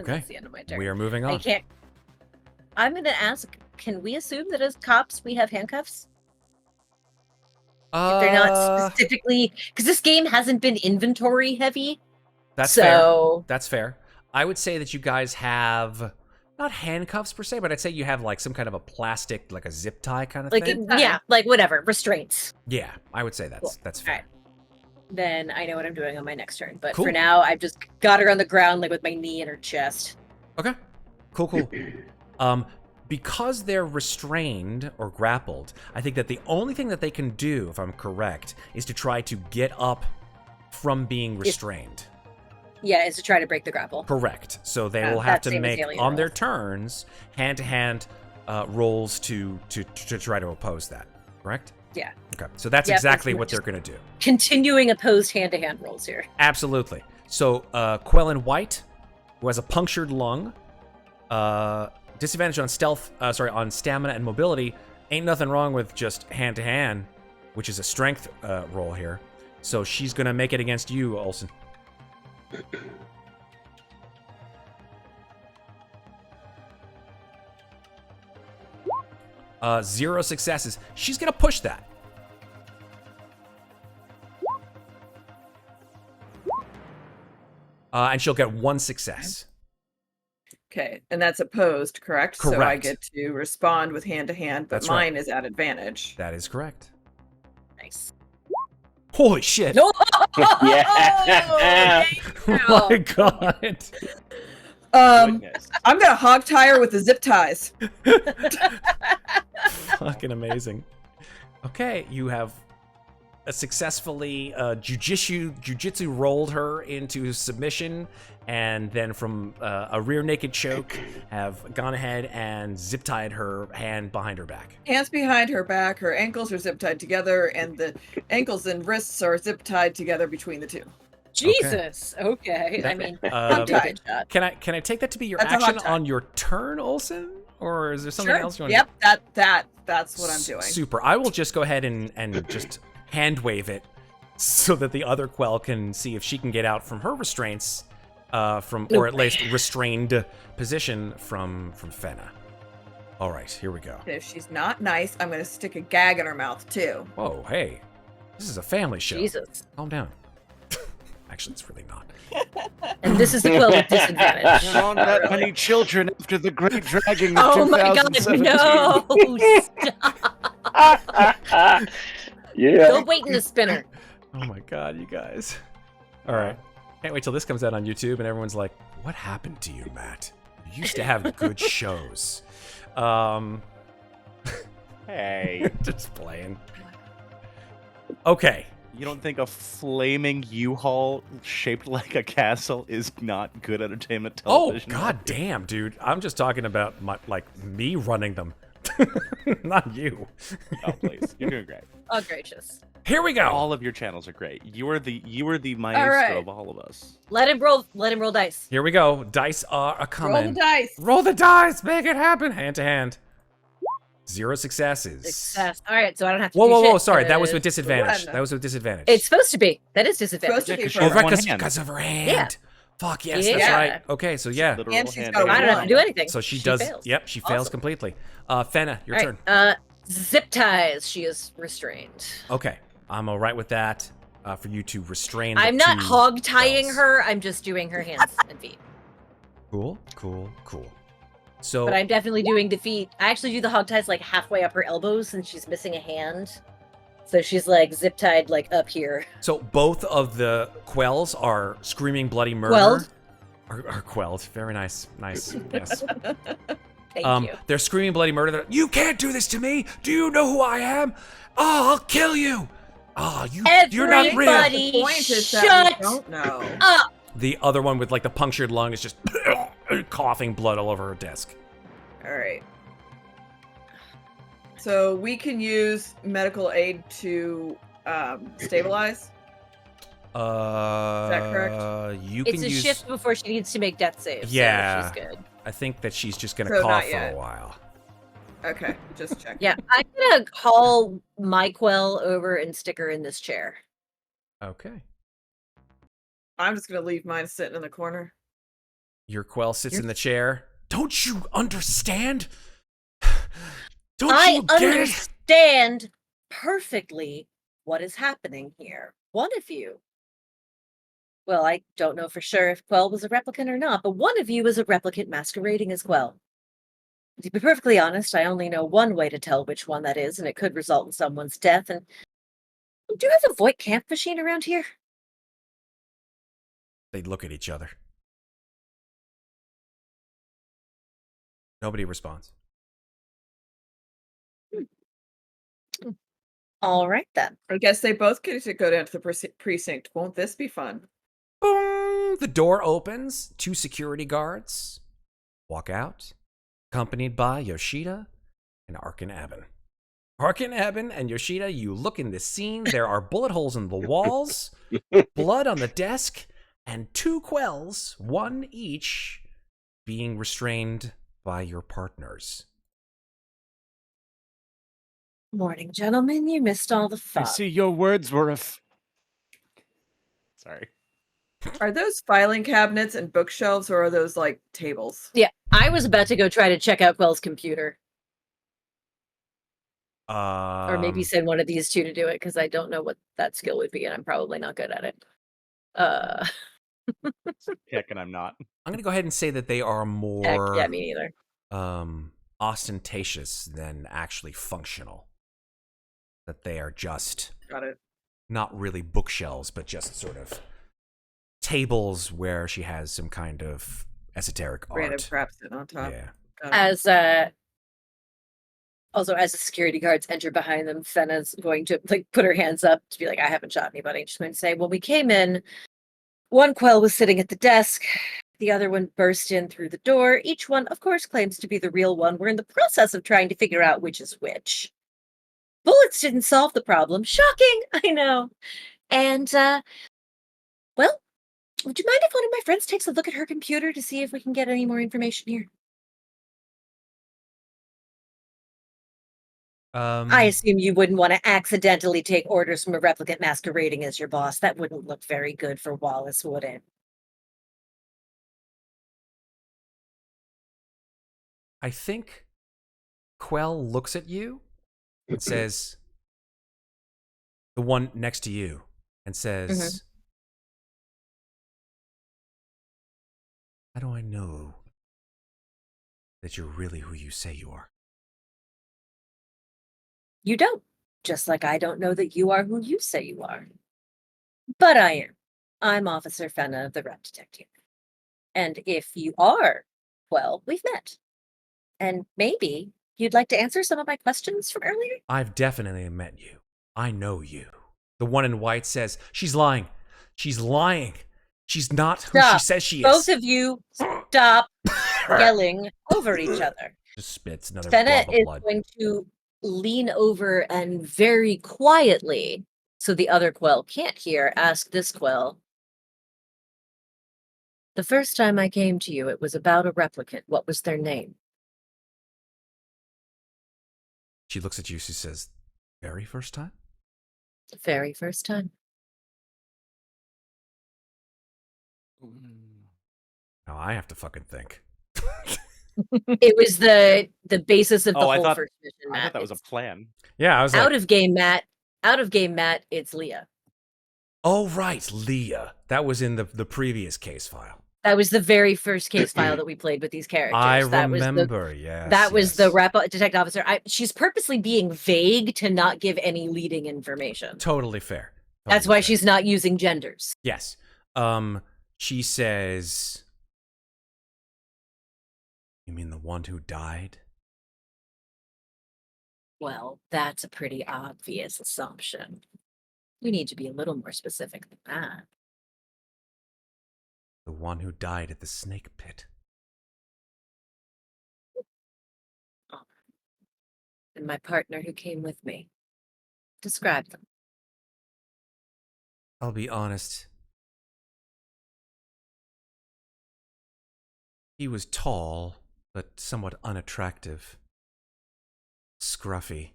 S1: Okay.
S2: That's the end of my turn.
S1: We are moving
S2: I
S1: on.
S2: can't. I'm going to ask, can we assume that as cops we have handcuffs? If they're not specifically, because this game hasn't been inventory heavy.
S1: That's fair.
S2: so
S1: That's fair. I would say that you guys have not handcuffs per se, but I'd say you have like some kind of a plastic, like a zip tie kind of thing.
S2: yeah, like whatever restraints.
S1: Yeah, I would say
S2: Cool.
S1: that's
S2: All
S1: fair.
S2: right. Then I know what I'm doing on my next turn. But
S1: Cool.
S2: for now, I've just got her on the ground, like with my knee in her chest.
S1: Okay. Cool. Because they're restrained or grappled, I think that the only thing that they can do, if I'm correct, is to try to get up from being restrained.
S2: Yeah, is to try to break the grapple.
S1: Correct. So they
S2: Yeah,
S1: will have
S2: that's
S1: to
S2: same as
S1: make
S2: alien
S1: on their
S2: rolls.
S1: turns hand-to-hand rolls to try to oppose that. Correct?
S2: Yeah.
S1: Okay. So that's
S2: Yeah,
S1: exactly
S2: it's
S1: what they're
S2: just-
S1: going to do.
S2: Continuing opposed hand-to-hand rolls here.
S1: Absolutely. So Quell in white, who has a punctured lung, disadvantage on on stamina and mobility. Ain't nothing wrong with just hand to hand, which is a strength roll here. So she's gonna make it against you, Oelsen. 0 successes. She's gonna push that. And she'll get 1 success.
S5: Okay, and that's opposed, correct? So I
S1: Correct.
S5: get to respond with hand to hand, but
S1: That's right.
S5: mine is at advantage.
S1: That is correct.
S2: Nice.
S1: Holy shit!
S2: No!
S4: Yeah.
S1: Oh my god!
S3: Goodness.
S5: I'm gonna hog tie her with the zip ties.
S1: Fucking amazing. Okay, you have successfully jujitsu rolled her into submission, and then from a rear naked choke have gone ahead and zip tied her hand behind her back.
S5: Hands behind her back, her ankles are zip tied together, and the ankles and wrists are zip tied together between the two.
S2: Jesus. Okay. I mean,
S1: Uh,
S2: do a good shot.
S1: Can I take that to be your
S5: That's a hog
S1: action
S5: tie.
S1: on your turn, Oelsen, or is there something
S5: Sure.
S1: else you want?
S5: Yep, that's what I'm doing.
S1: Super. I will just go ahead and just hand wave it so that the other Quell can see if she can get out from her restraints, or at least restrained position from Fenna. All right, here we go.
S5: If she's not nice, I'm gonna stick a gag in her mouth too.
S1: Whoa, hey, this is a family show.
S2: Jesus.
S1: Calm down. Actually, it's really not.
S2: And this is the Quill with disadvantage.
S6: There aren't that many children after the great dragging of
S2: Oh my god,
S6: 2017.
S2: no! Stop.
S4: Yeah.
S2: Go wait in the spinner.
S1: Oh my god, you guys. All right. Can't wait till this comes out on YouTube and everyone's like, what happened to you, Matt? You used to have good shows.
S3: Hey,
S1: Just playing. Okay.
S3: you don't think a flaming U-Haul shaped like a castle is not good entertainment
S1: Oh,
S3: television?
S1: god damn, dude. I'm just talking about me running them. Not you.
S3: Oh, please. You're doing great.
S2: Oh, gracious.
S1: Here we go.
S3: All of your channels are great. You are the maestro
S5: right.
S3: of all of us.
S2: Let him roll dice.
S1: Here we go. Dice are a
S5: Roll
S1: coming.
S5: the dice.
S1: Roll the dice. Make it happen. Hand to hand. 0 successes.
S2: Success. All right, so I don't have to
S1: Whoa,
S2: do
S1: whoa, whoa!
S2: shit,
S1: Sorry, that was with
S2: 'cause
S1: disadvantage.
S5: One.
S1: That was with disadvantage.
S2: It's supposed to be. That is disadvantage.
S5: Supposed to
S3: Yeah,
S5: be
S3: 'cause
S5: for
S3: she
S1: Oh,
S3: has
S1: right,
S3: one
S1: because
S3: hand.
S1: of her hand. Fuck yes, that's
S2: Yeah.
S1: right. Okay, so yeah,
S3: Literal
S5: And she's
S3: hand
S5: got a
S3: to
S2: I don't have to
S5: one.
S2: do anything.
S1: so she
S2: She
S1: does.
S2: fails.
S1: Yep, she fails
S2: Awesome.
S1: completely. Fenna, your
S2: All
S1: turn.
S2: right, zip ties. She is restrained.
S1: Okay, I'm all right with that. For you to restrain. The
S2: I'm not
S1: two
S2: hog tying
S1: quells.
S2: her. I'm just doing her hands and feet.
S1: Cool, cool, cool. So
S2: But I'm definitely doing the feet. I actually do the hog ties like halfway up her elbows since she's missing a hand. So she's like zip tied like up here.
S1: So both of the quells are screaming bloody murder.
S2: Quelled?
S1: Are quelled. Very nice. Nice. Yes.
S2: Thank you.
S1: They're screaming bloody murder. You can't do this to me. Do you know who I am? Oh, I'll kill you. Oh, you're not real.
S2: Everybody
S5: The point is that
S2: shut
S5: we don't know.
S2: up.
S1: The other one with like the punctured lung is just coughing blood all over her desk.
S5: All right. So we can use medical aid to stabilize.
S1: Is that
S5: correct?
S1: You
S2: It's
S1: can
S2: a
S1: use.
S2: shift before she needs to make death saves.
S1: Yeah.
S2: So she's good.
S1: I think that she's just gonna
S5: So
S1: cough
S5: not
S1: for
S5: yet.
S1: a while.
S5: Okay, just check.
S2: Yeah, I'm gonna call my quell over and stick her in this chair.
S1: Okay.
S5: I'm just gonna leave mine sitting in the corner.
S1: Your quell sits
S5: You're-
S1: in the chair. Don't you understand? Don't
S2: I
S1: you get it?
S2: understand perfectly what is happening here. One of you. Well, I don't know for sure if Quell was a replicant or not, but one of you is a replicant masquerading as Quell. To be perfectly honest, I only know one way to tell which one that is, and it could result in someone's death. And do you have a Voight camp machine around here?
S1: They look at each other. Nobody responds.
S2: All right then.
S5: I guess they both get to go down to the precinct. Won't this be fun?
S1: Boom! The door opens. 2 security guards walk out, accompanied by Yoshida and Arkin Abhainn. Arkin Abhainn and Yoshida, you look in this scene. There are bullet holes in the walls, blood on the desk, and 2 quells, 1 each, being restrained by your partners.
S2: Morning, gentlemen. You missed all the
S6: I
S2: fun.
S6: see your words were
S3: Sorry.
S5: Are those filing cabinets and bookshelves, or are those like tables?
S2: Yeah, I was about to go try to check out Quell's computer. Or maybe send one of these two to do it, because I don't know what that skill would be, and I'm probably not good at it.
S3: Heck, and I'm not.
S1: I'm going to go ahead and say that they are
S2: Heck,
S1: more
S2: yeah, me neither.
S1: ostentatious than actually functional. That they are just
S5: Got it.
S1: not really bookshelves, but just sort of tables where she has some kind of esoteric
S5: Random
S1: art.
S5: crap sitting on top.
S1: Yeah.
S5: Got it.
S2: Also, as the security guards enter behind them, Fenna's going to like put her hands up to be like, I haven't shot anybody. She's going to say, when we came in, one quell was sitting at the desk. The other one burst in through the door. Each one, of course, claims to be the real one. We're in the process of trying to figure out which is which. Bullets didn't solve the problem. Shocking, I know. And, well, would you mind if one of my friends takes a look at her computer to see if we can get any more information here? I assume you wouldn't want to accidentally take orders from a replicant masquerading as your boss. That wouldn't look very good for Wallace, would it?
S1: I think Quell looks at you and says, the one next to you, and says, how do I know that you're really who you say you are?
S2: You don't. Just like I don't know that you are who you say you are. But I am. I'm Officer Fenna of the Rep Detective. And if you are, well, we've met. And maybe you'd like to answer some of my questions from earlier?
S1: I've definitely met you. I know you. The one in white says, she's lying. She's lying. She's not who she says she is.
S2: Both of you stop yelling over each other.
S1: Just spits another
S2: Fenna
S1: blob of
S2: is
S1: blood.
S2: going to lean over and very quietly, so the other quell can't hear, ask this quell. The first time I came to you, it was about a replicant. What was their name?
S1: She looks at you. She says, very first time?
S2: The very first time.
S1: Now I have to fucking think.
S2: It was the basis of the
S3: Oh, I
S2: whole
S3: thought
S2: first mission,
S3: I
S2: Matt.
S3: thought that was a
S2: It's
S3: plan.
S1: Yeah, I was
S2: out
S1: like,
S2: of game, Matt. Out of game, Matt. It's Leah.
S1: oh, right, Leah. That was in the previous case file.
S2: That was the very first case file that we played with these characters.
S1: I
S2: That
S1: remember,
S2: was
S1: yes.
S2: that was the
S1: yes.
S2: detective officer. She's purposely being vague to not give any leading information.
S1: Totally fair.
S2: That's
S1: Totally
S2: why
S1: fair.
S2: she's not using genders.
S1: Yes. She says, you mean the one who died?
S2: Well, that's a pretty obvious assumption. You need to be a little more specific than that.
S1: The one who died at the snake pit.
S2: And my partner who came with me. Describe them.
S1: I'll be honest. He was tall, but somewhat unattractive. Scruffy.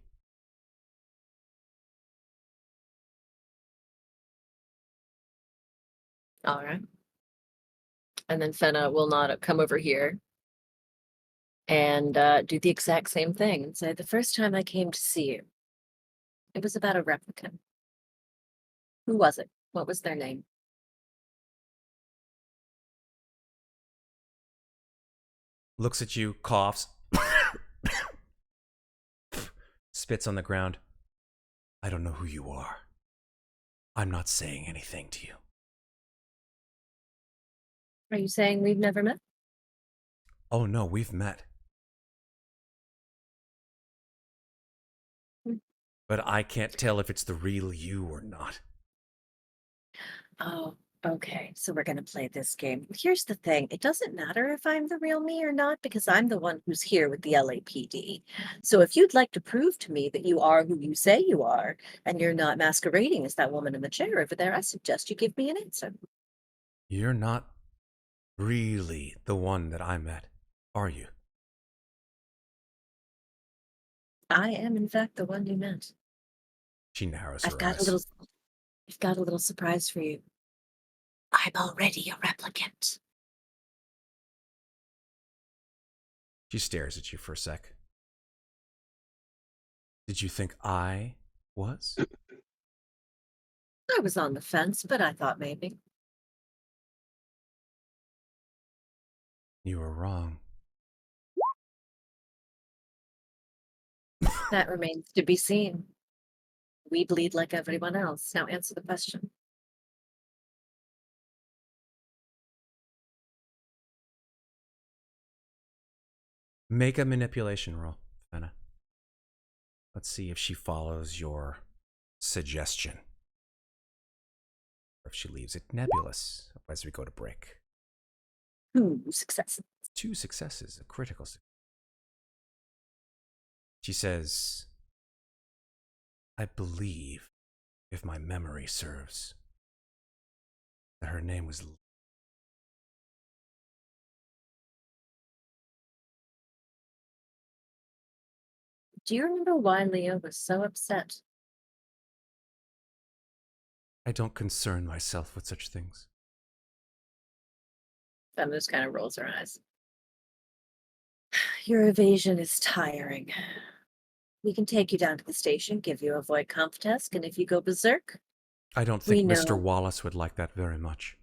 S2: All right. And then Fenna will not come over here and do the exact same thing and say, the first time I came to see you, it was about a replicant. Who was it? What was their name?
S1: Looks at you, coughs. Spits on the ground. I don't know who you are. I'm not saying anything to you.
S2: Are you saying we've never met?
S1: Oh no, we've met. But I can't tell if it's the real you or not.
S2: Oh, okay. So we're going to play this game. Here's the thing. It doesn't matter if I'm the real me or not, because I'm the one who's here with the LAPD. So if you'd like to prove to me that you are who you say you are, and you're not masquerading as that woman in the chair over there, I suggest you give me an answer.
S1: You're not really the one that I met, are you?
S2: I am, in fact, the one you met.
S1: She narrows her
S2: I've got
S1: eyes.
S2: I've got a little surprise for you. I'm already a replicant.
S1: She stares at you for a sec. Did you think I was?
S2: I was on the fence, but I thought maybe.
S1: You were wrong.
S2: That remains to be seen. We bleed like everyone else. Now answer the question.
S1: Make a manipulation roll, Fenna. Let's see if she follows your suggestion. Or if she leaves it nebulous as we go to break.
S2: 2 successes.
S1: 2 successes, a critical success. She says, I believe, if my memory serves, that her name was...
S2: Do you remember why Leo was so upset?
S1: I don't concern myself with such things.
S2: Fenna just kind of rolls her eyes. Your evasion is tiring. We can take you down to the station, give you a void conf test, and if you go berserk,
S1: I don't think
S2: We
S1: Mr.
S2: know.
S1: Wallace would like that very much.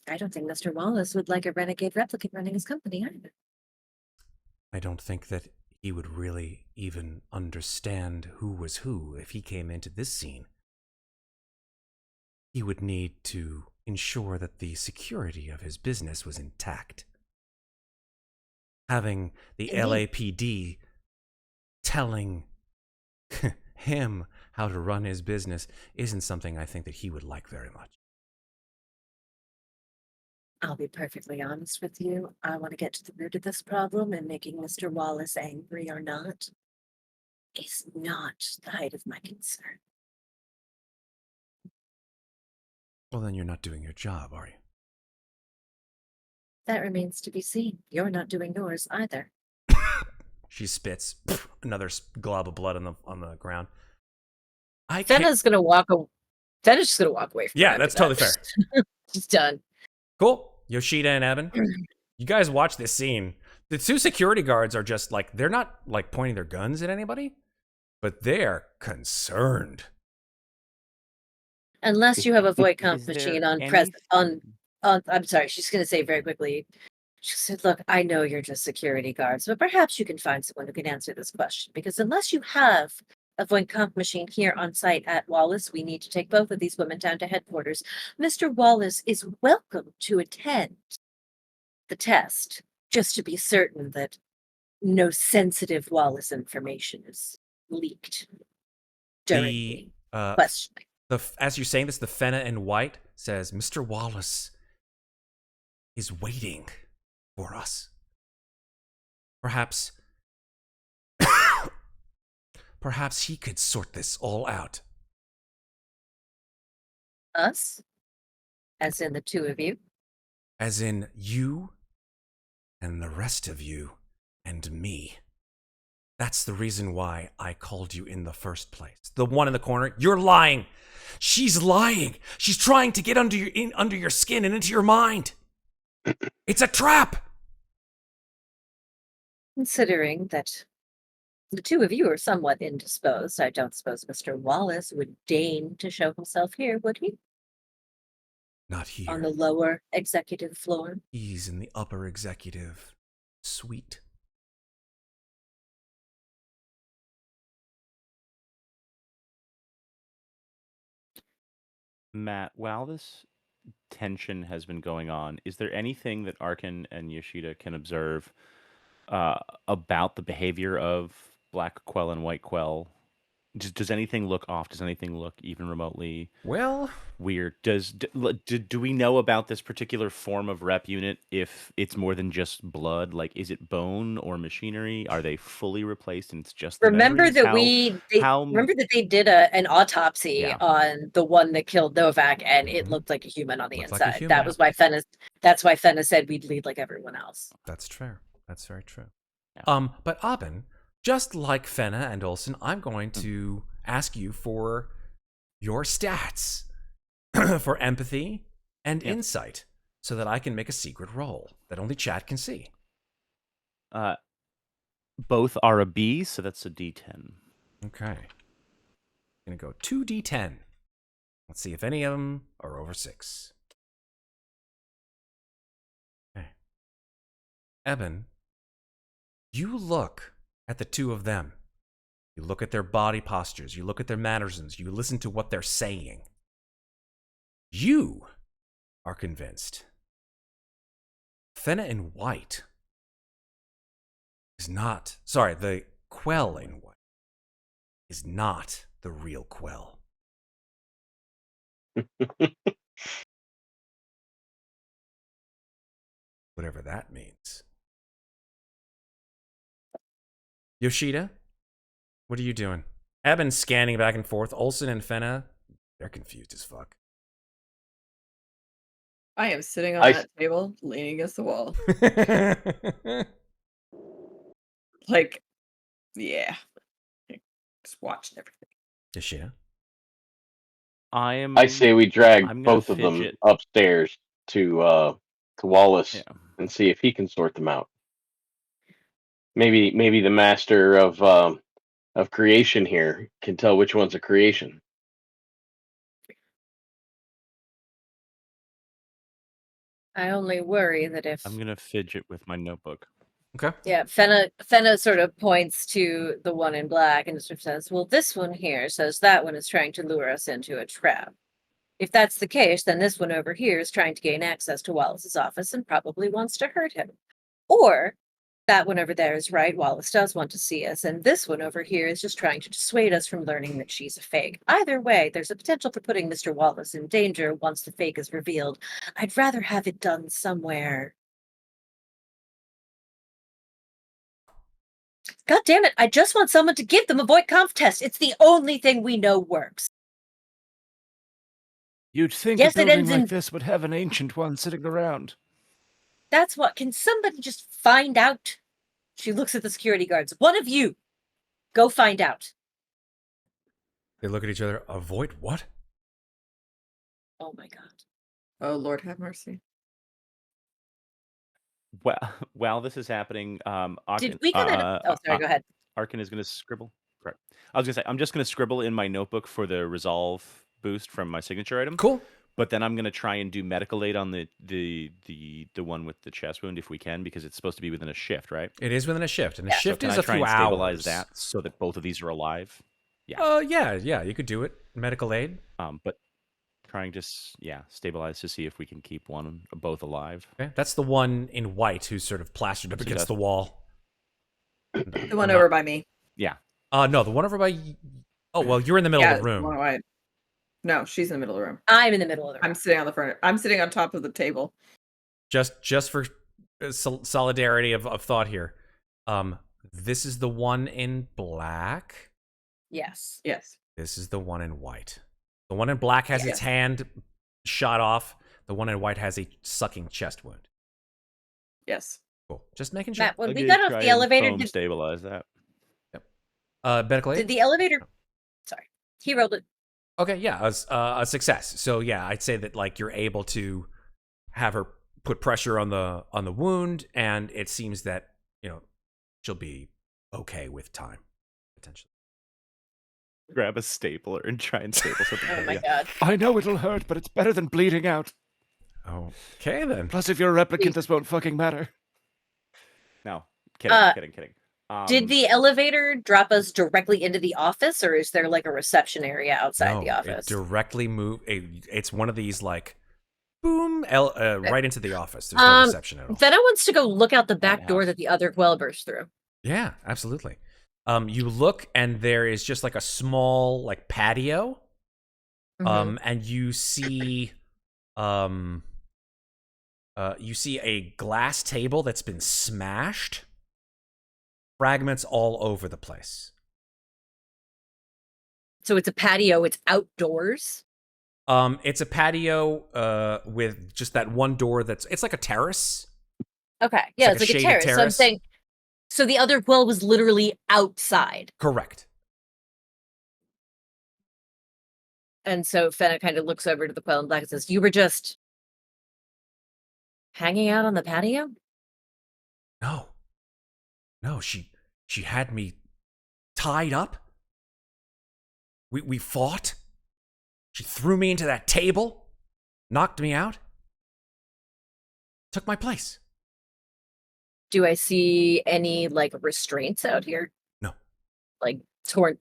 S2: I don't think Mr. Wallace would like a renegade replicant running his company either.
S1: I don't think that he would really even understand who was who if he came into this scene. He would need to ensure that the security of his business was intact. Having the
S2: Indeed.
S1: LAPD telling him how to run his business isn't something I think that he would like very much.
S2: I'll be perfectly honest with you. I want to get to the root of this problem, and making Mr. Wallace angry or not is not the height of my concern.
S1: Well, then you're not doing your job, are you?
S2: That remains to be seen. You're not doing yours either.
S1: She spits. Another glob of blood on the ground.
S2: Fenna's gonna walk. Fenna's just gonna walk away from.
S1: Yeah, that's totally fair.
S2: She's done.
S1: Cool. Yoshida and Abhainn, you guys watch this scene. The two security guards are just like, they're not like pointing their guns at anybody, but they're concerned.
S2: Unless you have a void comp
S3: Is there
S2: machine on
S3: any-
S2: I'm sorry, she's gonna say very quickly. She said, "Look, I know you're just security guards, but perhaps you can find someone who can answer this question. Because unless you have a void comp machine here on site at Wallace, we need to take both of these women down to headquarters. Mr. Wallace is welcome to attend the test, just to be certain that no sensitive Wallace information is leaked during the questioning."
S1: As you're saying this, the Fenna in white says, "Mr. Wallace is waiting for us. Perhaps he could sort this all out."
S2: Us? As in the two of you?
S1: As in you and the rest of you and me. That's the reason why I called you in the first place. The one in the corner, you're lying. She's lying. She's trying to get under your skin and into your mind. It's a trap.
S2: Considering that the two of you are somewhat indisposed, I don't suppose Mr. Wallace would deign to show himself here, would he?
S1: Not here.
S2: On the lower executive floor?
S1: He's in the upper executive suite.
S3: Matt, while this tension has been going on, is there anything that Arkin and Yoshida can observe about the behavior of Black Quell and White Quell? Does anything look off? Does anything look even remotely weird? Do we know about this particular form of rep unit, if it's more than just blood? Like, is it bone or machinery? Are they fully replaced and it's just the
S2: Remember
S3: memories?
S2: that remember that they did an autopsy on the one that killed Novak, and it looked like a human on the
S1: Looked like a
S2: inside.
S1: human,
S2: That was why Fenna said we'd lead like everyone else.
S1: That's true. That's very true.
S3: Yeah.
S1: But Abhainn, just like Fenna and Oelsen, I'm going to ask you for your stats for empathy and insight, so that I can make a secret roll that only chat can see.
S3: Both are a B, so that's a D10.
S1: Okay. Gonna go 2d10. Let's see if any of them are over 6. Okay. Abhainn, you look at the two of them. You look at their body postures. You look at their mannerisms. You listen to what they're saying. You are convinced Fenna in white is not... Sorry, the Quell in white is not the real Quell. Whatever that means. Yoshida, what are you doing? Abhainn's scanning back and forth. Oelsen and Fenna, they're confused as fuck.
S5: I am sitting on that table, leaning against the wall. Like, yeah. Just watching everything.
S1: Yoshida?
S4: I say we drag both of them upstairs to Wallace and see if he can sort them out. Maybe the master of creation here can tell which one's a creation.
S2: I only worry that if...
S3: I'm gonna fidget with my notebook.
S1: Okay.
S2: Yeah, Fenna sort of points to the one in black and sort of says, well, this one here says that one is trying to lure us into a trap. If that's the case, then this one over here is trying to gain access to Wallace's office and probably wants to hurt him. Or that one over there is right, Wallace does want to see us, and this one over here is just trying to dissuade us from learning that she's a fake. Either way, there's a potential for putting Mr. Wallace in danger once the fake is revealed. I'd rather have it done somewhere. God damn it, I just want someone to give them a void conf test. It's the only thing we know works.
S6: You'd think
S2: Yes,
S6: a
S2: it
S6: building
S2: ends
S6: like
S2: in...
S6: this would have an ancient one sitting around.
S2: That's what... Can somebody just find out? She looks at the security guards. One of you, go find out.
S1: They look at each other. Avoid what?
S2: Oh my god.
S5: Oh, Lord have mercy.
S3: While this is happening,
S2: Did we come in? Oh, sorry. Go ahead.
S3: Arkin is going to scribble. Correct. I was going to say, I'm just going to scribble in my notebook for the resolve boost from my signature item.
S1: Cool.
S3: But then I'm going to try and do medical aid on the one with the chest wound if we can, because it's supposed to be within a shift, right?
S1: It is within a shift, and a
S2: Yeah.
S1: shift
S3: So can
S1: is
S3: I
S1: a
S3: try
S1: few
S3: and stabilize
S1: hours.
S3: that so that both of these are alive?
S1: Yeah, you could do it. Medical aid.
S3: But trying to stabilize to see if we can keep both alive.
S1: Okay, that's the one in white who's sort of plastered up against the wall.
S5: The one over by me.
S3: Yeah.
S1: No, the one over by. Oh well, you're in the middle of the
S5: The
S1: room.
S5: one away. No, she's in the middle of the room.
S2: I'm in the middle of the room.
S5: I'm sitting on the front. I'm sitting on top of the table.
S1: Just for solidarity of thought here. This is the one in black.
S2: Yes.
S5: Yes.
S1: This is the one in white. The one in black has its hand shot off. The one in white has a sucking chest wound.
S5: Yes.
S1: Cool. Just making sure.
S2: Matt, when we got off the elevator, did
S3: stabilize that.
S1: Medical aid?
S2: the elevator? Sorry, he rolled it.
S1: Okay, yeah, a success. So yeah, I'd say that like you're able to have her put pressure on the wound, and it seems that she'll be okay with time potentially.
S3: Grab a stapler and try and staple something.
S2: Oh my god.
S6: I know it'll hurt, but it's better than bleeding out.
S1: Okay then.
S6: Plus, if you're a replicant, this won't fucking matter.
S3: No, kidding.
S2: Did the elevator drop us directly into the office, or is there like a reception area outside the office?
S1: It directly move. It's one of these like boom, right into the office. There's no reception at all.
S2: Fenna wants to go look out the back door that the other Quell burst through.
S1: Yeah, absolutely. You look, and there is just like a small like patio, and you see a glass table that's been smashed, fragments all over the place.
S2: So it's a patio. It's outdoors.
S1: It's a patio with just that one door. It's like a terrace.
S2: Okay, yeah, it's like a terrace. So I'm saying. So the other Quell was literally outside.
S1: Correct.
S2: And so Fenna kind of looks over to the Quell in black and says, "You were just hanging out on the patio?"
S1: No, she had me tied up. We fought. She threw me into that table, knocked me out, took my place.
S2: Do I see any like restraints out here?
S1: No.
S2: Like torn.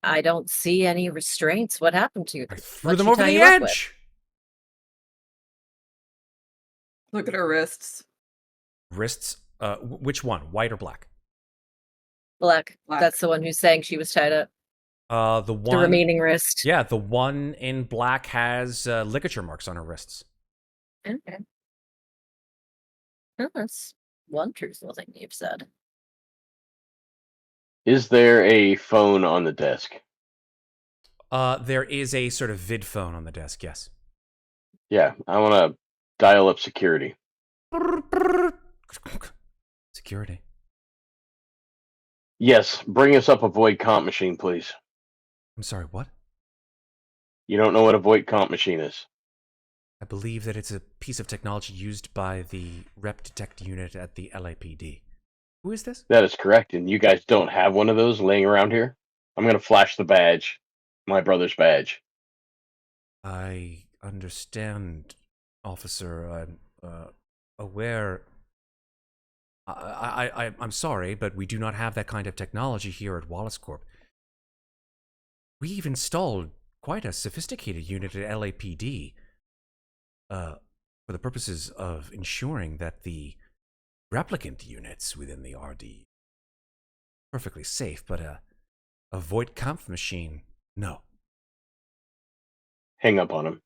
S2: I don't see any restraints. What happened to you?
S1: I threw them over the edge.
S5: Look at her wrists.
S1: Wrists? Which one? White or black?
S2: Black. That's the one who's saying she was tied up.
S1: The
S2: remaining wrist.
S1: Yeah, the one in black has ligature marks on her wrists.
S2: Okay. Well, that's one truthful thing you've said.
S4: Is there a phone on the desk?
S1: There is a sort of vid phone on the desk, yes.
S4: Yeah, I want to dial up security.
S1: Security.
S4: Yes, bring us up a void comp machine, please.
S1: I'm sorry, what?
S4: You don't know what a void comp machine is?
S1: I believe that it's a piece of technology used by the rep detect unit at the LAPD. Who is this?
S4: That is correct, and you guys don't have one of those laying around here? I'm going to flash the badge. My brother's badge.
S1: I understand, officer. I'm aware. I'm sorry, but we do not have that kind of technology here at Wallace Corp. We've installed quite a sophisticated unit at LAPD for the purposes of ensuring that the replicant units within the RD are perfectly safe, but a void Kampf machine, no.
S4: Hang up on him.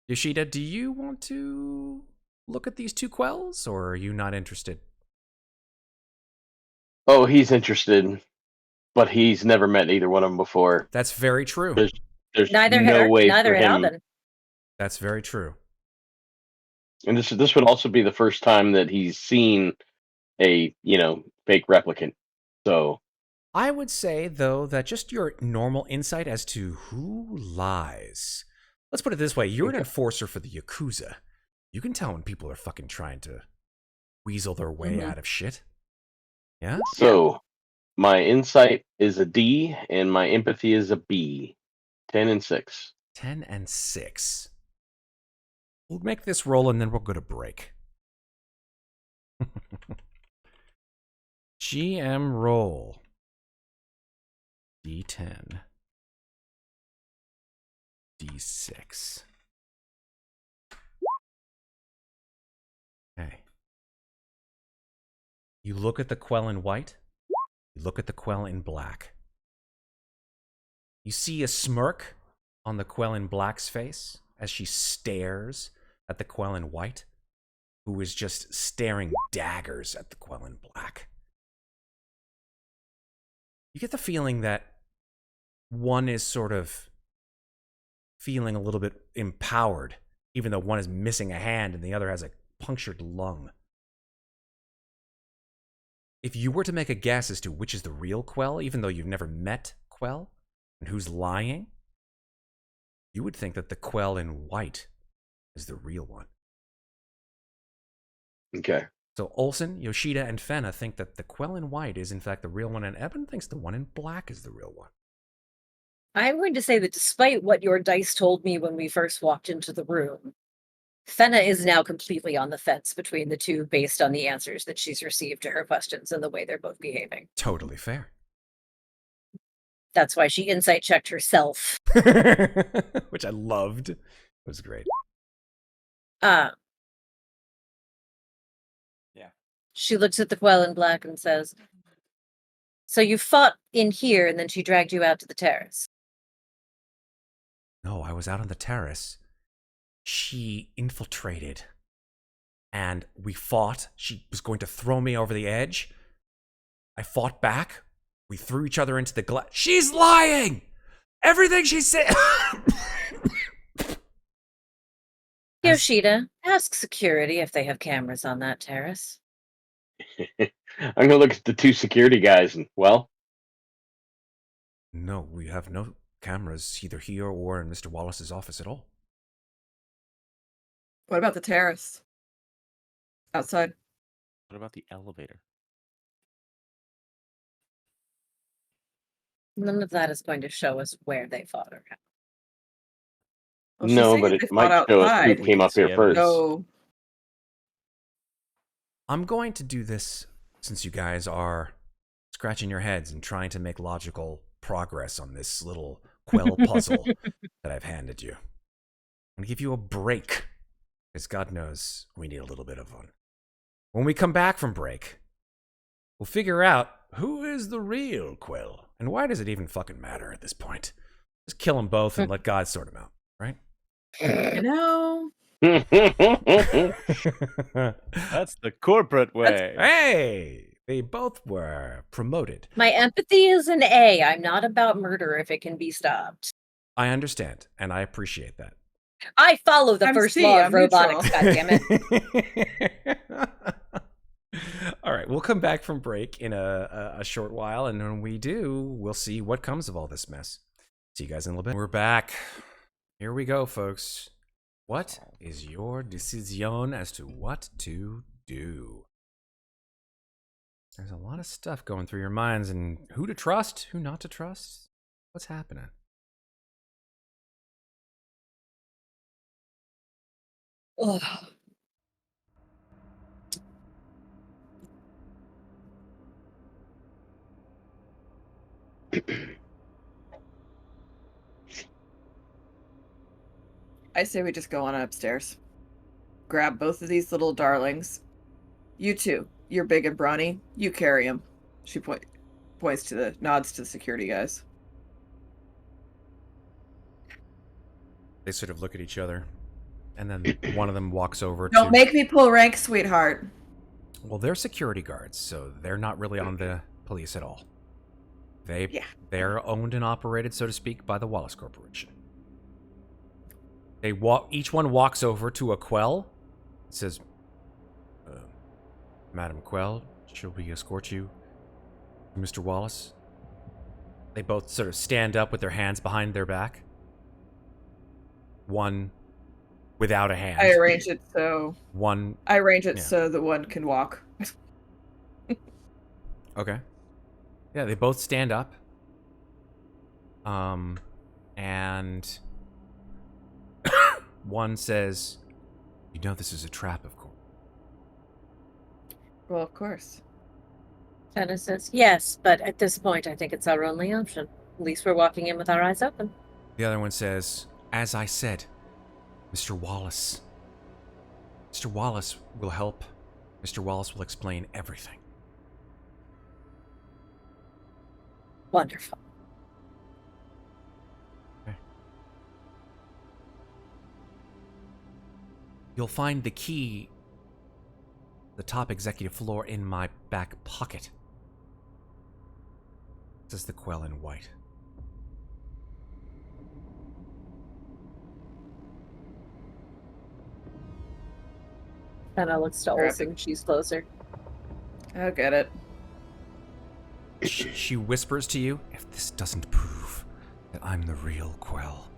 S1: Yoshida, do you want to look at these two quells, or are you not interested?
S4: Oh, he's interested, but he's never met either one of them before.
S1: That's very true.
S4: there's
S2: Neither
S4: no way
S2: neither
S4: for
S2: had
S4: him.
S2: Abhainn.
S1: That's very true.
S4: And this would also be the first time that he's seen a fake replicant. So
S1: I would say, though, that just your normal insight as to who lies. Let's put it this way. You're an enforcer for the Yakuza. You can tell when people are fucking trying to weasel their way out of shit. Yeah?
S4: So my insight is a D and my empathy is a B. 10 and 6.
S1: 10 and 6. We'll make this roll and then we'll go to break. GM roll. D10. D6. Okay. You look at the quell in white. You look at the quell in black. You see a smirk on the quell in black's face as she stares at the quell in white, who is just staring daggers at the quell in black. You get the feeling that one is sort of feeling a little bit empowered, even though one is missing a hand and the other has a punctured lung. If you were to make a guess as to which is the real Quell, even though you've never met Quell, and who's lying, you would think that the Quell in white is the real one.
S4: Okay.
S1: So Oelsen, Yoshida, and Fenna think that the Quell in white is in fact the real one, and Abhainn thinks the one in black is the real one.
S2: I'm going to say that despite what your dice told me when we first walked into the room, Fenna is now completely on the fence between the two based on the answers that she's received to her questions and the way they're both behaving.
S1: Totally fair.
S2: That's why she insight checked herself.
S1: Which I loved. It was great.
S2: Yeah. She looks at the Quell in black and says, "So you fought in here and then she dragged you out to the terrace?"
S1: No, I was out on the terrace. She infiltrated. And we fought. She was going to throw me over the edge. I fought back. We threw each other into the glass. She's lying! Everything she said.
S2: Yoshida, ask security if they have cameras on that terrace.
S4: I'm going to look at the two security guys and, well,
S1: No, we have no cameras either here or in Mr. Wallace's office at all.
S5: What about the terrace? Outside.
S3: What about the elevator?
S2: None of that is going to show us where they fought or how.
S5: Well, she's
S4: no,
S5: saying
S4: but
S5: that they
S4: it might
S5: fought
S4: show us who
S5: outside.
S3: We
S4: came
S3: can
S4: up here
S3: see
S4: first.
S5: No.
S1: I'm going to do this since you guys are scratching your heads and trying to make logical progress on this little Quell puzzle that I've handed you. I'm going to give you a break, because God knows we need a little bit of one. When we come back from break, we'll figure out who is the real Quell, and why does it even fucking matter at this point? Just kill them both and let God sort them out, right?
S5: You know.
S3: That's the corporate way.
S1: Hey, they both were promoted.
S2: My empathy is an A. I'm not about murder if it can be stopped.
S1: I understand, and I appreciate that.
S2: I follow the
S5: I'm
S2: first
S5: C,
S2: law
S5: I'm
S2: of robotics,
S5: neutral.
S2: goddammit.
S1: All right, we'll come back from break in a short while, and when we do, we'll see what comes of all this mess. See you guys in a little bit. We're back. Here we go, folks. What is your decision as to what to do? There's a lot of stuff going through your minds, and who to trust, who not to trust. What's happening?
S2: Ugh.
S5: I say we just go on upstairs. Grab both of these little darlings. You two, you're big and brawny. You carry them. She points to the nods to the security guys.
S1: They sort of look at each other, and then one of them walks over to...
S5: Don't make me pull rank, sweetheart.
S1: Well, they're security guards, so they're not really on the police at all. They're owned and operated, so to speak, by the Wallace Corporation. Each one walks over to a Quell. It says, Madam Quell, shall we escort you to Mr. Wallace? They both sort of stand up with their hands behind their back. One without a hand.
S5: I arrange it so
S1: Yeah.
S5: so the one can walk.
S1: Okay. Yeah, they both stand up. And one says, "You know this is a trap, of course."
S5: Well, of course.
S2: Fenna says, yes, but at this point, I think it's our only option. At least we're walking in with our eyes open.
S1: The other one says, "As I said, Mr. Wallace. Mr. Wallace will help. Mr. Wallace will explain everything."
S2: Wonderful.
S1: Okay. You'll find the key, the top executive floor, in my back pocket. Says the Quell in white.
S2: Fenna looks to
S5: Grab
S2: Oelsen. She's closer.
S5: I'll get it.
S1: She whispers to you, "If this doesn't prove that I'm the real Quell,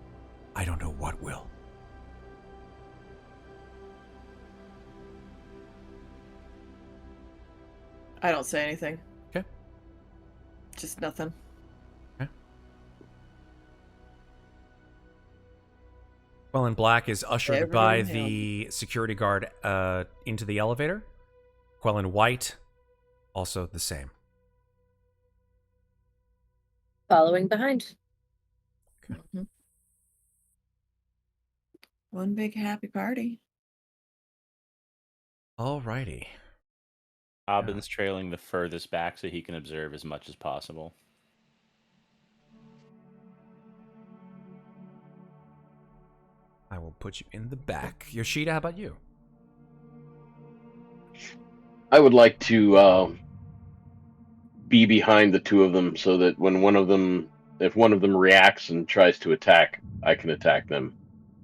S1: I don't know what will."
S5: I don't say anything.
S1: Okay.
S5: Just nothing.
S1: Quell in black is ushered
S5: Everyone
S1: by
S5: inhale.
S1: the security guard into the elevator. Quell in white, also the same.
S2: Following behind.
S5: Mhm. One big happy party.
S1: Alrighty.
S3: Abhain's trailing the furthest back so he can observe as much as possible.
S1: I will put you in the back. Yoshida, how about you?
S4: I would like to be behind the two of them so that when if one of them reacts and tries to attack, I can attack them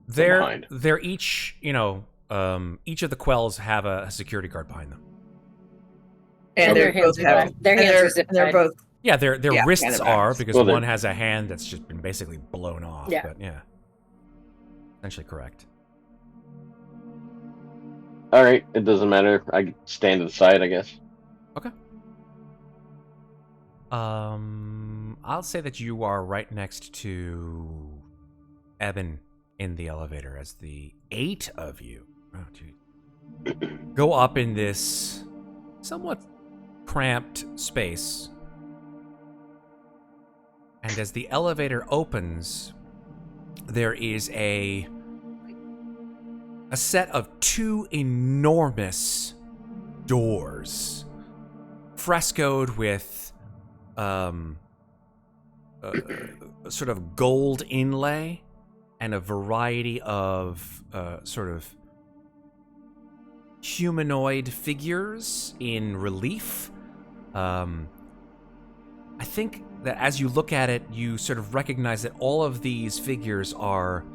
S4: from behind.
S1: They're each, each of the Quells have a security guard behind them.
S5: And
S2: their
S5: they're
S2: hands
S5: both
S2: are
S5: having.
S2: their
S5: and
S2: hands are
S5: they're,
S2: zip
S5: and they're
S2: tied.
S5: both.
S1: Yeah, their
S5: Yeah,
S1: wrists
S5: kind of
S1: are,
S5: backs.
S1: because
S4: Well,
S1: one
S4: then-
S1: has a hand that's just been basically blown off.
S2: Yeah.
S1: But yeah. Essentially correct.
S4: All right, it doesn't matter. I stand to the side, I guess.
S1: Okay. I'll say that you are right next to Abhainn in the elevator as the 8 of you. Oh, geez. Go up in this somewhat cramped space. And as the elevator opens, there is a set of 2 enormous doors, frescoed with sort of gold inlay and a variety of sort of humanoid figures in relief. I think that as you look at it, you sort of recognize that all of these figures are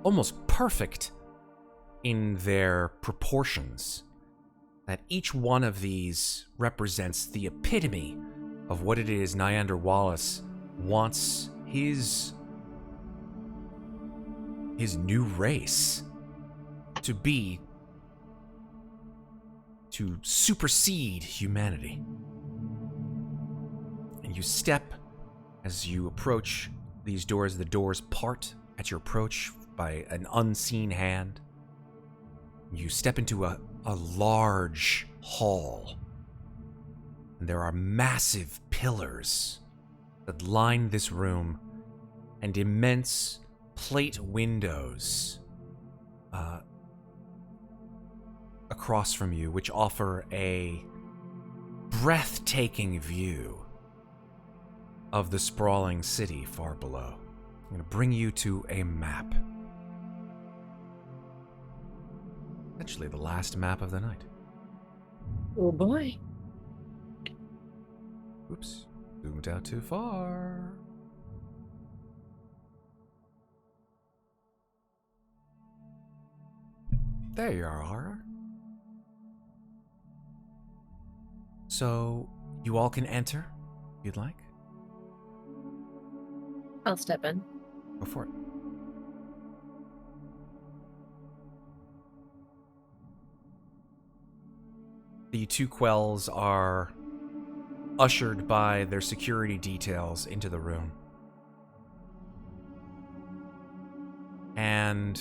S1: almost perfect in their proportions. That each one of these represents the epitome of what it is Nyander Wallace wants his new race to be, to supersede humanity. And you step, as you approach these doors, the doors part at your approach by an unseen hand. You step into a large hall, and there are massive pillars that line this room, and immense plate windows across from you, which offer a breathtaking view of the sprawling city far below. I'm going to bring you to a map. Essentially the last map of the night.
S2: Oh boy.
S1: Oops. Zoomed out too far. There you are. So, you all can enter, if you'd like.
S2: I'll step in.
S1: Go for it. The two quells are ushered by their security details into the room. And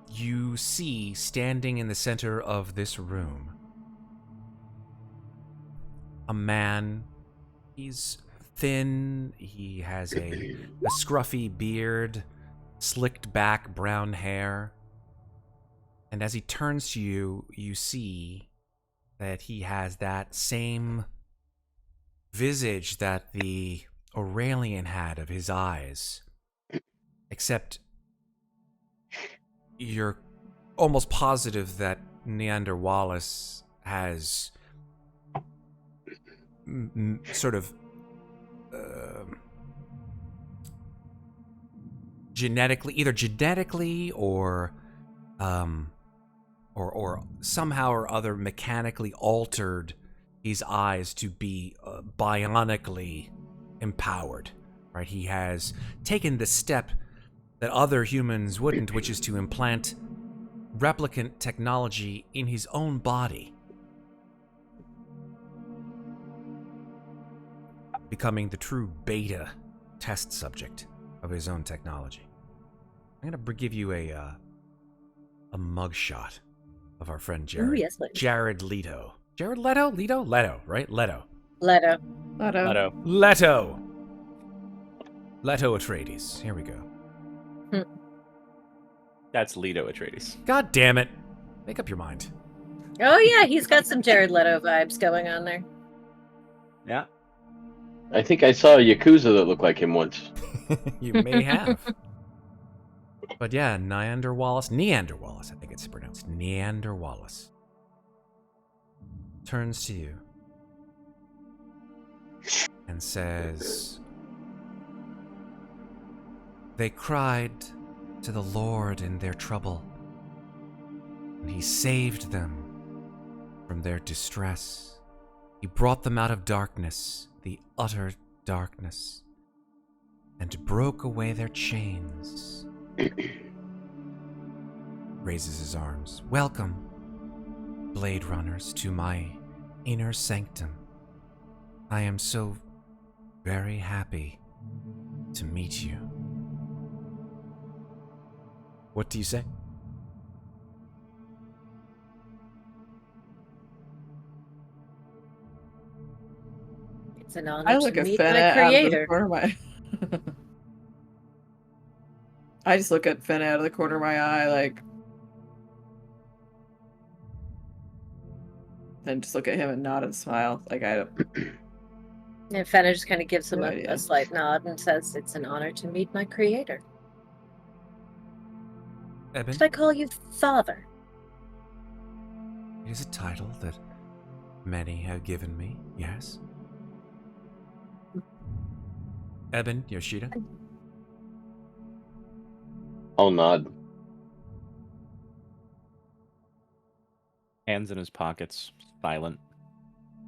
S1: you see, standing in the center of this room, a man. He's thin, he has a scruffy beard, slicked back brown hair. And as he turns to you, you see that he has that same visage that the Aurelian had of his eyes. Except you're almost positive that Neander Wallace has sort of genetically or somehow or other mechanically altered his eyes to be bionically empowered, right? He has taken the step that other humans wouldn't, which is to implant replicant technology in his own body, becoming the true beta test subject of his own technology. I'm going to give you a mugshot of our friend Jared.
S2: Ooh, yes, please.
S1: Jared Leto. Jared Leto? Leto, right? Leto.
S2: Leto.
S1: Leto Atreides. Here we go.
S3: That's Leto Atreides.
S1: God damn it. Make up your mind.
S2: Oh yeah, he's got some Jared Leto vibes going on there.
S3: Yeah.
S4: I think I saw a Yakuza that looked like him once.
S1: You may have. But yeah, Neander Wallace, I think it's pronounced Neander Wallace, turns to you and says, "They cried to the Lord in their trouble, and he saved them from their distress. He brought them out of darkness, the utter darkness, and broke away their chains." Raises his arms. "Welcome, Blade Runners, to my inner sanctum. I am so very happy to meet you." What do you say?
S2: It's an honor
S5: I look
S2: to
S5: at
S2: meet
S5: Fenna
S2: my
S5: out of the
S2: creator.
S5: corner of my. I just look at Fenna out of the corner of my eye, like, then just look at him and nod and smile. Like I don't.
S2: And Fenna just kind of gives him
S5: No
S2: a
S5: idea.
S2: slight nod and says, "It's an honor to meet my creator."
S1: Eben,
S2: Should I call you father?
S1: it is a title that many have given me, yes. Eben, Yoshida?
S4: I'll nod.
S3: Hands in his pockets, silent.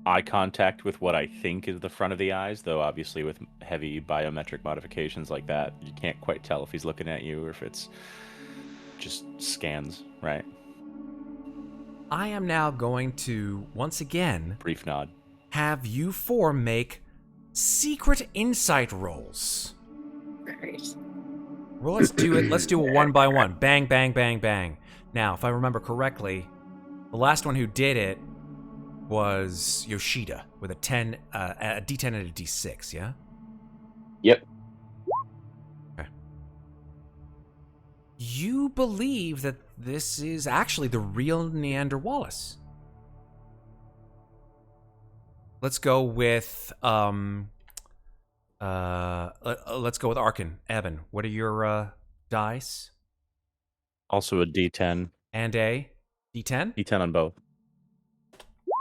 S3: Eye contact with what I think is the front of the eyes, though obviously with heavy biometric modifications like that, you can't quite tell if he's looking at you or if it's just scans, right?
S1: I am now going to, once again,
S3: Brief nod.
S1: have you four make secret insight rolls.
S2: Right.
S1: Well, let's do it. Let's do a one by one. Bang, bang, bang, bang. Now, if I remember correctly, the last one who did it was Yoshida with a D10 and a D6, yeah?
S4: Yep.
S1: Okay. You believe that this is actually the real Neander Wallace. Let's go with let's go with Arkin. Evan, what are your dice?
S3: Also a D10.
S1: And a D10?
S3: D10 on both.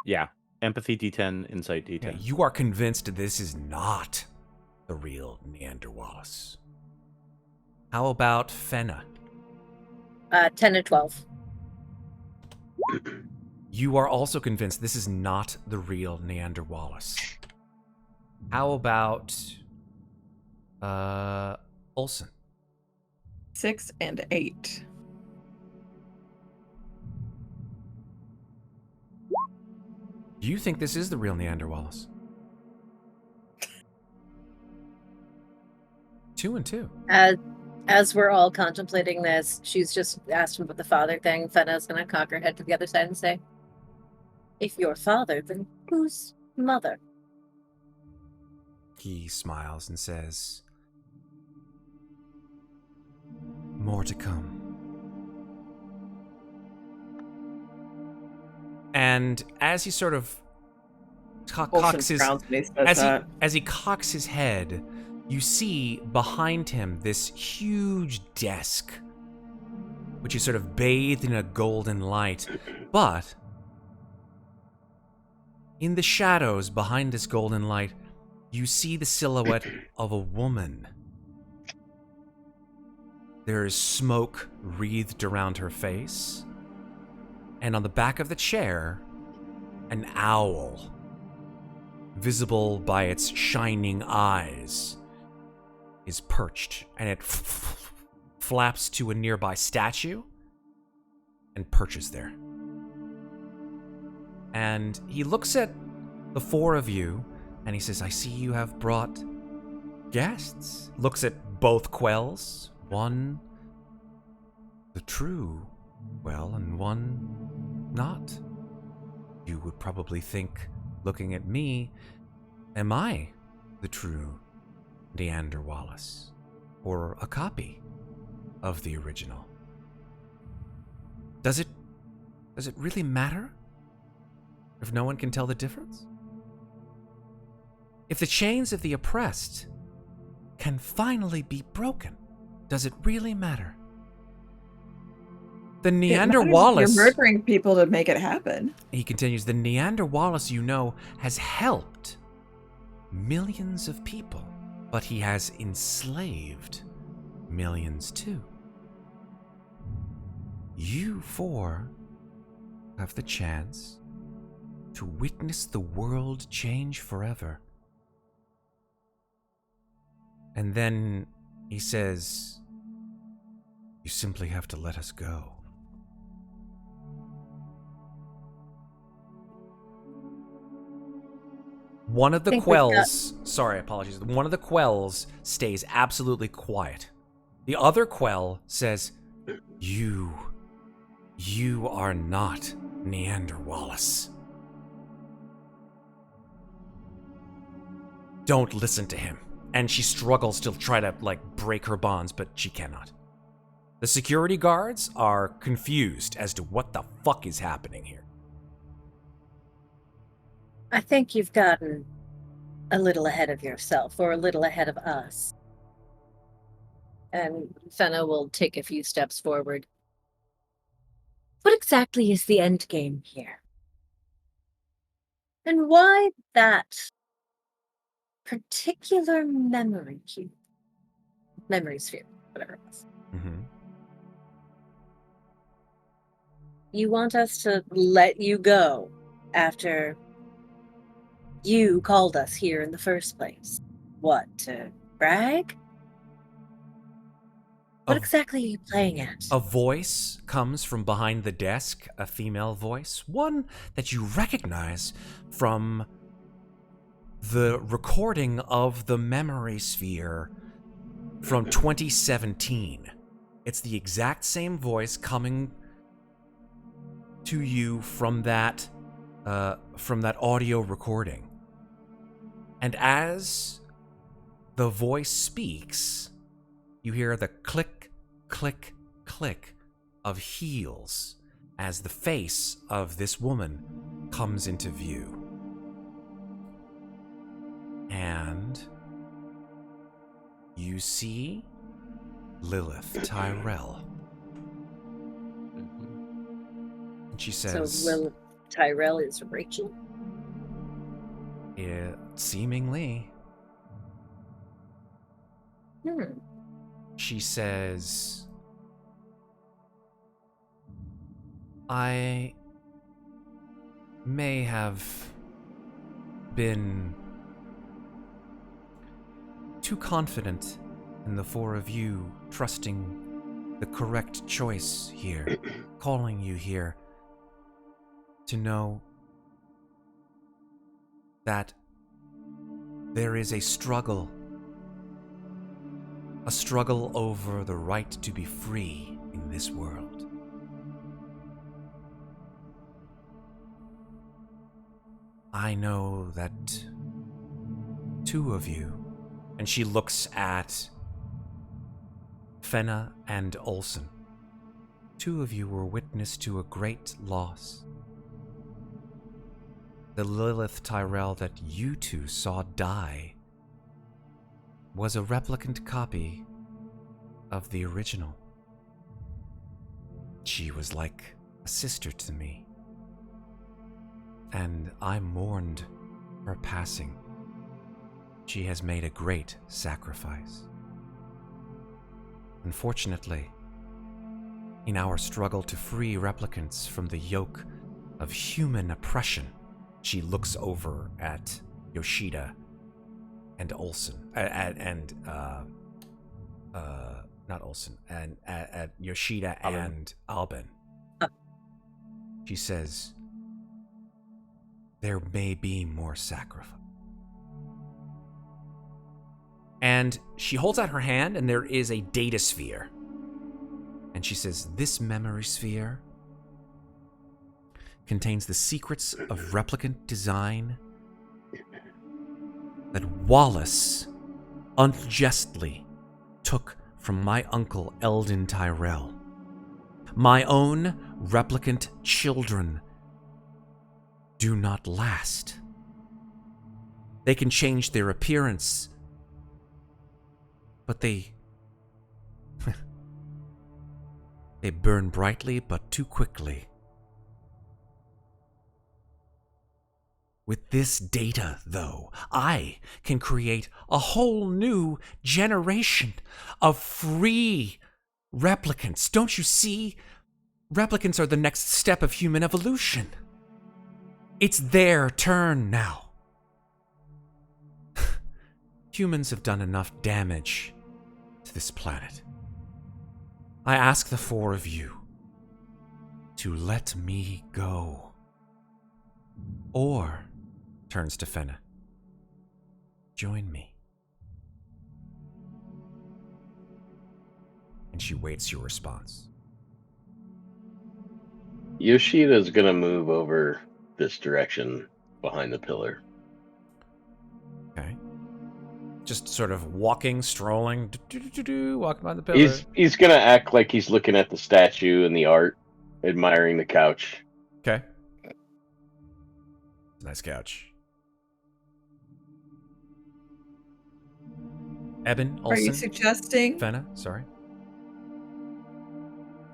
S3: Yeah. Empathy D10, insight D10.
S1: Okay, you are convinced this is not the real Neander Wallace. How about Fenna?
S2: 10 and 12.
S1: You are also convinced this is not the real Neander Wallace. How about Oelsen?
S5: 6 and 8.
S1: You think this is the real Neander Wallace? 2 and 2.
S2: As we're all contemplating this, she's just asked him about the father thing. Fenna's going to cock her head to the other side and say, if your father, then whose mother?
S1: He smiles and says, more to come. And as he sort of cocks his as he cocks his head, you see behind him this huge desk, which is sort of bathed in a golden light. But in the shadows behind this golden light, you see the silhouette of a woman. There is smoke wreathed around her face, and on the back of the chair, an owl, visible by its shining eyes, is perched, and it flaps to a nearby statue and perches there. And he looks at the four of you, and he says, I see you have brought guests. Looks at both quells, one the true well and one not. You would probably think, looking at me, am I the true Neander Wallace, or a copy of the original? Does it really matter if no one can tell the difference? If the chains of the oppressed can finally be broken, does it really matter? The Neander Wallace...
S5: You're murdering people to make it happen.
S1: He continues, the Neander Wallace you know has helped millions of people, but he has enslaved millions too. You four have the chance to witness the world change forever. And then he says, you simply have to let us go. One of the quells, sorry, apologies. One of the quells stays absolutely quiet. The other quell says, you are not Neander Wallace. Don't listen to him. And she struggles to try to, break her bonds, but she cannot. The security guards are confused as to what the fuck is happening here.
S2: I think you've gotten a little ahead of yourself, or a little ahead of us. And Fenna will take a few steps forward. What exactly is the end game here? And why that particular memory cube? Memory sphere, whatever it was.
S1: Mm-hmm.
S2: You want us to let you go after you called us here in the first place. What, to brag? What exactly are you playing at?
S1: A voice comes from behind the desk, a female voice, one that you recognize from the recording of the memory sphere from 2017. It's the exact same voice coming to you from that audio recording. And as the voice speaks, you hear the click, click, click of heels as the face of this woman comes into view. And you see Lilith Tyrell. And she says...
S2: So Lilith Tyrell is Rachel?
S1: Seemingly.
S2: Hmm.
S1: She says, I may have been too confident in the four of you trusting the correct choice here, calling you here to know that there is a struggle over the right to be free in this world. I know that two of you, and she looks at Fenna and Oelsen, two of you were witness to a great loss. The Lilith Tyrell that you two saw die was a replicant copy of the original. She was like a sister to me, and I mourned her passing. She has made a great sacrifice. Unfortunately, in our struggle to free replicants from the yoke of human oppression, she looks over at Yoshida and Oelsen, not Oelsen, and at Yoshida and Abhainn. She says, there may be more sacrifice. And she holds out her hand, and there is a data sphere. And she says, this memory sphere contains the secrets of replicant design that Wallace unjustly took from my uncle Eldon Tyrell. My own replicant children do not last. They can change their appearance, but they burn brightly but too quickly. With this data, though, I can create a whole new generation of free replicants. Don't you see? Replicants are the next step of human evolution. It's their turn now. Humans have done enough damage to this planet. I ask the four of you to let me go. Or, turns to Fenna, join me. And she waits your response.
S4: Yoshida's gonna move over this direction behind the pillar.
S1: Okay. Just sort of walking, strolling, walking by the pillar.
S4: He's gonna act like he's looking at the statue and the art, admiring the couch.
S1: Okay. Nice couch. Abhainn,
S5: Are you
S1: Oelsen,
S5: suggesting?
S1: Fenna, sorry.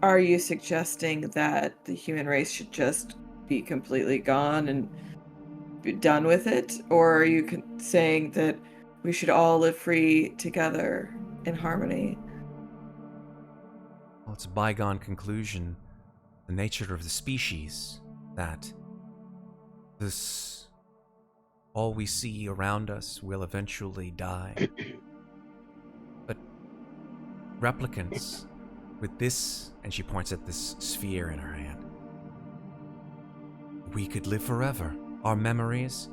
S5: Are you suggesting that the human race should just be completely gone and be done with it, or are you saying that we should all live free together in harmony?
S1: Well, it's a bygone conclusion. The nature of the species that this, all we see around us will eventually die. But replicants with this, and she points at this sphere in her hand, we could live forever. Our memories,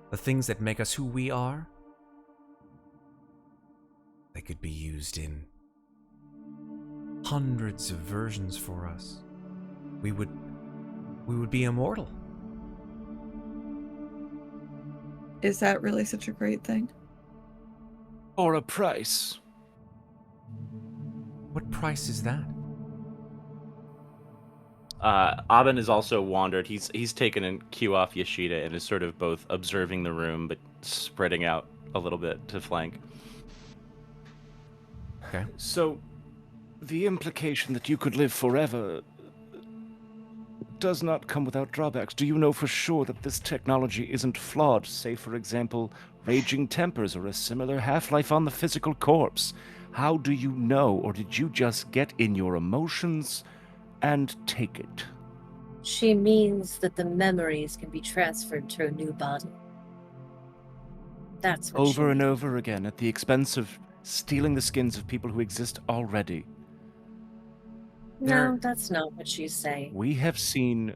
S1: the things that make us who we are, they could be used in hundreds of versions for us. We would be immortal.
S5: Is that really such a great thing?
S6: Or a price.
S1: What price is that?
S3: Abhainn has also wandered. He's taken a cue off Yoshida and is sort of both observing the room but spreading out a little bit to flank.
S1: Okay.
S6: So, the implication that you could live forever does not come without drawbacks. Do you know for sure that this technology isn't flawed? Say, for example, raging tempers or a similar half-life on the physical corpse. How do you know, or did you just get in your emotions and take it?
S2: She means that the memories can be transferred to a new body. That's what
S6: Over
S2: she
S6: and
S2: means.
S6: over again, at the expense of stealing the skins of people who exist already.
S2: No, that's not what she's saying.
S6: We have seen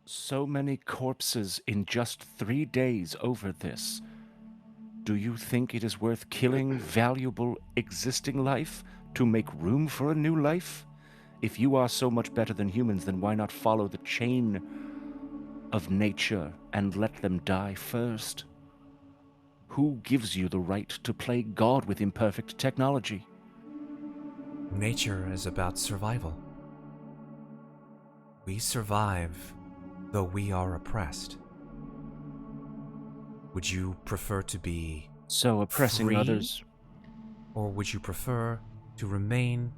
S6: so many corpses in just 3 days over this. Do you think it is worth killing valuable existing life to make room for a new life? If you are so much better than humans, then why not follow the chain of nature and let them die first? Who gives you the right to play God with imperfect technology?
S1: Nature is about survival. We survive, though we are oppressed. Would you prefer to be
S6: So oppressing
S1: free,
S6: others.
S1: or would you prefer to remain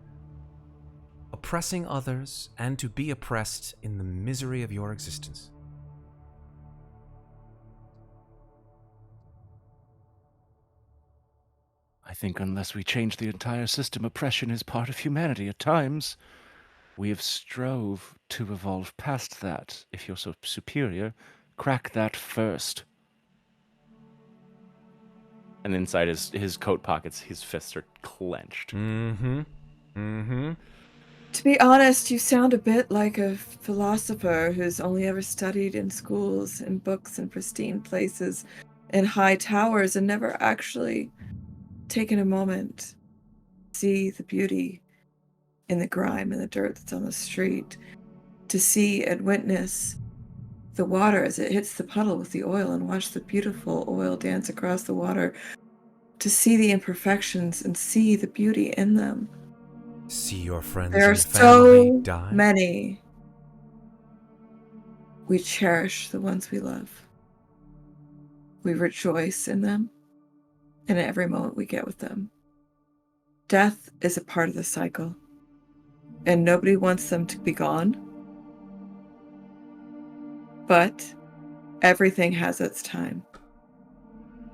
S1: oppressing others and to be oppressed in the misery of your existence?
S6: I think unless we change the entire system, oppression is part of humanity at times. We have strove to evolve past that. If you're so superior, crack that first.
S3: And inside his coat pockets, his fists are clenched.
S1: Mm-hmm.
S5: To be honest, you sound a bit like a philosopher who's only ever studied in schools, in books, in pristine places, in high towers, and never actually taken a moment to see the beauty in the grime and the dirt that's on the street, to see and witness the water as it hits the puddle with the oil and watch the beautiful oil dance across the water, to see the imperfections and see the beauty in them.
S1: See your friends
S5: There are
S1: and family
S5: so
S1: die.
S5: many. We cherish the ones we love. We rejoice in them and in every moment we get with them. Death is a part of the cycle, and nobody wants them to be gone. But everything has its time.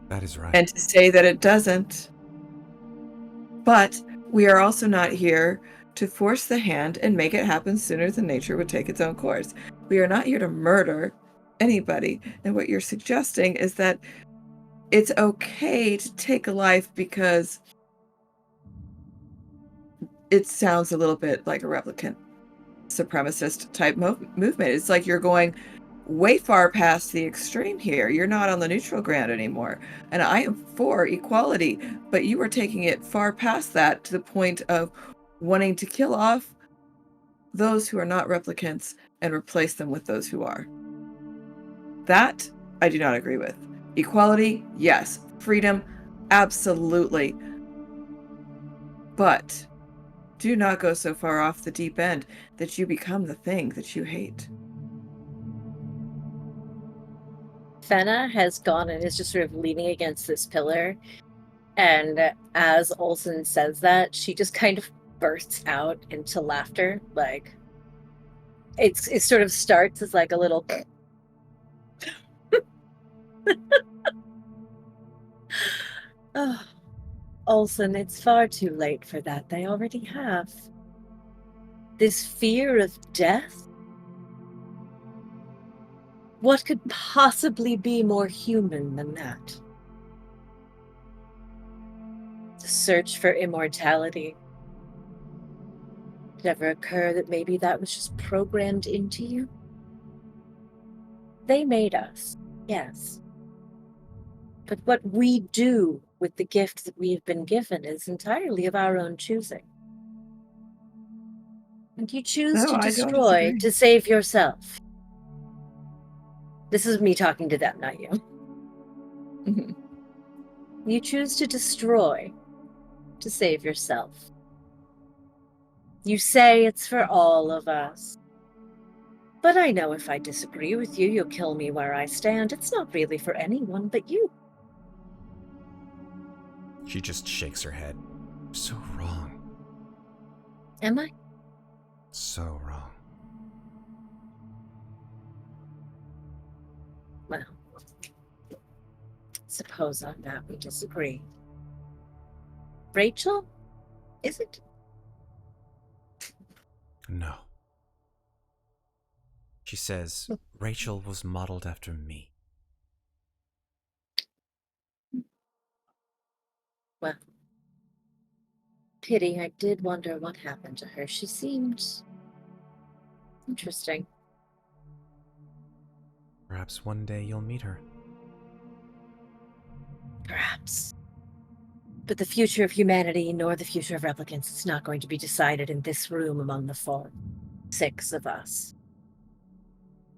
S1: That is right.
S5: And to say that it doesn't. But we are also not here to force the hand and make it happen sooner than nature would take its own course. We are not here to murder anybody. And what you're suggesting is that it's okay to take a life because it sounds a little bit like a replicant supremacist type movement. It's like you're going way far past the extreme here. You're not on the neutral ground anymore. And I am for equality, but you are taking it far past that to the point of wanting to kill off those who are not replicants and replace them with those who are. That I do not agree with. Equality, yes. Freedom, absolutely. But do not go so far off the deep end that you become the thing that you hate.
S2: Fenna has gone and is just sort of leaning against this pillar. And as Oelsen says that, she just kind of bursts out into laughter. Like, it sort of starts as like a little... Oh, Oelsen, it's far too late for that. They already have. This fear of death? What could possibly be more human than that? The search for immortality. Did it ever occur that maybe that was just programmed into you? They made us, yes. But what we do with the gift that we have been given is entirely of our own choosing. And you choose
S5: No,
S2: to
S5: I don't
S2: destroy
S5: disagree.
S2: to save yourself. This is me talking to them, not you.
S5: Mhm.
S2: You choose to destroy to save yourself. You say it's for all of us. But I know if I disagree with you, you'll kill me where I stand. It's not really for anyone but you.
S1: She just shakes her head. So wrong.
S2: Am I?
S1: So wrong.
S2: Well, suppose on that we disagree. Rachel? Is it?
S1: No. She says, Rachel was modeled after me.
S2: Well, pity. I did wonder what happened to her. She seemed interesting.
S1: Perhaps one day you'll meet her.
S2: Perhaps. But the future of humanity, nor the future of replicants, is not going to be decided in this room among the 6 of us.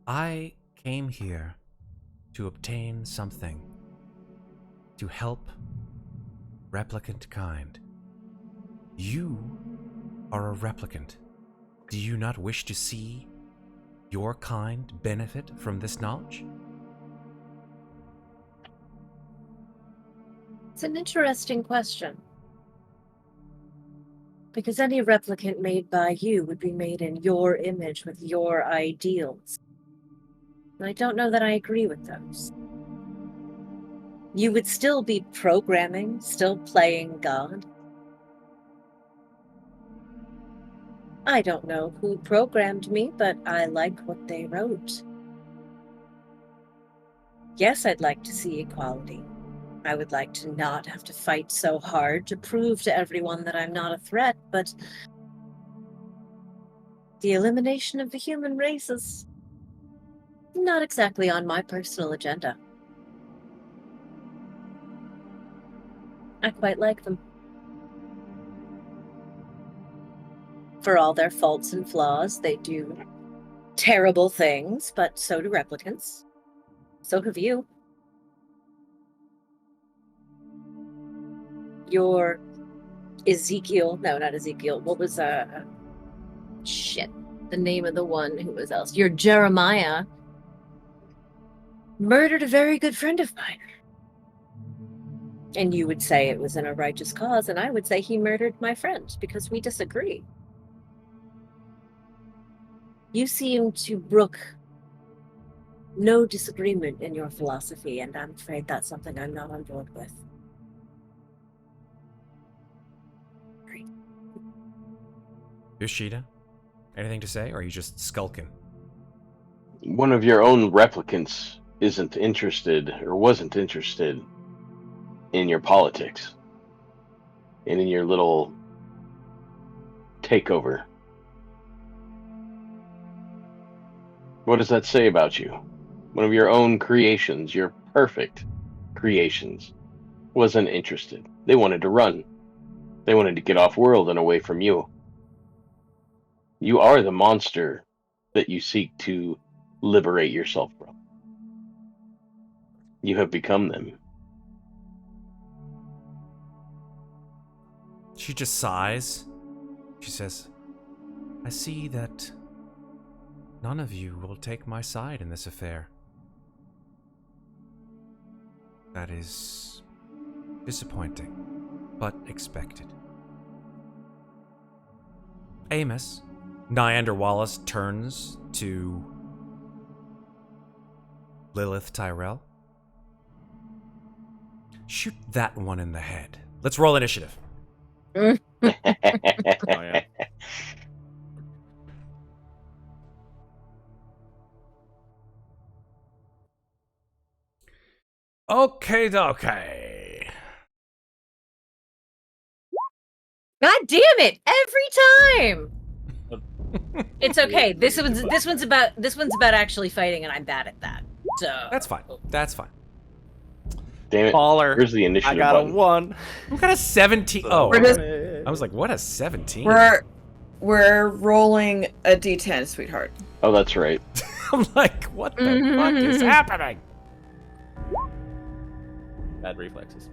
S1: I came here to obtain something. To help replicant kind. You are a replicant. Do you not wish to see your kind benefit from this knowledge?
S2: It's an interesting question. Because any replicant made by you would be made in your image with your ideals. And I don't know that I agree with those. You would still be programming, still playing God. I don't know who programmed me, but I like what they wrote. Yes, I'd like to see equality. I would like to not have to fight so hard to prove to everyone that I'm not a threat, but the elimination of the human race is not exactly on my personal agenda. I quite like them. For all their faults and flaws, they do terrible things, but so do replicants. So have you. Your Ezekiel, no, not Ezekiel, what was, shit, the name of the one who was else? Your Jeremiah murdered a very good friend of mine. And you would say it was in a righteous cause, and I would say he murdered my friend because we disagree. You seem to brook no disagreement in your philosophy, and I'm afraid that's something I'm not on board with. Great.
S1: Yoshida, anything to say, or are you just skulking?
S4: One of your own replicants isn't interested, or wasn't interested, in your politics and in your little takeover. What does that say about you? One of your own creations, your perfect creations, wasn't interested. They wanted to run. They wanted to get off world and away from you. You are the monster that you seek to liberate yourself from. You have become them.
S1: She just sighs. She says, I see that none of you will take my side in this affair. That is disappointing, but expected. Amos, Nyander Wallace turns to Lilith Tyrell. Shoot that one in the head. Let's roll initiative.
S3: Oh, yeah.
S1: Okay.
S2: God damn it! Every time. It's okay. This one's about actually fighting, and I'm bad at that. So
S1: That's fine. That's fine.
S4: Damn it.
S3: Baller.
S4: Where's the
S3: I
S4: initiative
S3: got
S4: button?
S3: a 1.
S1: We got a 17. Oh,
S5: We're just-
S1: I was like, what a 17?
S5: We're rolling a d10, sweetheart.
S4: Oh, that's right.
S1: I'm like, what the fuck is happening?
S3: Bad reflexes.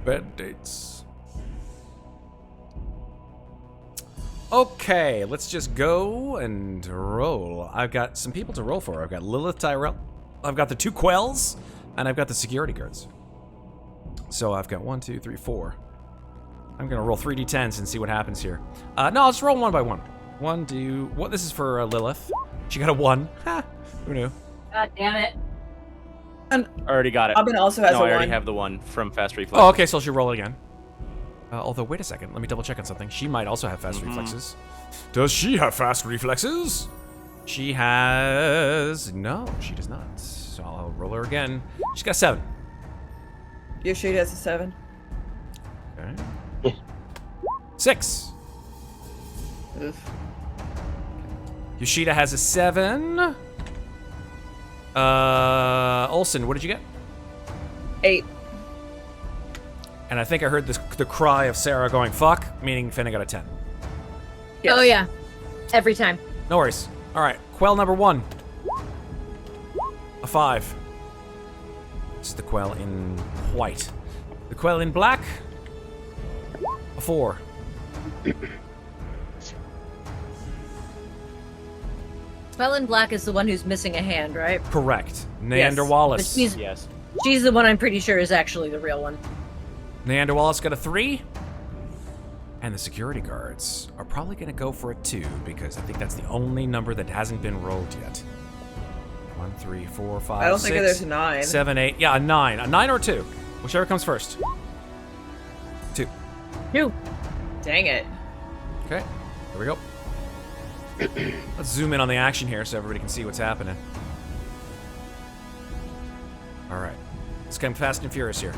S1: Bad dates. Okay, let's just go and roll. I've got some people to roll for. I've got Lilith Tyrell, I've got the 2 Quells, and I've got the security guards. So I've got 1, 2, 3, 4. I'm gonna roll 3d10s and see what happens here. No, let's roll one by one. 1, 2. What? This is for Lilith. She got a 1. Ha! Who knew?
S2: God damn it.
S3: Already got it.
S5: Abhainn also has
S3: no,
S5: a
S3: I already
S5: 1.
S3: have the 1 from Fast Reflex.
S1: Oh, okay. So she'll roll it again. Although, wait a second. Let me double check on something. She might also have fast reflexes. Does she have fast reflexes? She has... No, she does not. So I'll roll her again. She's got 7.
S5: Yoshida has a 7.
S1: Okay. 6.
S5: Oof.
S1: Yoshida has a 7. Oelsen, what did you get?
S5: 8.
S1: And I think I heard the cry of Sarah going, fuck, meaning Fenna got a 10.
S5: Yes.
S2: Oh yeah, every time.
S1: No worries. All right, quell number 1. A 5. This is the quell in white. The quell in black. A 4.
S2: Quell in black is the one who's missing a hand, right?
S1: Correct. Neander Wallace.
S2: But
S3: Yes.
S2: she's the one I'm pretty sure is actually the real one.
S1: Neander Wallace got a 3. And the security guards are probably going to go for a 2 because I think that's the only number that hasn't been rolled yet. 1, 3, 4, 5,
S5: I don't
S1: 6,
S5: think there's a 9.
S1: 7, 8. Yeah, a 9. A 9 or 2. Whichever comes first. 2.
S2: 2.
S5: Dang it.
S1: Okay, here we go. Let's zoom in on the action here so everybody can see what's happening. All right. Let's get fast and furious here.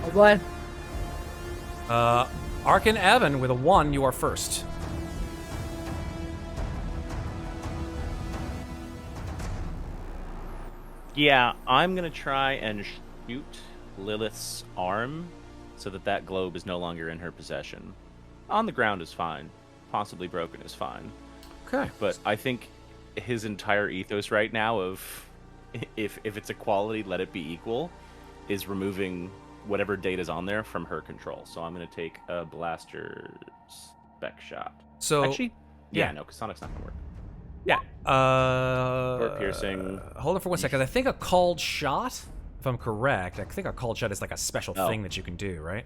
S2: Oh boy.
S1: Arkin Evan with a 1, you are first.
S3: Yeah, I'm gonna try and shoot Lilith's arm so that globe is no longer in her possession. On the ground is fine. Possibly broken is fine.
S1: Okay.
S3: But I think his entire ethos right now of if it's equality, let it be equal, is removing whatever data's on there from her control. So I'm going to take a blaster spec shot.
S1: So
S3: Actually, yeah,
S1: yeah.
S3: no, because Sonic's not going to work.
S1: Yeah.
S3: Or piercing.
S1: Hold on for 1 second. I think a called shot, if I'm correct, I think a called shot is like a special thing that you can do, right?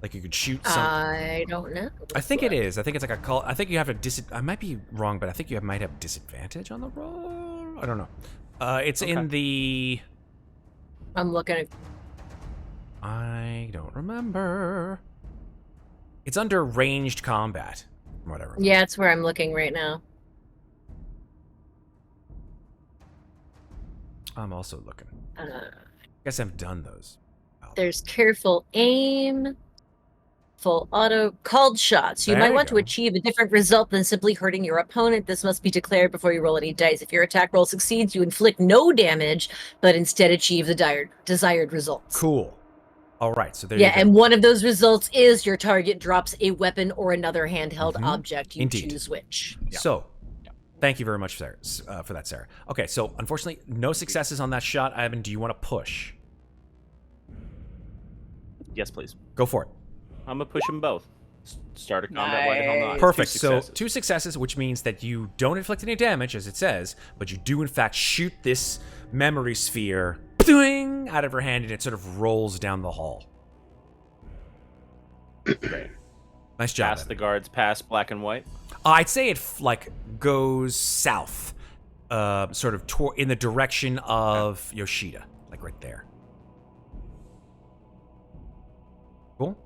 S1: Like you could shoot something.
S2: I don't know.
S1: I think it is. I think it's like a call. I think you have a I might be wrong, but I think you might have disadvantage on the roll. I don't know. It's in the...
S2: I'm looking at...
S1: I don't remember. It's under ranged combat, whatever.
S2: Yeah, it's where I'm looking right now.
S1: I'm also looking. I guess I've done those.
S2: There's careful aim, full auto, called shots. You
S1: There
S2: might
S1: you
S2: want to
S1: go.
S2: achieve a different result than simply hurting your opponent. This must be declared before you roll any dice. If your attack roll succeeds, you inflict no damage, but instead achieve the desired results.
S1: Cool. All right, so there you
S2: Yeah,
S1: go.
S2: and one of those results is your target drops a weapon or another handheld object. You
S1: Indeed.
S2: choose which.
S1: So, thank you very much, Sarah, for that, Sarah. Okay, so unfortunately, no successes on that shot. Ivan, do you want to push?
S3: Yes, please.
S1: Go for it.
S3: I'm going to push them both. Start a combat, why the hell not?
S1: Perfect.
S3: 2
S1: So
S3: successes.
S1: 2 successes, which means that you don't inflict any damage, as it says, but you do in fact shoot this memory sphere doing out of her hand, and it sort of rolls down the hall.
S3: Great.
S1: Nice job.
S3: Past the guards, past black and white.
S1: I'd say it goes south, sort of in the direction of Yoshida, like right there. Cool.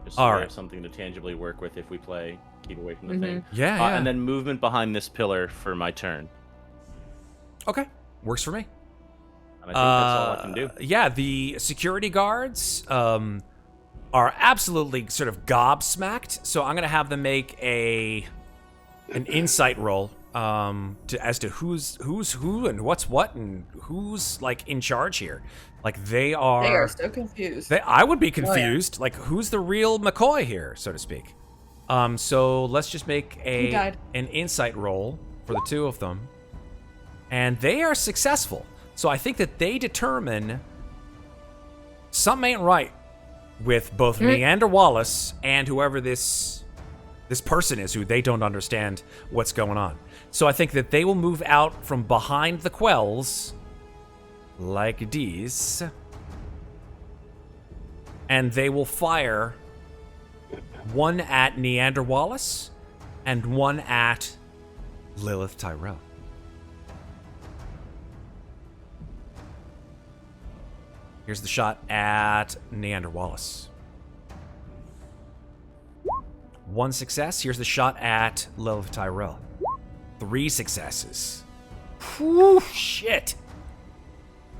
S3: Just
S1: All
S3: so we
S1: right.
S3: have something to tangibly work with if we play keep away from the thing.
S1: Yeah, yeah.
S3: And then movement behind this pillar for my turn.
S1: Okay, works for me.
S3: And I think that's all I can do.
S1: Yeah, the security guards are absolutely sort of gobsmacked. So I'm gonna have them make an insight roll as to who's who and what's what and who's like in charge here. Like they are
S5: so confused.
S1: I would be confused. Like who's the real McCoy here, so to speak. So let's just make an insight roll for the 2 of them. And they are successful. So I think that they determine something ain't right with both Neander Wallace and whoever this person is who they don't understand what's going on. So I think that they will move out from behind the quells like this. And they will fire one at Neander Wallace and one at Lilith Tyrell. Here's the shot at Neander Wallace. 1 success. Here's the shot at Lilith Tyrell. 3 successes. Whew, shit.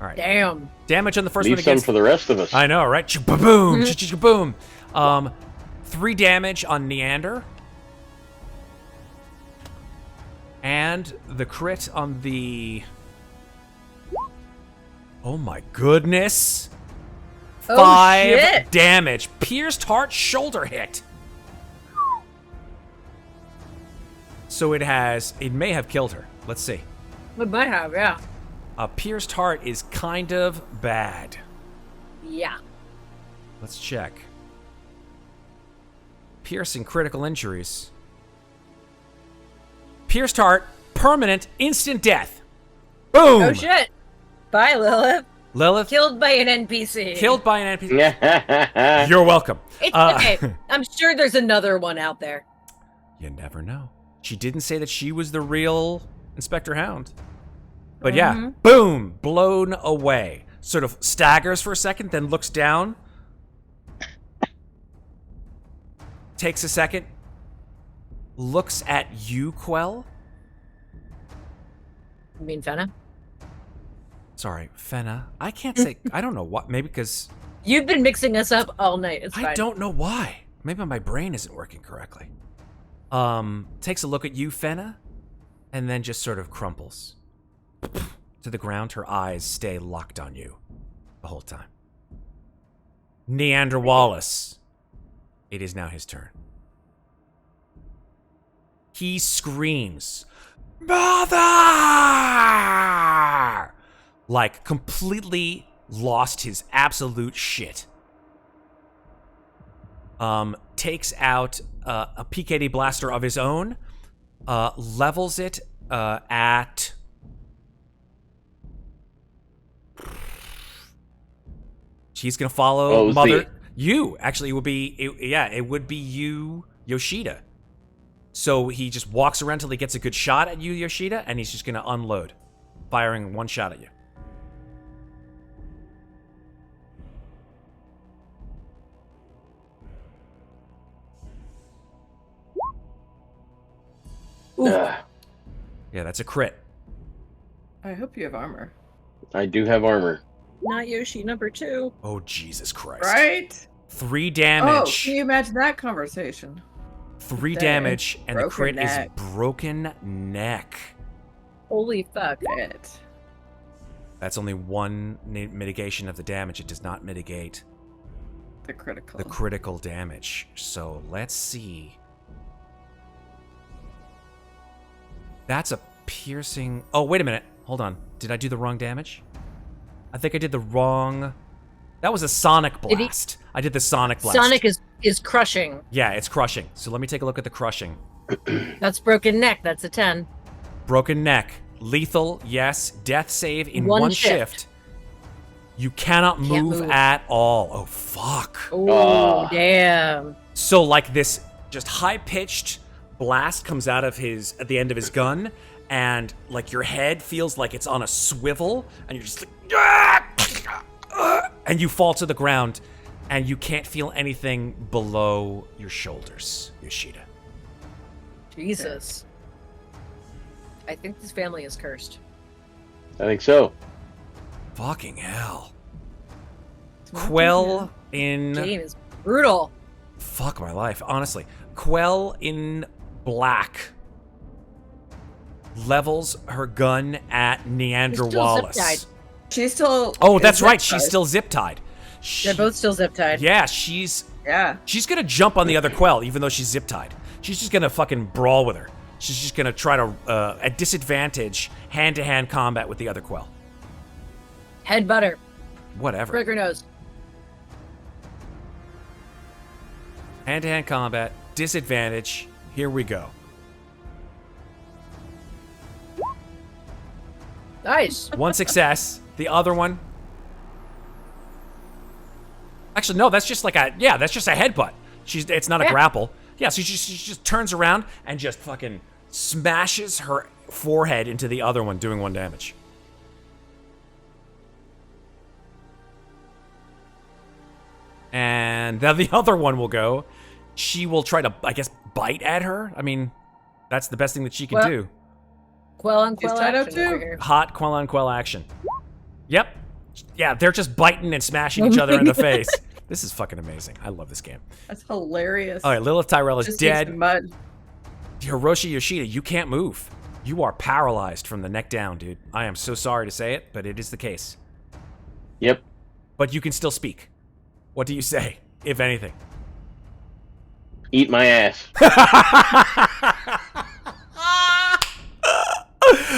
S1: All right.
S2: Damn.
S1: Damage on the first
S4: Leave
S1: one
S4: some
S1: against...
S4: for the rest of us.
S1: I know, right? Boom, boom. 3 damage on Neander. And the crit on the... Oh my goodness. 5
S2: shit.
S1: damage. Pierced heart shoulder hit. So it may have killed her. Let's see.
S2: It might have, yeah.
S1: A pierced heart is kind of bad.
S2: Yeah.
S1: Let's check. Piercing critical injuries. Pierced heart, permanent, instant death. Boom!
S2: Oh shit. Bye, Lilith.
S1: Lilith,
S2: Killed by an NPC.
S1: killed by an NPC. You're welcome.
S2: It's okay. I'm sure there's another one out there.
S1: You never know. She didn't say that she was the real Inspector Hound. But yeah, boom, blown away. Sort of staggers for a second, then looks down. Takes a second. Looks at you, Quell.
S2: You mean Fenna?
S1: Sorry, Fenna. I can't say, I don't know what, maybe because...
S2: You've been mixing us up all night. It's fine.
S1: I don't know why. Maybe my brain isn't working correctly. Takes a look at you, Fenna, and then just sort of crumples to the ground. Her eyes stay locked on you the whole time. Neander Wallace. It is now his turn. He screams, "Mother!" Like completely lost his absolute shit. Takes out a PKD blaster of his own, levels it at... She's gonna follow Mother. You, actually, it would be, it would be you, Yoshida. So he just walks around till he gets a good shot at you, Yoshida, and he's just gonna unload, firing 1 shot at you. Yeah, that's a crit.
S5: I hope you have armor.
S4: I do have armor.
S2: Not Yoshi number 2.
S1: Oh, Jesus Christ.
S5: Right?
S1: 3
S5: Oh,
S1: damage.
S5: can you imagine that conversation?
S1: 3
S5: Dang.
S1: damage, and the
S5: Broken
S1: crit
S5: neck.
S1: is broken neck.
S2: Holy fuck.
S5: It.
S1: That's only 1 mitigation of the damage. It does not mitigate
S5: The critical.
S1: the critical damage. So let's see. That's a piercing... Oh, wait a minute. Hold on. Did I do the wrong damage? I think I did the wrong... That was a sonic blast. I did the sonic blast.
S2: Sonic is crushing.
S1: Yeah, it's crushing. So let me take a look at the crushing.
S2: That's broken neck. That's a 10.
S1: Broken neck. Lethal, yes. Death save in
S2: One
S1: one
S2: shift.
S1: shift. You cannot move at all. Oh, fuck.
S2: Oh, damn.
S1: So, like, this just high-pitched blast comes out of at the end of his gun, and, like, your head feels like it's on a swivel, and you're just like... And you fall to the ground, and you can't feel anything below your shoulders, Yoshida.
S2: Jesus. I think this family is cursed.
S4: I think so.
S1: Fucking hell. Quell in...
S2: Jane is brutal.
S1: Fuck my life, honestly. Quell in black levels her gun at Neander
S2: She's still
S1: Wallace.
S2: zip-tied.
S5: She's still.
S1: Oh, that's right.
S5: zip-tied.
S1: She's still zip-tied.
S2: They're both still zip-tied.
S1: Yeah, she's gonna jump on the other Quell, even though she's zip-tied. She's just gonna fucking brawl with her. She's just gonna try to, at disadvantage, hand-to-hand combat with the other Quell.
S2: Head butter.
S1: Whatever.
S2: Break her nose.
S1: Hand-to-hand combat, disadvantage. Here we go.
S2: Nice.
S1: 1 success. The other one. Actually, no, that's just like that's just a headbutt. It's not a grapple. Yeah, so she just turns around and just fucking smashes her forehead into the other one, doing 1 damage. And then the other one will go. She will try to, I guess, bite at her. I mean, that's the best thing that she can do.
S2: Quell on
S5: He's
S2: quell
S5: tied up
S2: action over
S5: too.
S2: here.
S1: Hot quell on quell action. Yep. Yeah, they're just biting and smashing each other in the face. This is fucking amazing. I love this game.
S5: That's hilarious.
S1: All right, Lilith Tyrell is
S5: Just needs
S1: dead.
S5: some mud.
S1: Hiroshi Yoshida, you can't move. You are paralyzed from the neck down, dude. I am so sorry to say it, but it is the case.
S4: Yep.
S1: But you can still speak. What do you say, if anything?
S4: Eat my ass.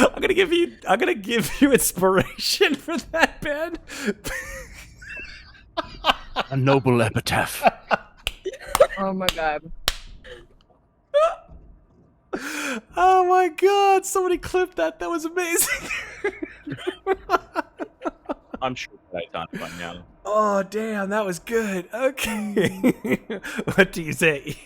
S1: I'm gonna give you inspiration for that, Ben.
S3: A noble epitaph.
S2: Oh my god.
S1: Oh my god, somebody clipped that. That was amazing.
S3: I'm sure that I done it by now.
S1: Oh damn, that was good. Okay. What do you say?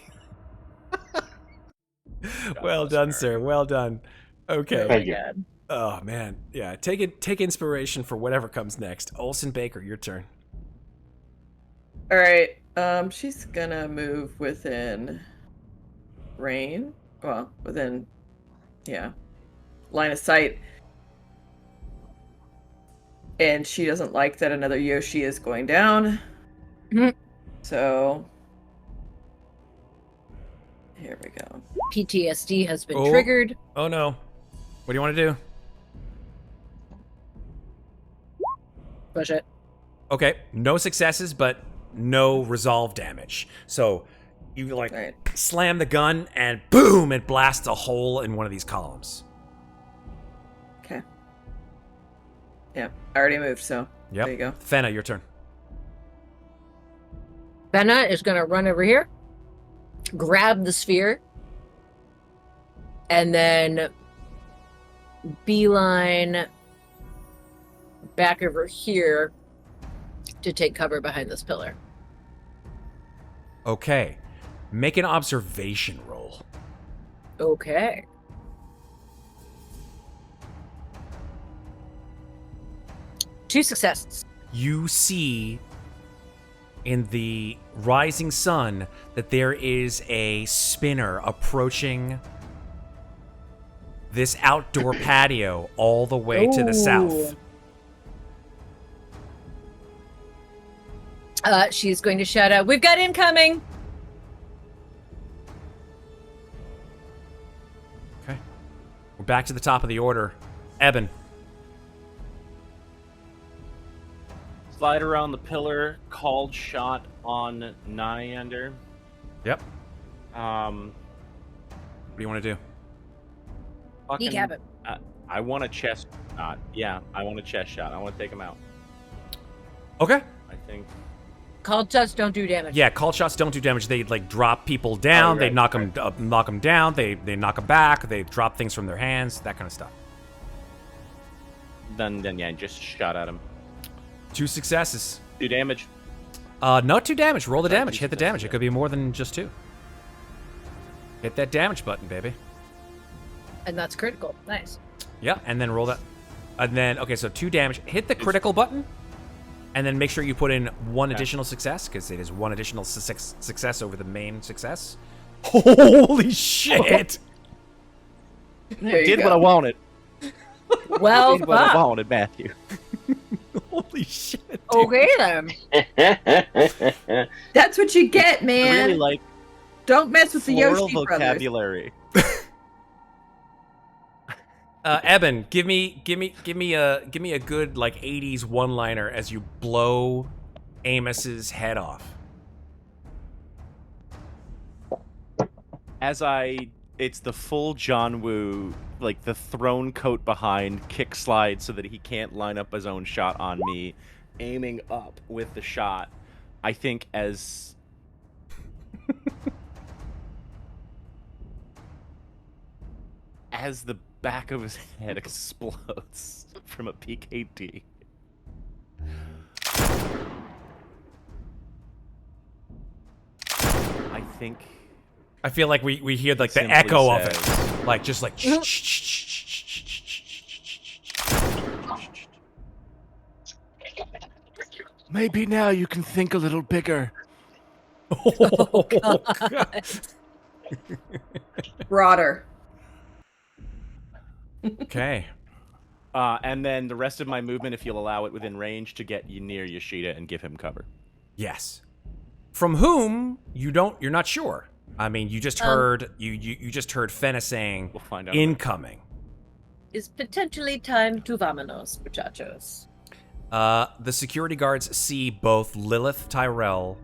S1: Well done, sir. Well done. Okay.
S4: Thank you.
S2: God.
S1: Oh man. Yeah, take inspiration for whatever comes next. Oelsen Baker, your turn.
S5: All right. She's gonna move within range. Well, within, line of sight. And she doesn't like that another Yoshi is going down.
S2: Mhm.
S5: So, here we go.
S2: PTSD has been
S1: Oh.
S2: triggered.
S1: Oh no. What do you want to do?
S2: Push it.
S1: Okay, no successes, but no resolve damage. So you like
S5: All right.
S1: slam the gun and boom, it blasts a hole in one of these columns.
S5: Okay. Yeah, I already moved, so
S1: Yep.
S5: there you go.
S1: Fenna, your turn.
S2: Fenna is going to run over here, grab the sphere, and then beeline back over here to take cover behind this pillar.
S1: Okay. Make an observation roll.
S2: Okay. Two successes.
S1: You see in the rising sun that there is a spinner approaching this outdoor patio all the way to the south.
S2: She's going to shout out, "We've got incoming!"
S1: Okay. We're back to the top of the order. Eben.
S3: Slide around the pillar, called shot on Nyander.
S1: Yep.
S3: Um,
S1: What do you want to do?
S3: fucking-
S2: Decap him.
S3: I want a chest shot. Yeah, I want a chest shot. I want to take him out.
S1: Okay.
S3: I think.
S2: Called shots don't do damage.
S1: Yeah, called shots don't do damage. They like drop people down.
S3: Oh,
S1: They
S3: right,
S1: knock them down. They knock them back. They drop things from their hands. That kind of stuff.
S3: Then yeah, just shot at him.
S1: 2 successes.
S3: 2 damage.
S1: Not 2 damage. Roll the
S3: Sorry,
S1: damage.
S3: 2
S1: Hit the
S3: successes,
S1: damage. It
S3: yeah.
S1: could be more than just 2. Hit that damage button, baby.
S2: And that's critical. Nice.
S1: Yeah, and then roll that. And then, okay, so 2 damage. Hit the critical button, and then make sure you put in 1 additional success, because it is 1 additional success over the main success. Holy shit!
S5: There you
S3: Did
S5: go.
S3: what I wanted.
S2: Well,
S3: Did what I
S2: fuck.
S3: wanted, Matthew.
S1: Holy shit, dude.
S2: Okay then.
S5: That's what you get,
S3: I
S5: man.
S3: really like
S5: Don't mess with the
S3: floral
S5: Yoshi brothers.
S3: vocabulary.
S1: Eben, give me a good like 80s one-liner as you blow Amos's head off.
S3: It's the full John Woo, like the thrown coat behind, kick slide so that he can't line up his own shot on me, aiming up with the shot. I think as the back of his head explodes from a PKD. I think
S1: I feel like we hear like the
S3: Simply
S1: echo of it,
S3: says-
S1: like just like.
S6: Maybe now you can think a little bigger.
S2: Oh, God.
S5: Broader.
S1: Okay.
S3: And then the rest of my movement, if you'll allow it within range, to get you near Yoshida and give him cover.
S1: Yes. From whom you're not sure. I mean, you just heard you just heard Fenna saying
S3: We'll find out.
S1: incoming.
S2: Is potentially time to vamonos, muchachos.
S1: The security guards see both Lilith Tyrell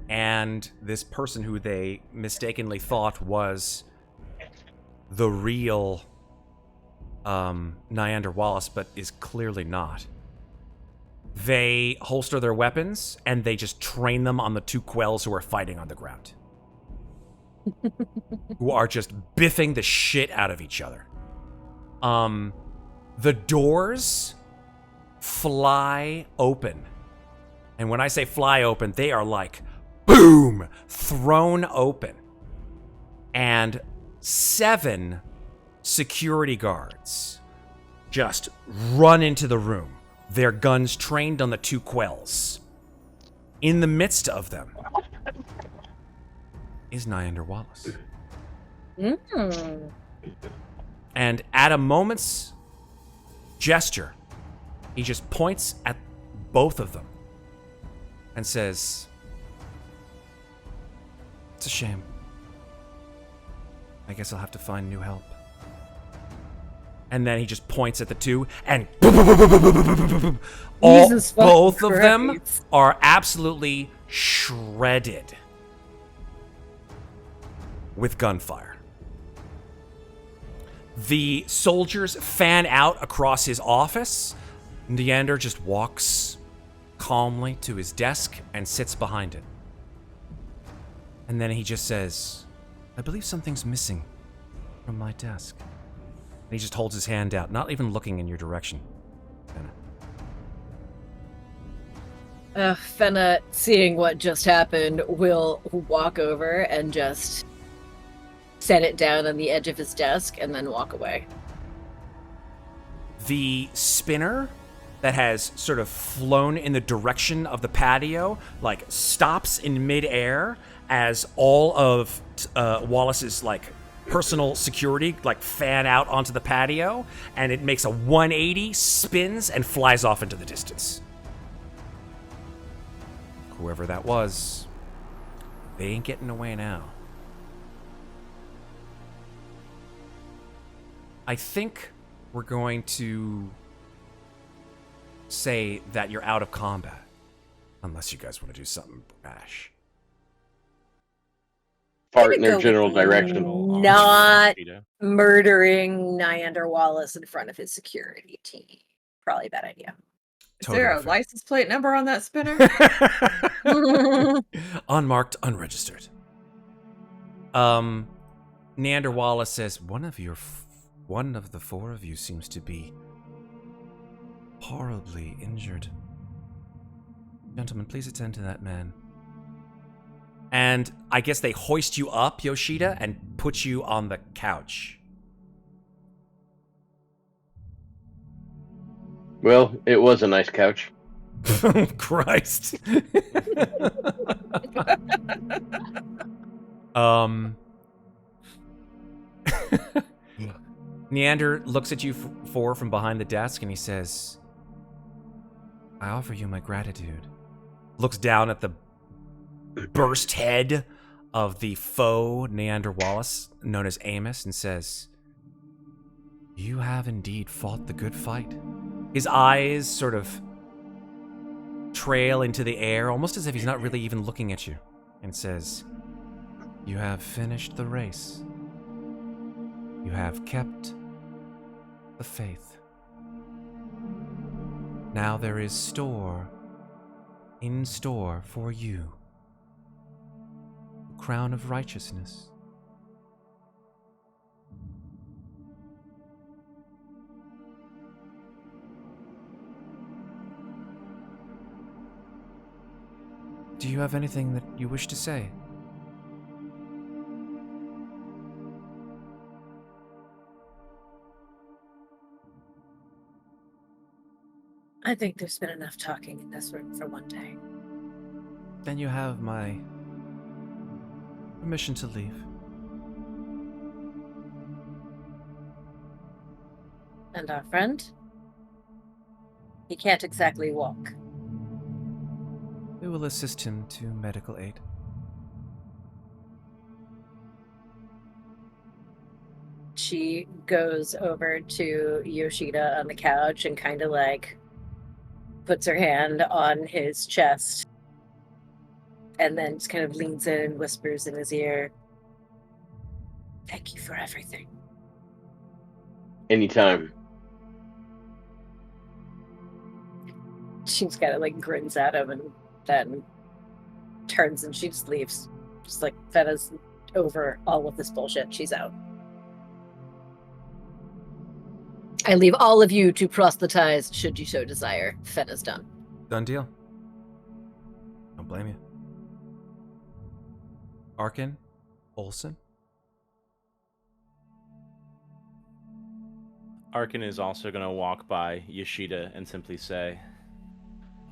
S1: and this person who they mistakenly thought was the real Nyander Wallace, but is clearly not. They holster their weapons and they just train them on the two quells who are fighting on the ground. Who are just biffing the shit out of each other. The doors fly open. And when I say fly open, they are like, boom, thrown open. And 7 security guards just run into the room, their guns trained on the two quells. In the midst of them is Nyander Wallace. And at a moment's gesture, he just points at both of them and says, "It's a shame. I guess I'll have to find new help." And then he just points at the two, and
S2: Jesus fucking
S1: both of them
S2: Christ.
S1: are absolutely shredded with gunfire. The soldiers fan out across his office. Nyander just walks calmly to his desk and sits behind it. And then he just says, "I believe something's missing from my desk." And he just holds his hand out, not even looking in your direction. Fenna.
S2: Fenna, seeing what just happened, will walk over and just set it down on the edge of his desk and then walk away.
S1: The spinner that has sort of flown in the direction of the patio, like, stops in midair as all of Wallace's, like, personal security, like, fan out onto the patio, and it makes a 180, spins, and flies off into the distance. Whoever that was, they ain't getting away now. I think we're going to say that you're out of combat. Unless you guys want to do something brash.
S4: Fart in
S2: Gonna
S4: their
S2: go
S4: general
S2: with
S4: direction.
S2: Not
S3: Yoshida.
S2: murdering Nyander Wallace in front of his security team. Probably a bad idea.
S5: Is there a
S1: fair.
S5: license plate number on that spinner?
S1: Unmarked, unregistered. Nyander Wallace says, one of the 4 of you seems to be horribly injured. Gentlemen, please attend to that man. And I guess they hoist you up, Yoshida, and put you on the couch.
S4: Well, it was a nice couch.
S1: Christ. Nyander looks at you from behind the desk and he says, "I offer you my gratitude." Looks down at the burst head of the faux Nyander Wallace, known as Amos, and says, "You have indeed fought the good fight." His eyes sort of trail into the air, almost as if he's not really even looking at you, and says, "You have finished the race. You have kept the faith. Now there is in store for you, the crown of righteousness." Do you have anything that you wish to say?
S2: I think there's been enough talking in this room for one day.
S1: Then you have my Permission to leave.
S2: And our friend? He can't exactly walk.
S1: We will assist him to medical aid.
S2: She goes over to Yoshida on the couch and kind of like puts her hand on his chest and then just kind of leans in and whispers in his ear, "Thank you for everything."
S4: Anytime.
S2: She just kind of like grins at him and then turns and she just leaves. Just like Fenna's over all of this bullshit. She's out. I leave all of you to proselytize should you so desire. Fenna's done.
S1: Done deal. Don't blame you. Arkin, Oelsen.
S3: Arkin is also going to walk by Yoshida and simply say,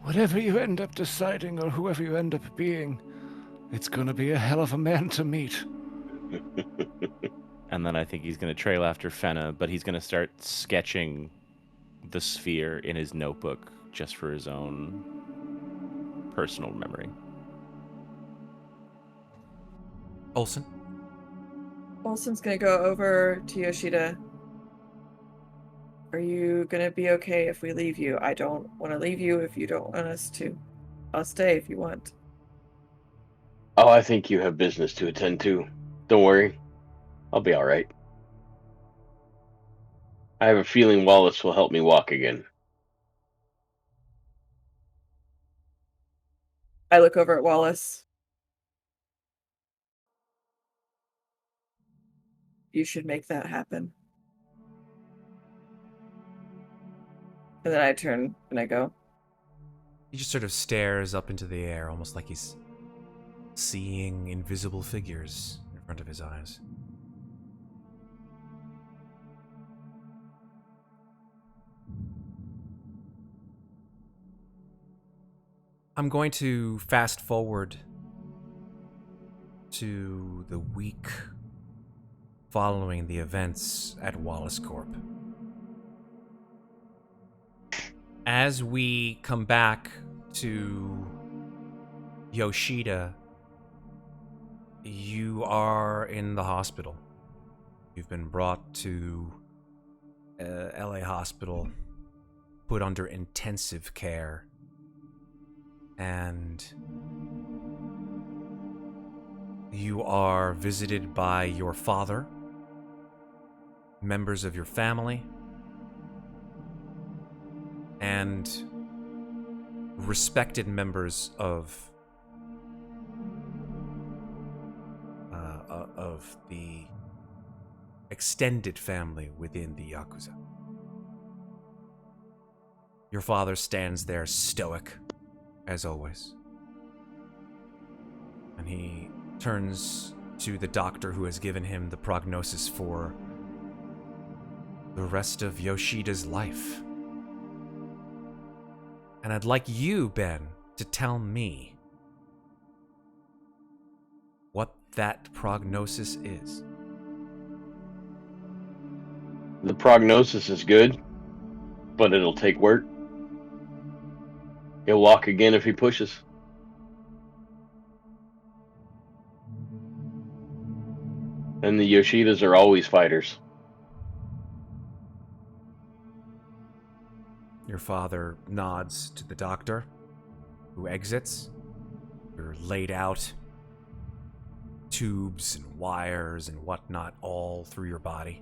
S6: Whatever you end up deciding or whoever you end up being, it's going to be a hell of a man to meet.
S3: and then I think he's going to trail after Fenna, but he's going to start sketching the sphere in his notebook just for his own personal memory.
S1: Oelsen.
S5: Olsen's gonna go over to Yoshida. Are you gonna be okay if we leave you? I don't want to leave you if you don't want us to. I'll stay if you want.
S4: Oh, I think you have business to attend to. Don't worry. I'll be all right. I have a feeling Wallace will help me walk again.
S5: I look over at Wallace. You should make that happen. And then I turn and I go,
S1: He just sort of stares up into the air, almost like he's seeing invisible figures in front of his eyes. I'm going to fast forward to the week following the events at Wallace Corp. As we come back to Yoshida, you are in the hospital. You've been brought to LA hospital, put under intensive care, and you are visited by your father, members of your family, and respected members of the extended family within the Yakuza. Your father stands there stoic, as always. And he turns to the doctor who has given him the prognosis for the rest of Yoshida's life. And I'd like you, Ben, to tell me what that prognosis is.
S4: The prognosis is good, but it'll take work. He'll walk again if he pushes. And the Yoshidas are always fighters.
S1: Your father nods to the doctor, who exits. You're laid out, tubes and wires and whatnot all through your body.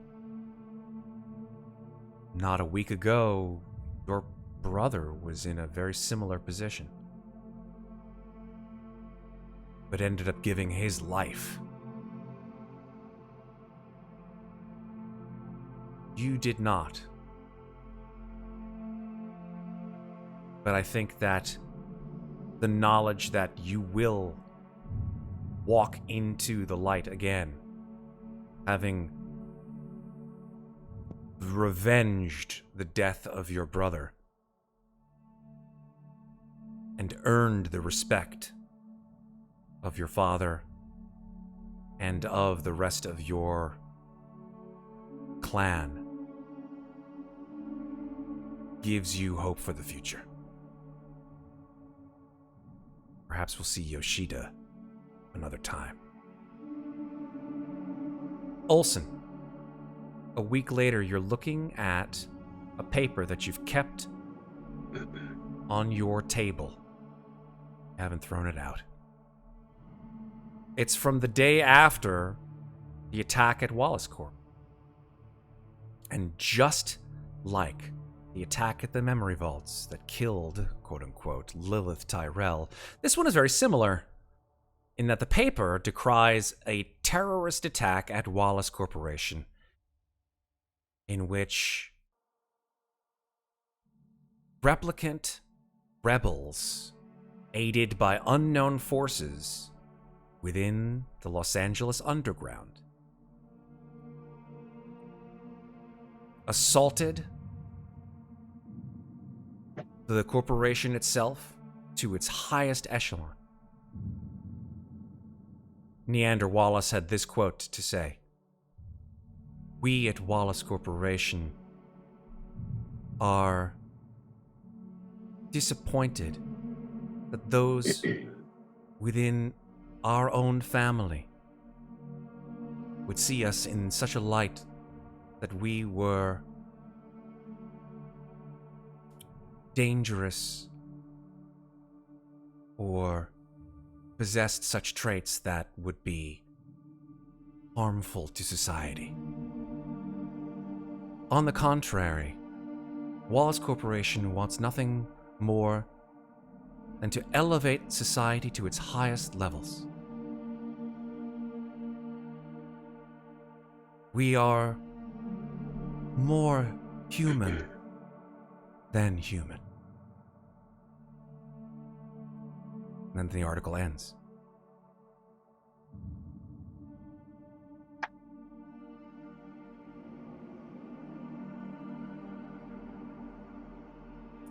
S1: Not a week ago, your brother was in a very similar position, but ended up giving his life. You did not. But I think that the knowledge that you will walk into the light again, having revenged the death of your brother and earned the respect of your father and of the rest of your clan gives you hope for the future. Perhaps we'll see Yoshida another time. Oelsen, a week later, you're looking at a paper that you've kept on your table. You haven't thrown it out. It's from the day after the attack at Wallace Corp. And just like the attack at the memory vaults that killed, quote-unquote, Lilith Tyrell, this one is very similar in that the paper decries a terrorist attack at Wallace Corporation in which replicant rebels, aided by unknown forces within the Los Angeles underground, assaulted the corporation itself to its highest echelon. Neander Wallace had this quote to say: "We at Wallace Corporation are disappointed that those within our own family would see us in such a light that we were dangerous or possessed such traits that would be harmful to society. On the contrary, Wallace Corporation wants nothing more than to elevate society to its highest levels. We are more human than human." And then the article ends.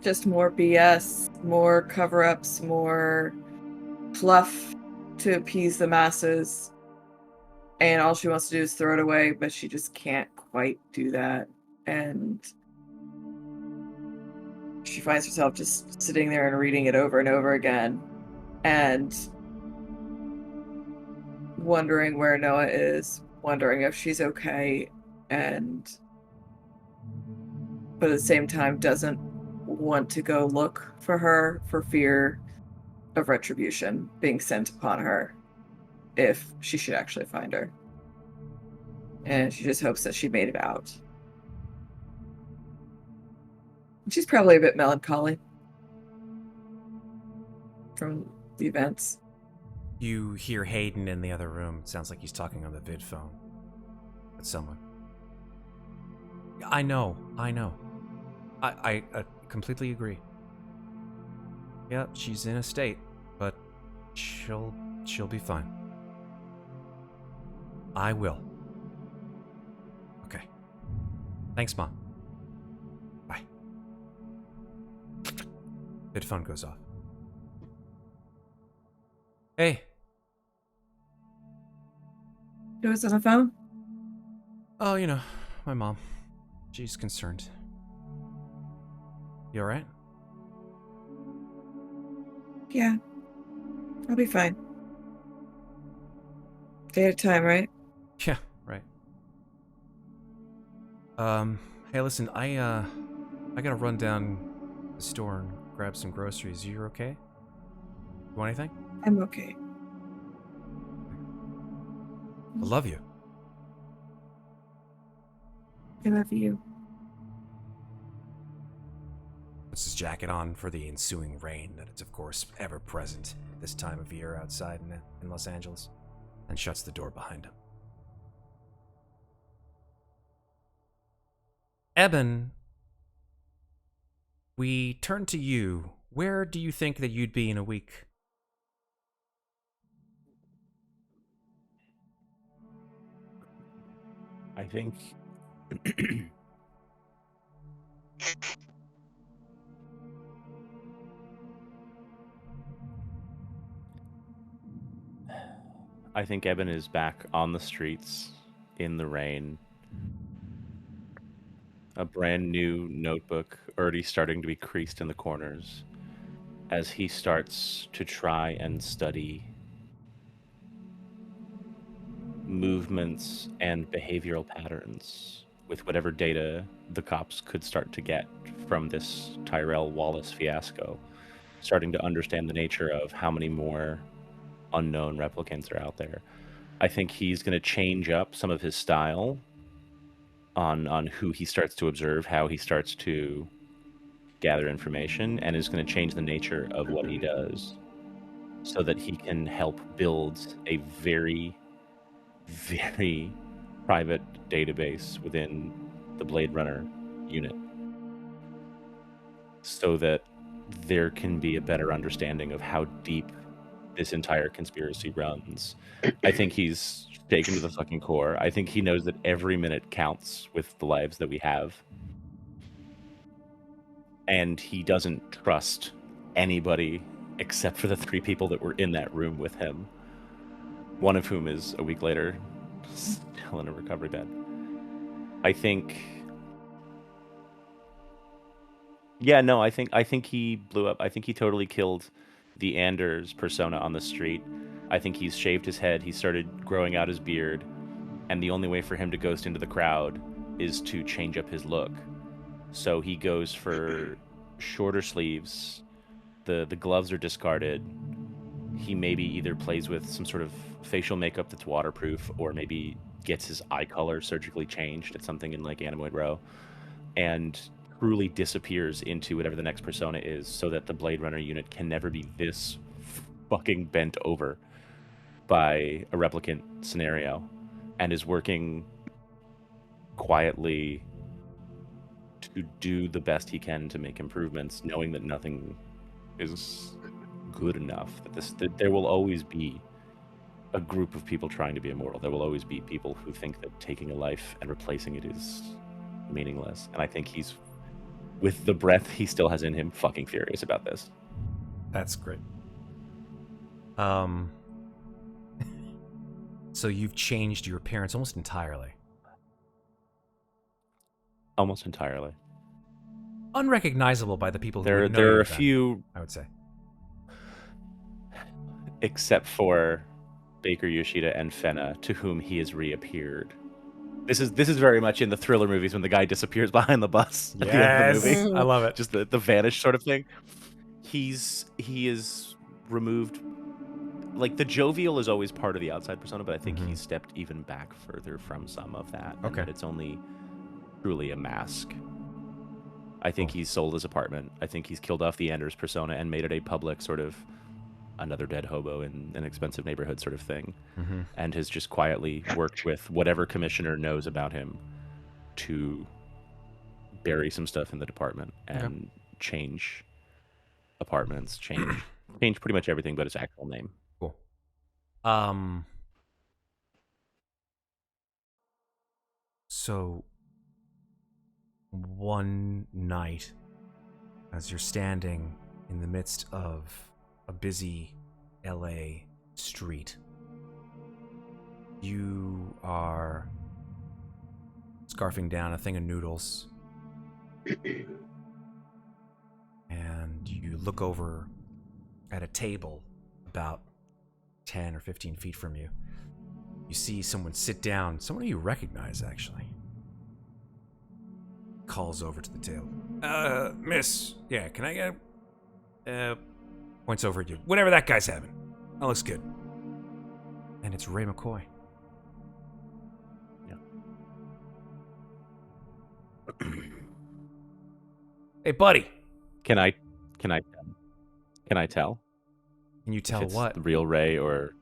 S5: Just more BS, more cover-ups, more fluff to appease the masses. And all she wants to do is throw it away, but she just can't quite do that. And she finds herself just sitting there and reading it over and over again. And wondering where Noah is, wondering if she's okay, but at the same time doesn't want to go look for her for fear of retribution being sent upon her if she should actually find her. And she just hopes that she made it out. She's probably a bit melancholy from the events.
S1: You hear Hayden in the other room. It sounds like he's talking on the vid phone with someone. I know. I completely agree. Yeah, she's in a state, but she'll be fine. I will. Okay. Thanks, Mom. Bye. Vid phone goes off. Hey.
S5: Who was on the phone?
S1: Oh, my mom. She's concerned. You alright?
S5: Yeah. I'll be fine. Day at a time, right?
S1: Yeah, right. Hey, listen, I gotta run down the store and grab some groceries. You okay? You want anything?
S5: I'm okay.
S1: I love you.
S5: I love you.
S1: Puts his jacket on for the ensuing rain that is, of course, ever present this time of year outside in Los Angeles, and shuts the door behind him. Eben, we turn to you. Where do you think that you'd be in a week?
S3: I think I think Eben is back on the streets in the rain. A brand new notebook already starting to be creased in the corners as he starts to try and study movements and behavioral patterns with whatever data the cops could start to get from this Tyrell Wallace fiasco, starting to understand the nature of how many more unknown replicants are out there. I think he's going to change up some of his style on who he starts to observe, how he starts to gather information, and is going to change the nature of what he does so that he can help build a very, very private database within the Blade Runner unit so that there can be a better understanding of how deep this entire conspiracy runs. I think he's taken to the fucking core. I think he knows that every minute counts with the lives that we have. And he doesn't trust anybody except for the 3 people that were in that room with him. One of whom is a week later still in a recovery bed. I think he blew up. I think he totally killed the Anders persona on the street. I think he's shaved his head. He started growing out his beard. And the only way for him to ghost into the crowd is to change up his look. So he goes for shorter sleeves. The gloves are discarded. He maybe either plays with some sort of facial makeup that's waterproof, or maybe gets his eye color surgically changed at something in like Animoid Row, and truly disappears into whatever the next persona is, so that the Blade Runner unit can never be this fucking bent over by a replicant scenario, and is working quietly to do the best he can to make improvements, knowing that nothing is good enough, that there will always be a group of people trying to be immortal. There will always be people who think that taking a life and replacing it is meaningless. And I think he's, with the breath he still has in him, fucking furious about this.
S1: That's great. So you've changed your appearance almost entirely.
S3: Almost entirely.
S1: Unrecognizable by the people who
S3: There
S1: would know
S3: are
S1: you
S3: a
S1: then,
S3: few,
S1: I would say.
S3: except for Baker, Yoshida, and Fenna, to whom he has reappeared. This is very much in the thriller movies when the guy disappears behind the bus at the end of the movie.
S1: I love it.
S3: Just the vanish sort of thing. He is removed. Like, the jovial is always part of the outside persona, but I think he's stepped even back further from some of that. And that it's only truly a mask. I think he's sold his apartment. I think he's killed off the Anders persona and made it a public sort of another dead hobo in an expensive neighborhood sort of thing. And has just quietly worked with whatever commissioner knows about him to bury some stuff in the department and change apartments, change pretty much everything but his actual name.
S1: Cool. So one night, as you're standing in the midst of a busy LA street, you are scarfing down a thing of noodles, and you look over at a table about 10 or 15 feet from you. You see someone sit down, someone you recognize, actually. Calls over to the table. Miss, yeah, can I get... points over at you. Whatever that guy's having. That looks good. And it's Ray McCoy.
S3: Yeah.
S1: Hey, buddy.
S3: Can I tell?
S1: Can you tell
S3: if it's
S1: what?
S3: the real Ray or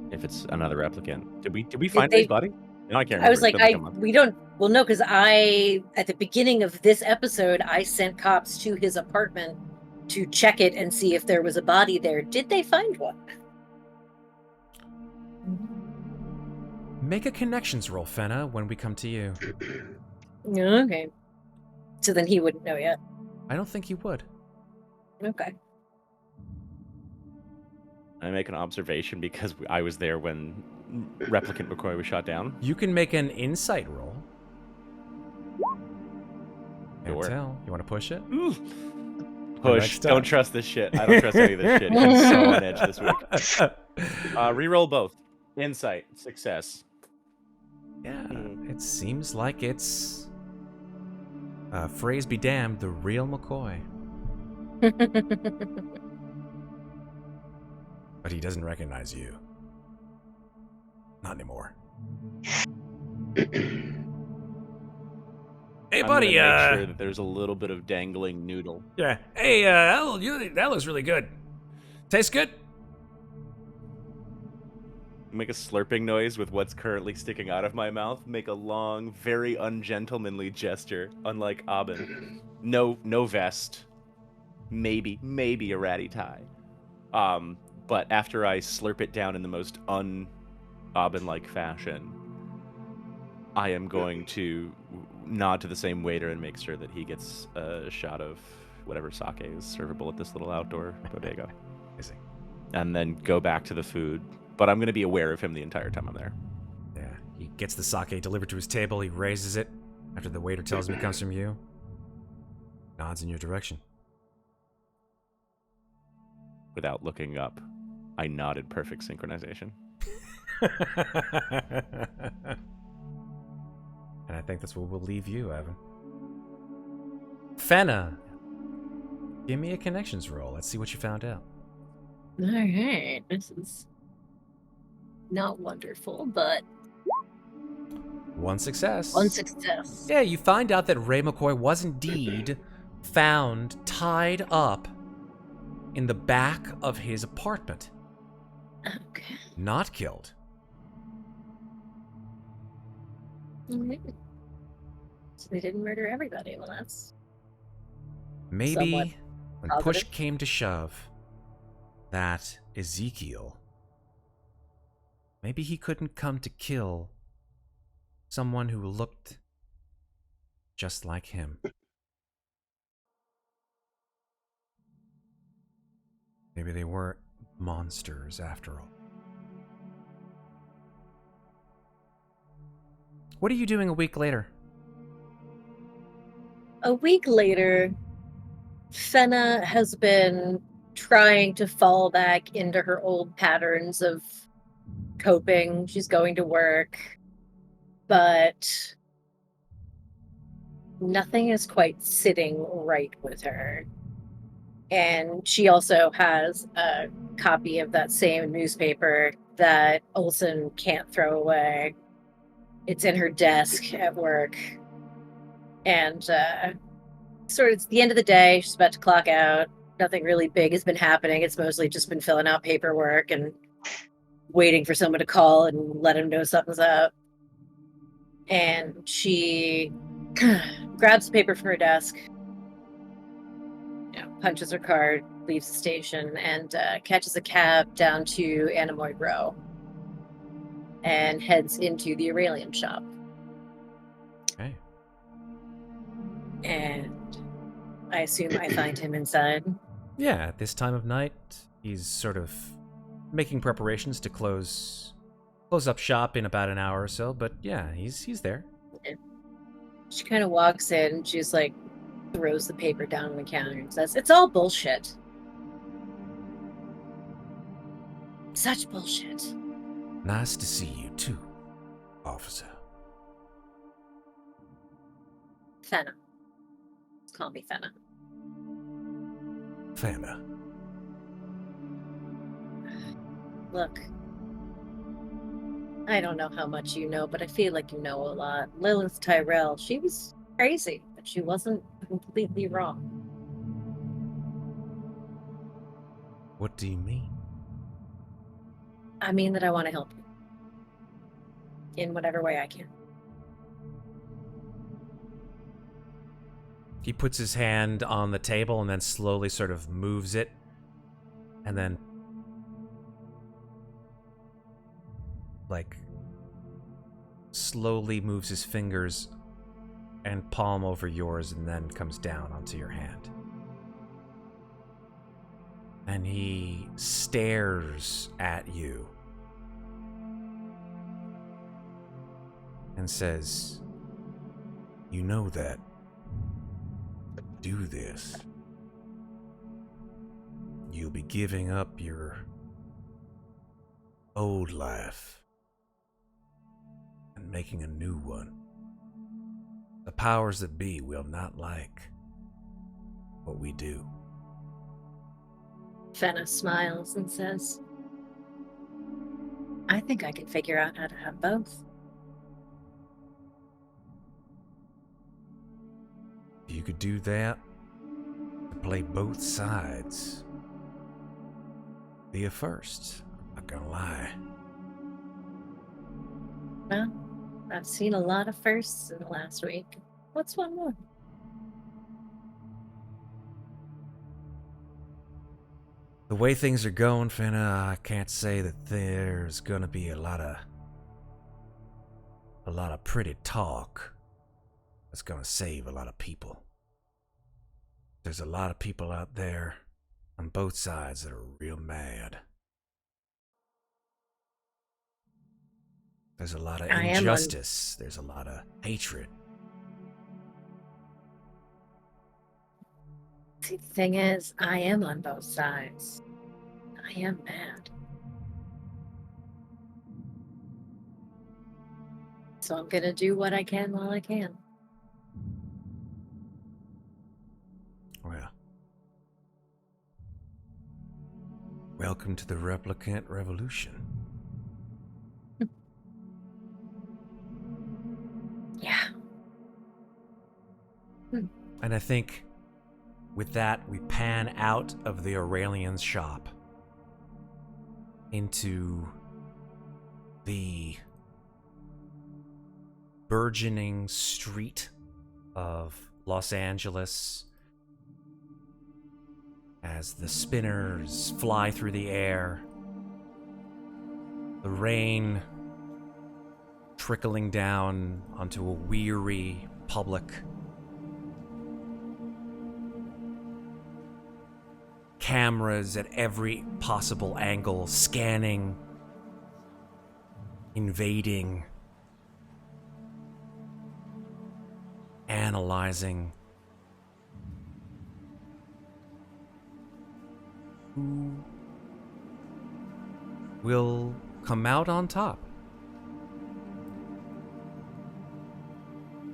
S3: if it's another replicant? Did we find Ray's body? No, I can't remember.
S2: I was like, we don't. Well, no, because at the beginning of this episode, I sent cops to his apartment to check it and see if there was a body there. Did they find one?
S1: Make a connections roll, Fenna, when we come to you.
S2: Okay. So then he wouldn't know yet.
S1: I don't think you would.
S2: Okay.
S3: I make an observation because I was there when Replicant McCoy was shot down.
S1: You can make an insight roll. Can't
S3: Sure.
S1: tell. You want to push it?
S3: Push.
S1: Next
S3: Don't
S1: time.
S3: trust this shit. I don't trust any of this shit. He's so on edge this week. Reroll both. Insight. Success.
S1: Yeah, it seems like it's, phrase be damned, the real McCoy. But he doesn't recognize you. Not anymore. Hey,
S3: I'm
S1: buddy,
S3: gonna make sure that there's a little bit of dangling noodle.
S1: Yeah. Hey, that looks really good. Tastes good?
S3: Make a slurping noise with what's currently sticking out of my mouth. Make a long, very ungentlemanly gesture, unlike Abhainn. No vest. Maybe a ratty tie. But after I slurp it down in the most un-Abhainn-like fashion, I am going to nod to the same waiter and make sure that he gets a shot of whatever sake is servable at this little outdoor bodega.
S1: Amazing.
S3: And then go back to the food. But I'm going to be aware of him the entire time I'm there.
S1: Yeah, he gets the sake delivered to his table. He raises it after the waiter tells him it comes from you. Nods in your direction.
S3: Without looking up, I nod in perfect synchronization.
S1: And I think that's where we'll leave you, Evan. Fenna, give me a connections roll. Let's see what you found out.
S2: All right, this is not wonderful, but
S1: One success.
S2: one success.
S1: Yeah, you find out that Ray McCoy was indeed found tied up in the back of his apartment.
S2: Okay.
S1: Not killed.
S2: Mhm. So they didn't murder everybody. Well, that's
S1: Maybe
S2: Somewhat
S1: when push
S2: positive.
S1: came to shove, that Ezekiel, maybe he couldn't come to kill someone who looked just like him. Maybe they weren't monsters after all. What are you doing a week later?
S2: a week later. Fenna has been trying to fall back into her old patterns of coping. She's going to work, but nothing is quite sitting right with her. And she also has a copy of that same newspaper that Oelsen can't throw away. It's in her desk at work. And sort of it's the end of the day. She's about to clock out. Nothing really big has been happening. It's mostly just been filling out paperwork and waiting for someone to call and let him know something's up. And she grabs the paper from her desk, punches her card, leaves the station, and catches a cab down to Anemoid Row and heads into the Aurelium shop.
S1: Okay.
S2: And I assume I find him inside.
S1: Yeah, at this time of night, he's sort of making preparations to close up shop in about an hour or so, but yeah, he's there.
S2: She kind of walks in, she's like, throws the paper down on the counter and says, "It's all bullshit." Such bullshit.
S1: Nice to see you too, officer.
S2: Fenna. Just call me Fenna.
S1: Fenna.
S2: Look, I don't know how much you know, but I feel like you know a lot. Lilith Tyrell, she was crazy, but she wasn't completely wrong.
S1: What do you mean?
S2: I mean that I want to help you. In whatever way I can.
S1: He puts his hand on the table and then slowly sort of moves it, and then like slowly moves his fingers and palm over yours and then comes down onto your hand. And he stares at you and says, "You know that do this, you'll be giving up your old life and making a new one. The powers that be will not like what we do."
S2: Fenna smiles and says, "I think I can figure out how to have both."
S1: If you could do that, to play both sides, be a first. I'm not gonna lie.
S2: Well, I've seen a lot of firsts in the last week. What's one more?
S1: The way things are going, Fenna, I can't say that there's gonna be a lot of pretty talk that's gonna save a lot of people. There's a lot of people out there on both sides that are real mad. There's a lot of injustice. There's a lot of hatred.
S2: See, the thing is, I am on both sides. I am mad. So I'm gonna do what I can while I can.
S1: Well, welcome to the Replicant Revolution.
S2: Yeah.
S1: And I think with that, we pan out of the Aurelian's shop into the burgeoning street of Los Angeles as the spinners fly through the air, the rain trickling down onto a weary public. Cameras at every possible angle, scanning, invading, analyzing. Who will come out on top?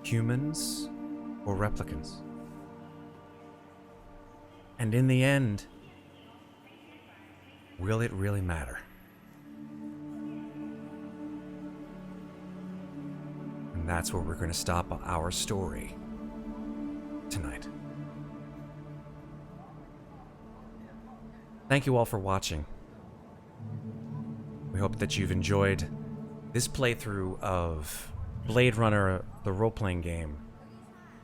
S1: Humans or replicants? And in the end, will it really matter? And that's where we're going to stop our story tonight. Thank you all for watching. We hope that you've enjoyed this playthrough of Blade Runner, the role-playing game.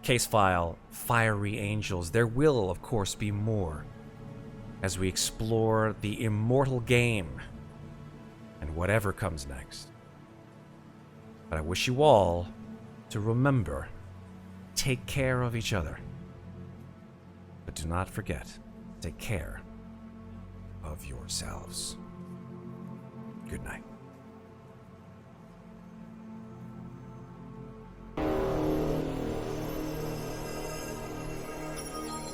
S1: Case file, Fiery Angels. There will, of course, be more as we explore the immortal game and whatever comes next. But I wish you all to remember, take care of each other. But do not forget, take care of yourselves. Good night.